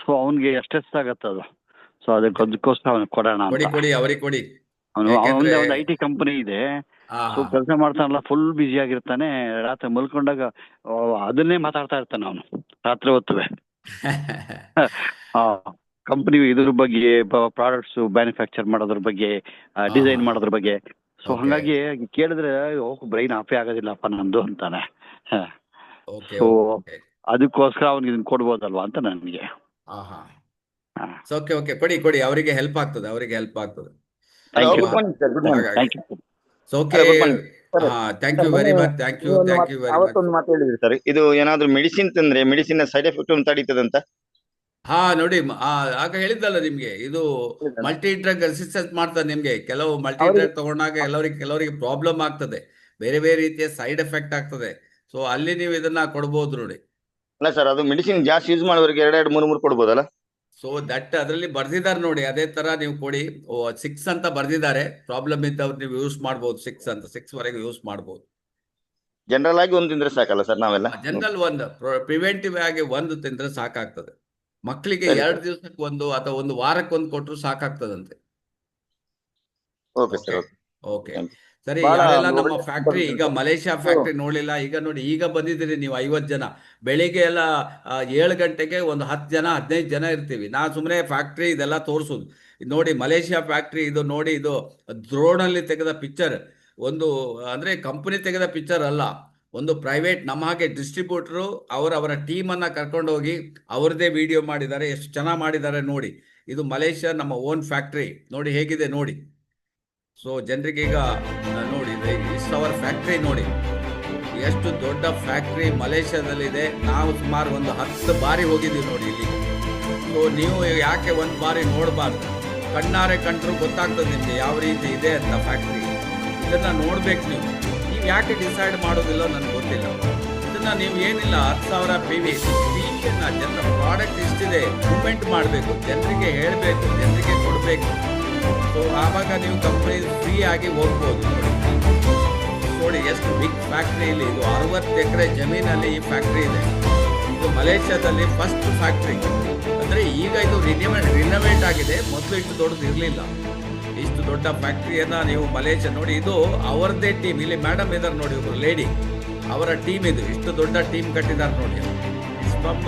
ಸೊ ಅವನ್ಗೆ ಸ್ಟ್ರೆಸ್ ಆಗತ್ತೆ ಅದು. ಸೊ ಅದಕ್ಕೋಸ್ಕರ ಅವನಿಗೆ ಕೊಡೋಣ ಅಂತ. ಕೊಡಿ ಅವರಿಗೆ ಕೊಡಿ. ಅವನದೇ ಒಂದು IT ಕಂಪನಿ ಇದೆ. ಸೊ ಕೆಲಸ ಮಾಡ್ತಾನಲ್ಲ, ಫುಲ್ ಬ್ಯುಸಿ ಆಗಿರ್ತಾನೆ. ರಾತ್ರಿ ಮಲ್ಕೊಂಡಾಗ ಅದನ್ನೇ ಮಾತಾಡ್ತಾ ಇರ್ತಾನೆ ಅವನು ರಾತ್ರಿ ಹೊತ್ತುವೆ. ಕಂಪನಿ ಇದ್ರ ಬಗ್ಗೆ, ಪ್ರಾಡಕ್ಟ್ಸ್ ಮ್ಯಾನುಫ್ಯಾಕ್ಚರ್ ಮಾಡೋದ್ರ ಬಗ್ಗೆ, ಡಿಸೈನ್ ಮಾಡೋದ್ರ ಬಗ್ಗೆ. ಸೊ ಹಂಗಾಗಿ ಕೇಳಿದ್ರೆ ಬ್ರೈನ್ ಆಫೇ ಆಗೋದಿಲ್ಲಪ್ಪ ನಂದು ಅಂತಾನೆ. ಸೊ ಅದಕ್ಕೋಸ್ಕರ ಅವ್ನಿಗೆ ಇದನ್ನ ಕೊಡ್ಬೋದಲ್ವಾ ಅಂತ ನನಗೆ. ಓಕೆ ಕೊಡಿ, ಅವರಿಗೆ ಹೆಲ್ಪ್ ಆಗ್ತದೆ, ಥ್ಯಾಂಕ್ ಯು ವೆರಿ ಮಚ್. ಅವತ್ತೊಂದು ಮಾತು ಹೇಳಿದ್ರಿ ಸರ್, ಇದು ಏನಾದ್ರು ಮೆಡಿಸಿನ್ ತಂದ್ರೆ ಮೆಡಿಸಿನ್ ಸೈಡ್ ಎಫೆಕ್ಟ್ ತಡೀತದಂತ. ನೋಡಿ, ಆಗ ಹೇಳಿದ್ದಲ್ಲ ನಿಮ್ಗೆ, ಇದು ಮಲ್ಟಿ ಡ್ರಗ್ ರೆಸಿಸ್ಟೆನ್ಸ್ ಮಾಡ್ತದೆ. ನಿಮ್ಗೆ ಕೆಲವು ಮಲ್ಟಿ ಡ್ರಗ್ ತಗೊಂಡಾಗ ಕೆಲವರಿಗೆ ಪ್ರಾಬ್ಲಮ್ ಆಗ್ತದೆ, ಬೇರೆ ಬೇರೆ ರೀತಿಯ ಸೈಡ್ ಎಫೆಕ್ಟ್ ಆಗ್ತದೆ. ಸೊ ಅಲ್ಲಿ ನೀವು ಇದನ್ನ ಕೊಡ್ಬೋದು ನೋಡಿ. ಅಲ್ಲ ಸರ್, ಅದು ಮೆಡಿಸಿನ್ ಜಾಸ್ತಿ ಯೂಸ್ ಮಾಡೋರಿಗೆ 2-3 ಕೊಡ್ಬೋದಲ್ಲ? ಸೊ ಅದರಲ್ಲಿ ಬರ್ದಿದ್ದಾರೆ ನೋಡಿ, ಅದೇ ತರ ನೀವು ಕೊಡಿ. 6 ಅಂತ ಬರ್ದಿದ್ದಾರೆ. ಪ್ರಾಬ್ಲಮ್ ಇದ್ದವ್ರು ನೀವು ಯೂಸ್ ಮಾಡ್ಬೋದು, 6 ವರೆಗೆ ಯೂಸ್ ಮಾಡ್ಬೋದು. ಜನರಲ್ ಆಗಿ ಒಂದು ತಿಂದ್ರೆ ಸಾಕಲ್ಲ ಸರ್? ನಾವೆಲ್ಲ ಜನರಲ್ ಒಂದು ಪ್ರಿವೆಂಟಿವ್ ಆಗಿ ಒಂದು ತಿಂದ್ರೆ ಸಾಕಾಗ್ತದೆ. ಮಕ್ಕಳಿಗೆ 2 ದಿವಸಕ್ಕೆ ಒಂದು ಅಥವಾ 1 ವಾರಕ್ಕೆ ಒಂದು ಕೊಟ್ಟರು ಸಾಕಾಗ್ತದಂತೆ. Okay sir. ಓಕೆ ಸರಿ. ಯಾರೆಲ್ಲ ನಮ್ಮ ಫ್ಯಾಕ್ಟ್ರಿ, ಈಗ ಮಲೇಷ್ಯಾ ಫ್ಯಾಕ್ಟ್ರಿ ನೋಡ್ಲಿಲ್ಲ, ಈಗ ನೋಡಿ, ಈಗ ಬಂದಿದ್ದೀರಿ ನೀವು 50 ಜನ. ಬೆಳಿಗ್ಗೆ ಎಲ್ಲ 7 ಗಂಟೆಗೆ ಒಂದು 10 ಜನ 15 ಜನ ಇರ್ತೀವಿ. ನಾ ಸುಮ್ಮನೆ ಫ್ಯಾಕ್ಟ್ರಿ ಇದೆಲ್ಲ ತೋರಿಸೋದು. ನೋಡಿ ಮಲೇಷ್ಯಾ ಫ್ಯಾಕ್ಟ್ರಿ ಇದು ನೋಡಿ, ಇದು ಡ್ರೋನಲ್ಲಿ ತೆಗೆದ ಪಿಕ್ಚರ್. ಒಂದು ಅಂದ್ರೆ ಕಂಪನಿ ತೆಗೆದ ಪಿಕ್ಚರ್ ಅಲ್ಲ, ಒಂದು ಪ್ರೈವೇಟ್ ನಮ್ಮ ಹಾಗೆ ಡಿಸ್ಟ್ರಿಬ್ಯೂಟರು ಅವರ ಟೀಮನ್ನು ಕರ್ಕೊಂಡು ಹೋಗಿ ಅವರದೇ ವಿಡಿಯೋ ಮಾಡಿದ್ದಾರೆ. ಎಷ್ಟು ಚೆನ್ನಾಗಿ ಮಾಡಿದ್ದಾರೆ ನೋಡಿ. ಇದು ಮಲೇಷ್ಯಾ ನಮ್ಮ ಓನ್ ಫ್ಯಾಕ್ಟ್ರಿ, ನೋಡಿ ಹೇಗಿದೆ ನೋಡಿ. ಸೊ ಜನರಿಗೆ ಈಗ ನೋಡಿ, ಇಷ್ಟು ಅವರ ಫ್ಯಾಕ್ಟ್ರಿ ನೋಡಿ, ಎಷ್ಟು ದೊಡ್ಡ ಫ್ಯಾಕ್ಟ್ರಿ ಮಲೇಷ್ಯಾದಲ್ಲಿದೆ. ನಾವು ಸುಮಾರು ಒಂದು 10 ಬಾರಿ ಹೋಗಿದ್ದೀವಿ ನೋಡಿ ಇಲ್ಲಿಗೆ. ಸೊ ನೀವು ಯಾಕೆ ಒಂದು ಬಾರಿ ನೋಡಬಾರ್ದು? ಕಣ್ಣಾರೆ ಕಂಡ್ರು ಗೊತ್ತಾಗ್ತದೆ ನಿಮಗೆ ಯಾವ ರೀತಿ ಇದೆ ಅಂತ ಫ್ಯಾಕ್ಟ್ರಿ. ಇದನ್ನು ನೋಡ್ಬೇಕು ನೀವು ಯಾಕೆ ಡಿಸೈಡ್ ಮಾಡೋದಿಲ್ಲ ನನಗೆ ಗೊತ್ತಿಲ್ಲ. ಇದನ್ನ ನೀವು ಏನಿಲ್ಲ 10,000 PV ಜನರ ಪ್ರಾಡಕ್ಟ್ ಇಷ್ಟಿದೆ ಮೂವ್ಮೆಂಟ್ ಮಾಡಬೇಕು, ಜನರಿಗೆ ಹೇಳಬೇಕು, ಜನರಿಗೆ ಕೊಡಬೇಕು. ಸೊ ಆವಾಗ ನೀವು ಕಂಪನಿ ಫ್ರೀ ಆಗಿ ಹೋಗ್ಬೋದು. ನೋಡಿ ಎಷ್ಟು ಬಿಗ್ ಫ್ಯಾಕ್ಟ್ರಿ ಇಲ್ಲಿ. ಇದು 60 ಎಕರೆ ಜಮೀನಲ್ಲಿ ಈ ಫ್ಯಾಕ್ಟ್ರಿ ಇದೆ. ಇದು ಮಲೇಷ್ಯಾದಲ್ಲಿ ಫಸ್ಟ್ ಫ್ಯಾಕ್ಟ್ರಿ. ಅಂದರೆ ಈಗ ಇದು ರಿನೋವೇಟ್ ಆಗಿದೆ, ಮೊದಲು ಇಷ್ಟು ದೊಡ್ಡದು ಇರಲಿಲ್ಲ. ಇಷ್ಟು ದೊಡ್ಡ ಫ್ಯಾಕ್ಟ್ರಿಯನ್ನ ನೀವು ಮಲೇಷ್ಯಾ ನೋಡಿ. ಇದು ಅವರದೇ ಟೀಮ್. ಇಲ್ಲಿ ಮೇಡಮ್ ಇದ್ದಾರೆ ನೋಡಿ, ಒಬ್ರು ಲೇಡಿ, ಅವರ ಟೀಮ್ ಇದು. ಇಷ್ಟು ದೊಡ್ಡ ಟೀಮ್ ಕಟ್ಟಿದ್ದಾರೆ ನೋಡಿ. ಫ್ರಮ್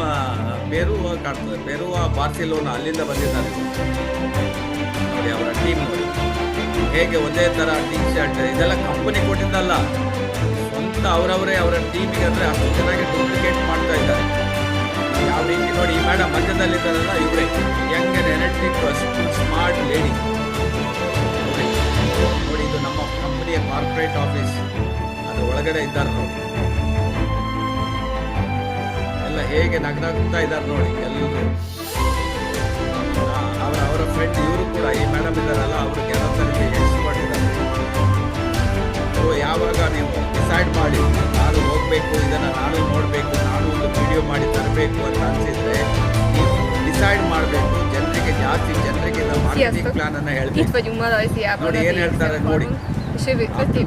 ಪೆರುವಾ ಕಾಣ್ತದೆ, ಪೆರುವಾ, ಬಾರ್ಸಿಲೋನಾ, ಅಲ್ಲಿಂದ ಬಂದಿದ್ದಾರೆ ನೋಡಿ. ಅವರ ಟೀಮ್ ನೋಡಿ ಹೇಗೆ ಒಂದೇ ಥರ ಟಿ ಶರ್ಟ್, ಇದೆಲ್ಲ ಕಂಪನಿ ಕೊಟ್ಟಿದ್ದಲ್ಲ, ಸ್ವಂತ ಅವರವರೇ ಅವರ ಟೀಮಿಗೆ. ಅಂದರೆ ಅಷ್ಟು ಚೆನ್ನಾಗಿ ಡೂಪ್ಲಿಕೇಟ್ ಮಾಡ್ತಾ ಇದ್ದಾರೆ. ಯಾವ ರೀತಿ ನೋಡಿ, ಈ ಮೇಡಮ್ ಮಧ್ಯದಲ್ಲಿದ್ದಾರಲ್ಲ, ಇವರೇ Young and energetic smart lady ನೋಡಿ. ಇದು ನಮ್ಮ ಕಂಪನಿಯ ಕಾರ್ಪೊರೇಟ್ ಆಫೀಸ್, ಅದ್ರ ಒಳಗಡೆ ಇದ್ದಾರೆ ನೋಡಿ. ಎಲ್ಲ ಹೇಗೆ ನಗ್ನಾಗ್ತಾ ಇದ್ದಾರೆ ನೋಡಿ ಎಲ್ಲರೂ. ಅವರ ಫ್ರೆಂಡ್ ಇವರು ಕೂಡ, ಈ ಮೇಡಮ್ ಇದ್ದಾರಲ್ಲ, ಅವರು ಕೆಲಸಕ್ಕೆ ಎಕ್ಸ್ಪರ್ಟ್. ಸೊ ಯಾವಾಗ ನೀವು ಡಿಸೈಡ್ ಮಾಡಿ ನಾನು ಹೋಗಬೇಕು, ಇದನ್ನು ನಾನು ನೋಡಬೇಕು, ನಾನು ಒಂದು ವಿಡಿಯೋ ಮಾಡಿ ತರಬೇಕು ಅಂತ ಅನಿಸಿದ್ರೆ ನೀವು ಡಿಸೈಡ್ ಮಾಡಬೇಕು. ಜನರಿಗೆ ಮಾರ್ಕೆಟಿಂಗ್ ಪ್ಲಾನ್ ಅನ್ನು ಹೇಳಬೇಕು. ನೋಡಿ ಏನು ಹೇಳ್ತಾರೆ ನೋಡಿ.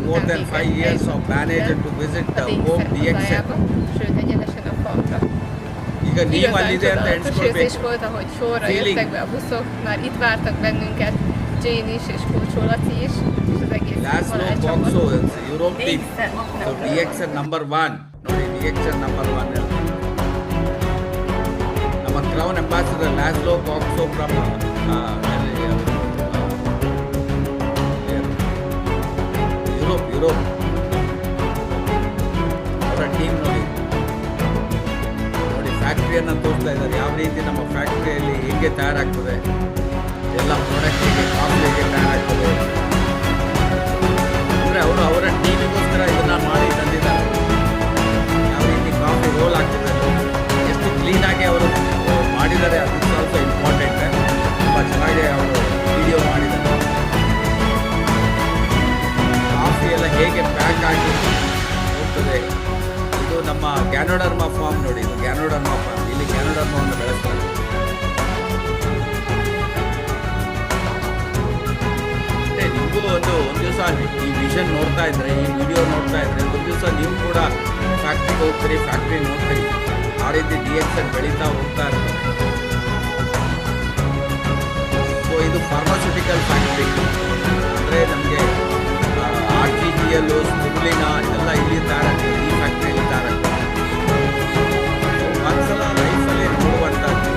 More than 5 years of manager to visit home DXN. ಈಗ ನೀವು ಅಲ್ಲಿದೆ ಅಂತ ಎಣಿಸ್ಕೊಳ್ಬೇಕು. Laszlo Coxo, Europe team. So DXN number 1. ನೋಡಿ DXN number 1. ನಮ್ಮ crown ambassador Laszlo Coxo from Europe. ಅವರ ಟೀಮ್ ನೋಡಿ ಫ್ಯಾಕ್ಟ್ರಿಯನ್ನು ತೋರಿಸ್ತಾ ಇದ್ದಾರೆ. ಯಾವ ರೀತಿ ನಮ್ಮ ಫ್ಯಾಕ್ಟ್ರಿಯಲ್ಲಿ ಹೇಗೆ ತಯಾರಾಗ್ತದೆ, ಎಲ್ಲ ಪ್ರಾಡಕ್ಟಿಗೆ ಕಾಫಿ ಹೇಗೆ ತಯಾರಾಗ್ತದೆ. ಅಂದರೆ ಅವರು ಅವರ ಟೀಮಿಗೋಸ್ಕರ ಇದನ್ನು ಮಾಡಿ ತಂದಿದ್ದಾರೆ. ಯಾವ ರೀತಿ ಕಾಫಿ ರೋಲ್ ಆಗ್ತದೆ, ಎಷ್ಟು ಕ್ಲೀನಾಗಿ ಅವರು ಮಾಡಿದ್ದಾರೆ, ಅದು ಸ್ವಲ್ಪ ಇಂಪಾರ್ಟೆಂಟ್. ತುಂಬ ಚೆನ್ನಾಗಿ ಅವರು ವಿಡಿಯೋ ಮಾಡಿದ್ದಾರೆ. ಕಾಫಿ ಎಲ್ಲ ಹೇಗೆ ನಿಮಗೂ ಒಂದು ದಿವಸ ಈ ವಿಷನ್ ನೋಡ್ತಾ ಇದ್ರೆ, ಈ ವಿಡಿಯೋ ನೋಡ್ತಾ ಇದ್ರೆ, ಒಂದು ದಿವಸ ನೀವು ಕೂಡ ಫ್ಯಾಕ್ಟ್ರಿಗೆ ಹೋಗ್ತೀರಿ, ಫ್ಯಾಕ್ಟ್ರಿ ನೋಡ್ತೀರಿ, ಆ ರೀತಿ DXN ಬೆಳೀತಾ ಹೋಗ್ತಾ ಇರ್ತದೆ. ಸೊ ಇದು ಫಾರ್ಮಾಸ್ಯೂಟಿಕಲ್ ಫ್ಯಾಕ್ಟ್ರಿ ಅಂದರೆ ನಮಗೆ RGGL, ಸ್ಪಿರುಲಿನ ಎಲ್ಲ ಇಲ್ಲಿ ತಯಾರಾಗ್ತದೆ, ಈ ಫ್ಯಾಕ್ಟ್ರಿಯಲ್ಲಿ ತಯಾರಾಗ್ತದೆ. ಒಂದ್ಸಲ ಲೈಫಲ್ಲಿ ನೋಡುವಂಥದ್ದು.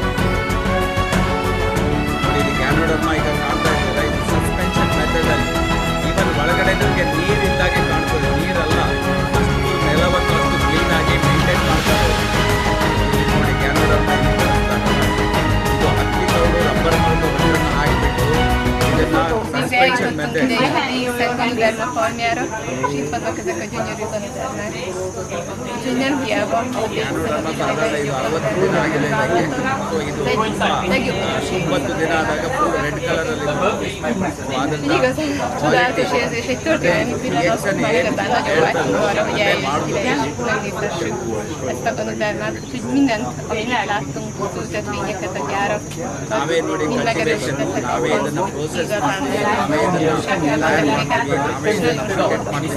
ಇದು ಗ್ಯಾನೋಡರ್ಮ ಈಗ ಕಾಣ್ತಾ ಇದ್ದಾರೆ, ಇದು ಸಸ್ಪೆನ್ಷನ್ ಮೆಥಡಲ್ಲಿ ಈವನ್ ಒಳಗಡೆ ನಮಗೆ ನೀರಿದ್ದಾಗೆ ಕಾಣ್ತದೆ, ನೀರಲ್ಲ, ಅಷ್ಟು ನೆಲವನ್ನು ಅಷ್ಟು ಕ್ಲೀನಾಗಿ ಮೇಂಟೈನ್ ಮಾಡ್ತಾರೆ. ಇಲ್ಲಿ ನೋಡಿ ಗ್ಯಾನೋಡರ್ಮ ಇದು ಹತ್ತಿ ತೌಡು ರಬ್ಬರ್ ತೌಡು ಒಂದನ್ನು ಹಾಕಿಬಿಟ್ಟು ಇದನ್ನ ಸಸ್ಪೆನ್ಷನ್ ಮೆಥಡ್. ಗ್ಯಾನೋಡರ್ಮ ಸಾಧಾರಣ ಇದು 60 ದಿನ ಆಗಿದೆ ಇದಕ್ಕೆ. ಸೊ ಇದು 90 ದಿನ ಆದಾಗ ಫುಲ್ ರೆಡ್ ಕಲರಲ್ಲಿ ನಾವೇ ನೋಡಿ ಕಲ್ಟಿವೇಶನ್, ನಾವೇ ಇದನ್ನ ಪ್ರೋಸೆಸ್ ಮಾಡ್ತೀವಿ, ನಾವೇ ಇದನ್ನ ತಯಾರು ಮಾಡ್ತೀವಿ, ನಾವೇ ಇದನ್ನ ಮಾರ್ಕೆಟ್ ಮಾಡ್ತಾ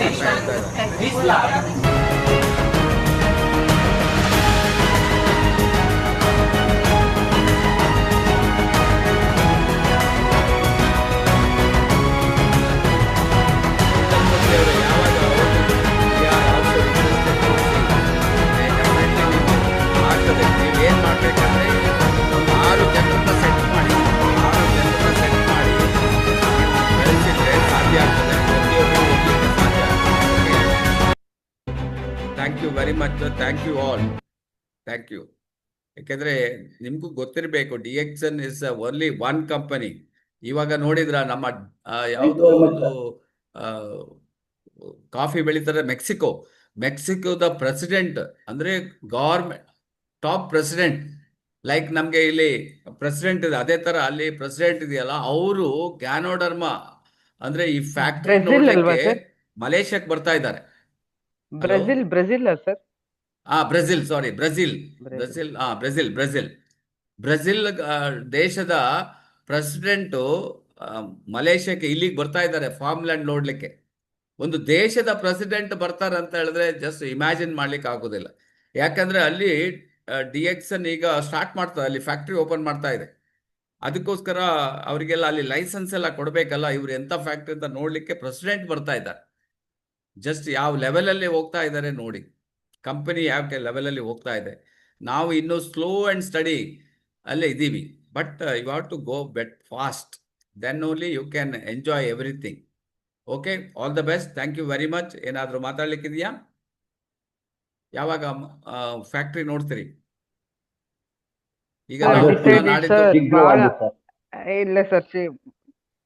ಇದ್ದಾರೆ. ನೀವೇನು ಮಾಡಬೇಕಂದ್ರೆ 6 ಜನರನ್ನ ಸೆಟ್ ಮಾಡಿ ಬೆಳೆಸಿದ್ರೆ ಸಾಧ್ಯ ಆಗ್ತದೆ, ಪ್ರತಿಯೊಬ್ಬರು ಹೋಗ್ಲಿಕ್ಕೆ ಸಾಧ್ಯ ಆಗ್ತದೆ. Thank you very much, thank you all, thank you. ಯಾಕೆಂದ್ರೆ ನಿಮಗೂ ಗೊತ್ತಿರಬೇಕು, DXN is only one company. ಇವಾಗ ನೋಡಿದ್ರ ನಮ್ಮ ಯಾವುದೋ ಒಂದು ಕಾಫಿ ಬೆಳೀತಾರೆ ಮೆಕ್ಸಿಕೋದ ಪ್ರೆಸಿಡೆಂಟ್ ಅಂದ್ರೆ ಗವರ್ಮೆಂಟ್ ಟಾಪ್ ಪ್ರೆಸಿಡೆಂಟ್, ಲೈಕ್ ನಮಗೆ ಇಲ್ಲಿ ಪ್ರೆಸಿಡೆಂಟ್ ಇದೆ, ಅದೇ ತರ ಅಲ್ಲಿ ಪ್ರೆಸಿಡೆಂಟ್ ಇದೆಯಲ್ಲ, ಅವರು ಗ್ಯಾನೋಡರ್ಮ ಅಂದ್ರೆ ಈ ಫ್ಯಾಕ್ಟ್ರಿ ನೋಡ್ಲಿಕ್ಕೆ ಮಲೇಷ್ಯಾಕ್ಕೆ ಬರ್ತಾ ಇದ್ದಾರೆ. Brazil sir? ಬ್ರೆಜಿಲ್ ದೇಶದ ಪ್ರೆಸಿಡೆಂಟು ಮಲೇಷ್ಯಾಕ್ಕೆ ಇಲ್ಲಿಗೆ ಬರ್ತಾ ಇದ್ದಾರೆ ಫಾರ್ಮ್ ಲ್ಯಾಂಡ್ ನೋಡ್ಲಿಕ್ಕೆ. ಒಂದು ದೇಶದ ಪ್ರೆಸಿಡೆಂಟ್ ಬರ್ತಾರೆ ಅಂತ ಹೇಳಿದ್ರೆ ಜಸ್ಟ್ ಇಮ್ಯಾಜಿನ್ ಮಾಡ್ಲಿಕ್ಕೆ ಆಗೋದಿಲ್ಲ. ಯಾಕಂದ್ರೆ ಅಲ್ಲಿ DXN ಈಗ ಸ್ಟಾರ್ಟ್ ಮಾಡ್ತಾರೆ, ಅಲ್ಲಿ ಫ್ಯಾಕ್ಟ್ರಿ ಓಪನ್ ಮಾಡ್ತಾ ಇದೆ. ಅದಕ್ಕೋಸ್ಕರ ಅವರಿಗೆಲ್ಲ ಅಲ್ಲಿ ಲೈಸೆನ್ಸ್ ಎಲ್ಲ ಕೊಡಬೇಕಲ್ಲ, ಇವ್ರು ಎಂಥ ಫ್ಯಾಕ್ಟ್ರಿ ಅಂತ ನೋಡ್ಲಿಕ್ಕೆ ಪ್ರೆಸಿಡೆಂಟ್ ಬರ್ತಾ ಇದ್ದಾರೆ. ಜಸ್ಟ್ ಯಾವ ಲೆವೆಲಲ್ಲಿ ಹೋಗ್ತಾ ಇದ್ದಾರೆ ನೋಡಿ, ಕಂಪನಿ ಯಾವ ಲೆವೆಲಲ್ಲಿ ಹೋಗ್ತಾ ಇದೆ. ನಾವು ಇನ್ನೂ ಸ್ಲೋ ಆ್ಯಂಡ್ ಸ್ಟಡಿ ಅಲ್ಲೇ ಇದ್ದೀವಿ. But you have to go fast, then only you can enjoy everything. Okay, all the best, thank you very much. ಏನಾದರೂ ಮಾತಾಡ್ಲಿಕ್ಕಿದೆಯಾ? ಯಾವಾಗ ಫ್ಯಾಕ್ಟ್ರಿ ನೋಡ್ತೀರಿ? ಈಗ ಇಲ್ಲ ಸರ್,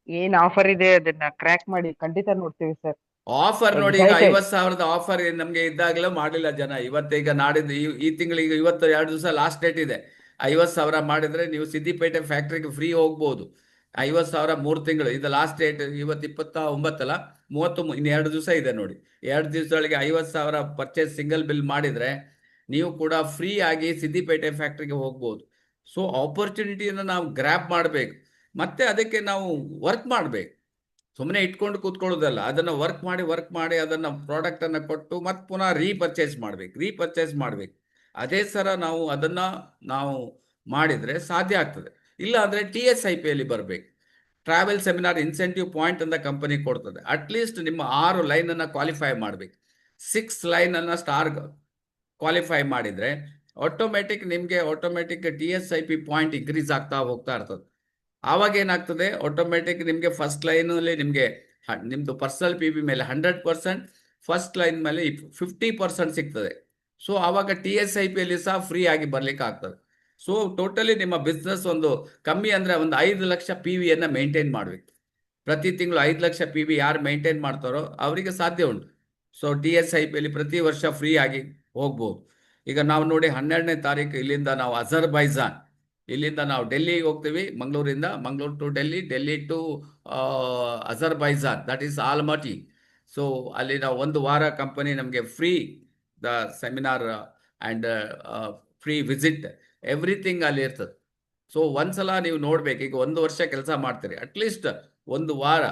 ಏನ್ ಆಫರ್ ಇದೆ ಅದನ್ನ ಕ್ರ್ಯಾಕ್ ಮಾಡಿ ಖಂಡಿತ ನೋಡ್ತೀವಿ ಸರ್. ಆಫರ್ ನೋಡಿ, ಈಗ 50,000 ಆಫರ್ ನಮ್ಗೆ ಇದ್ದಾಗಲೂ ಮಾಡಿಲ್ಲ ಜನ. ಇವತ್ತೀಗ ನಾಡಿದ್ದು ಈ ತಿಂಗಳಿಗೆ ಇವತ್ತು 2 ದಿವಸ ಲಾಸ್ಟ್ ಡೇಟ್ ಇದೆ. 50,000 ಮಾಡಿದ್ರೆ ನೀವು ಸಿದ್ದಿಪೇಟೆ ಫ್ಯಾಕ್ಟ್ರಿಗೆ ಫ್ರೀ ಹೋಗ್ಬೋದು. 50,000 3 ತಿಂಗಳು, ಇದು ಲಾಸ್ಟ್ ಡೇಟ್. ಇವತ್ತು 29 ಅಲ್ಲ, 30, ಇನ್ನು 2 ದಿವಸ ಇದೆ ನೋಡಿ. 2 ದಿವಸದೊಳಗೆ 50,000 ಪರ್ಚೇಸ್ ಸಿಂಗಲ್ ಬಿಲ್ ಮಾಡಿದ್ರೆ ನೀವು ಕೂಡ ಫ್ರೀ ಆಗಿ ಸಿದ್ದಿಪೇಟೆ ಫ್ಯಾಕ್ಟ್ರಿಗೆ ಹೋಗ್ಬೋದು. ಸೊ ಆಪರ್ಚುನಿಟಿಯನ್ನು ನಾವು ಗ್ರ್ಯಾಪ್ ಮಾಡಬೇಕು, ಮತ್ತೆ ಅದಕ್ಕೆ ನಾವು ವರ್ಕ್ ಮಾಡಬೇಕು. ಸುಮ್ಮನೆ ಇಟ್ಕೊಂಡು ಕೂತ್ಕೊಳ್ಳೋದಲ್ಲ, ಅದನ್ನು ವರ್ಕ್ ಮಾಡಿ ಅದನ್ನು ಪ್ರಾಡಕ್ಟನ್ನು ಕೊಟ್ಟು ಮತ್ತೆ ಪುನಃ ರೀಪರ್ಚೇಸ್ ಮಾಡಬೇಕು. ಅದೇ ಥರ ನಾವು ಅದನ್ನು ಮಾಡಿದರೆ ಸಾಧ್ಯ ಆಗ್ತದೆ. ಇಲ್ಲ ಅಂದರೆ TSIPಯಲ್ಲಿ ಬರಬೇಕು. ಟ್ರಾವೆಲ್ ಸೆಮಿನಾರ್ ಇನ್ಸೆಂಟಿವ್ ಪಾಯಿಂಟ್ ಅಂತ ಕಂಪನಿ ಕೊಡ್ತದೆ. ಅಟ್ಲೀಸ್ಟ್ ನಿಮ್ಮ 6 ಲೈನನ್ನು ಕ್ವಾಲಿಫೈ ಮಾಡಬೇಕು. 6 ಲೈನನ್ನು ಸ್ಟಾರ್ ಕ್ವಾಲಿಫೈ ಮಾಡಿದರೆ ಆಟೋಮೆಟಿಕ್ TSIP ಪಾಯಿಂಟ್ ಇನ್ಕ್ರೀಸ್ ಆಗ್ತಾ ಹೋಗ್ತಾ ಇರ್ತದೆ. ಆವಾಗ ಏನಾಗ್ತದೆ, ಆಟೋಮೆಟಿಕ್ ನಿಮಗೆ ಫಸ್ಟ್ ಲೈನಲ್ಲಿ ನಿಮ್ಮದು ಪರ್ಸನಲ್ PB ಮೇಲೆ 100%, ಫಸ್ಟ್ ಲೈನ್ ಮೇಲೆ 50% ಸಿಗ್ತದೆ. ಸೊ ಆವಾಗ TSIPಯಲ್ಲಿ ಸಹ ಫ್ರೀ ಆಗಿ ಬರ್ಲಿಕ್ಕೆ ಆಗ್ತದೆ. ಸೊ ಟೋಟಲಿ ನಿಮ್ಮ ಬಿಸ್ನೆಸ್ ಒಂದು ಕಮ್ಮಿ ಅಂದರೆ ಒಂದು 5 ಲಕ್ಷ PVಯನ್ನು ಮೇಂಟೈನ್ ಮಾಡಬೇಕು. ಪ್ರತಿ ತಿಂಗಳು 5 ಲಕ್ಷ PV ಯಾರು ಮೇಂಟೈನ್ ಮಾಡ್ತಾರೋ ಅವರಿಗೆ ಸಾಧ್ಯ ಉಂಟು. ಸೊ TSIPಯಲ್ಲಿ ಪ್ರತಿ ವರ್ಷ ಫ್ರೀ ಆಗಿ ಹೋಗ್ಬೋದು. ಈಗ ನಾವು ನೋಡಿ 12ನೇ ತಾರೀಕು ಇಲ್ಲಿಂದ ನಾವು ಅಜರ್ಬೈಜಾನ್, ಇಲ್ಲಿಂದ ನಾವು ಡೆಲ್ಲಿಗೆ ಹೋಗ್ತೀವಿ, Mangaluru to Delhi to Azerbaijan, that is Almaty. So ಅಲ್ಲಿ ನಾವು 1 ವಾರ ಕಂಪನಿ ನಮಗೆ free the seminar and free visit, everything ಅಲ್ಲಿ ಇರ್ತದೆ. ಸೊ ಒಂದ್ಸಲ ನೀವು ನೋಡ್ಬೇಕು. ಈಗ 1 ವರ್ಷ ಕೆಲಸ ಮಾಡ್ತೀರಿ, ಅಟ್ಲೀಸ್ಟ್ 1 ವಾರ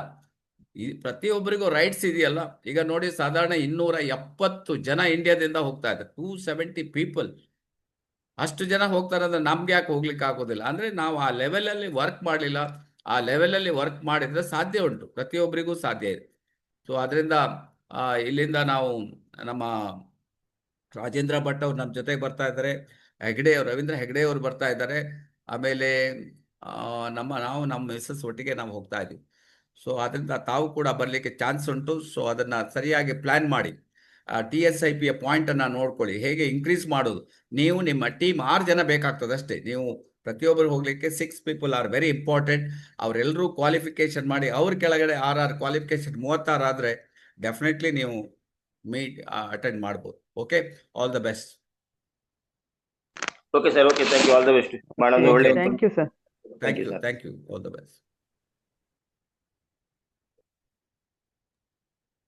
ಈ ಪ್ರತಿಯೊಬ್ಬರಿಗೂ ರೈಟ್ಸ್ ಇದೆಯಲ್ಲ. ಈಗ ನೋಡಿ, ಸಾಧಾರಣ 270 ಜನ ಇಂಡಿಯಾದಿಂದ ಹೋಗ್ತಾ ಇದ್ದಾರೆ, 270 ಪೀಪಲ್. ಅಷ್ಟು ಜನ ಹೋಗ್ತಾರೆ ಅಂದ್ರೆ ನಮ್ಗೆ ಯಾಕೆ ಹೋಗ್ಲಿಕ್ಕೆ ಆಗೋದಿಲ್ಲ? ಅಂದ್ರೆ ನಾವು ಆ ಲೆವೆಲಲ್ಲಿ ವರ್ಕ್ ಮಾಡಲಿಲ್ಲ. ಆ ಲೆವೆಲಲ್ಲಿ ವರ್ಕ್ ಮಾಡಿದ್ರೆ ಸಾಧ್ಯ ಉಂಟು, ಪ್ರತಿಯೊಬ್ಬರಿಗೂ ಸಾಧ್ಯ ಇದೆ. ಸೊ ಅದರಿಂದ ಇಲ್ಲಿಂದ ನಾವು ನಮ್ಮ ರಾಜೇಂದ್ರ ಭಟ್ ಅವ್ರು ನಮ್ಮ ಜೊತೆಗೆ ಬರ್ತಾ ಇದ್ದಾರೆ, ರವೀಂದ್ರ ಹೆಗ್ಡೆ ಅವರು ಬರ್ತಾ ಇದ್ದಾರೆ, ಆಮೇಲೆ ನಮ್ಮ ಮಿಸ್ಸಸ್ ಒಟ್ಟಿಗೆ ನಾವು ಹೋಗ್ತಾ ಇದ್ದೀವಿ. ಸೊ ಅದರಿಂದ ತಾವು ಕೂಡ ಬರಲಿಕ್ಕೆ ಚಾನ್ಸ್ ಉಂಟು. ಸೊ ಅದನ್ನು ಸರಿಯಾಗಿ ಪ್ಲ್ಯಾನ್ ಮಾಡಿ TSIPಯ ಪಾಯಿಂಟನ್ನು ನೋಡ್ಕೊಳ್ಳಿ, ಹೇಗೆ ಇನ್ಕ್ರೀಸ್ ಮಾಡೋದು. ನೀವು ನಿಮ್ಮ ಟೀಮ್ 6 ಜನ ಬೇಕಾಗ್ತದೆ ಅಷ್ಟೇ. ನೀವು ಪ್ರತಿಯೊಬ್ಬರು ಹೋಗಲಿಕ್ಕೆ 6 ಪೀಪಲ್ ಆರ್ ವೆರಿ ಇಂಪಾರ್ಟೆಂಟ್. ಅವರೆಲ್ಲರೂ ಕ್ವಾಲಿಫಿಕೇಷನ್ ಮಾಡಿ, ಅವ್ರ ಕೆಳಗಡೆ 6 ಕ್ವಾಲಿಫಿಕೇಷನ್ 36 ಆದರೆ ಡೆಫಿನೆಟ್ಲಿ ನೀವು ಅಟೆಂಡ್ ಮಾಡ್ಬೋದು. Okay, all the best. Okay sir, okay, thank you, all the best. ಮಾಡೋದು ಒಳ್ಳೆ. Thank you sir. Thank you, all the best.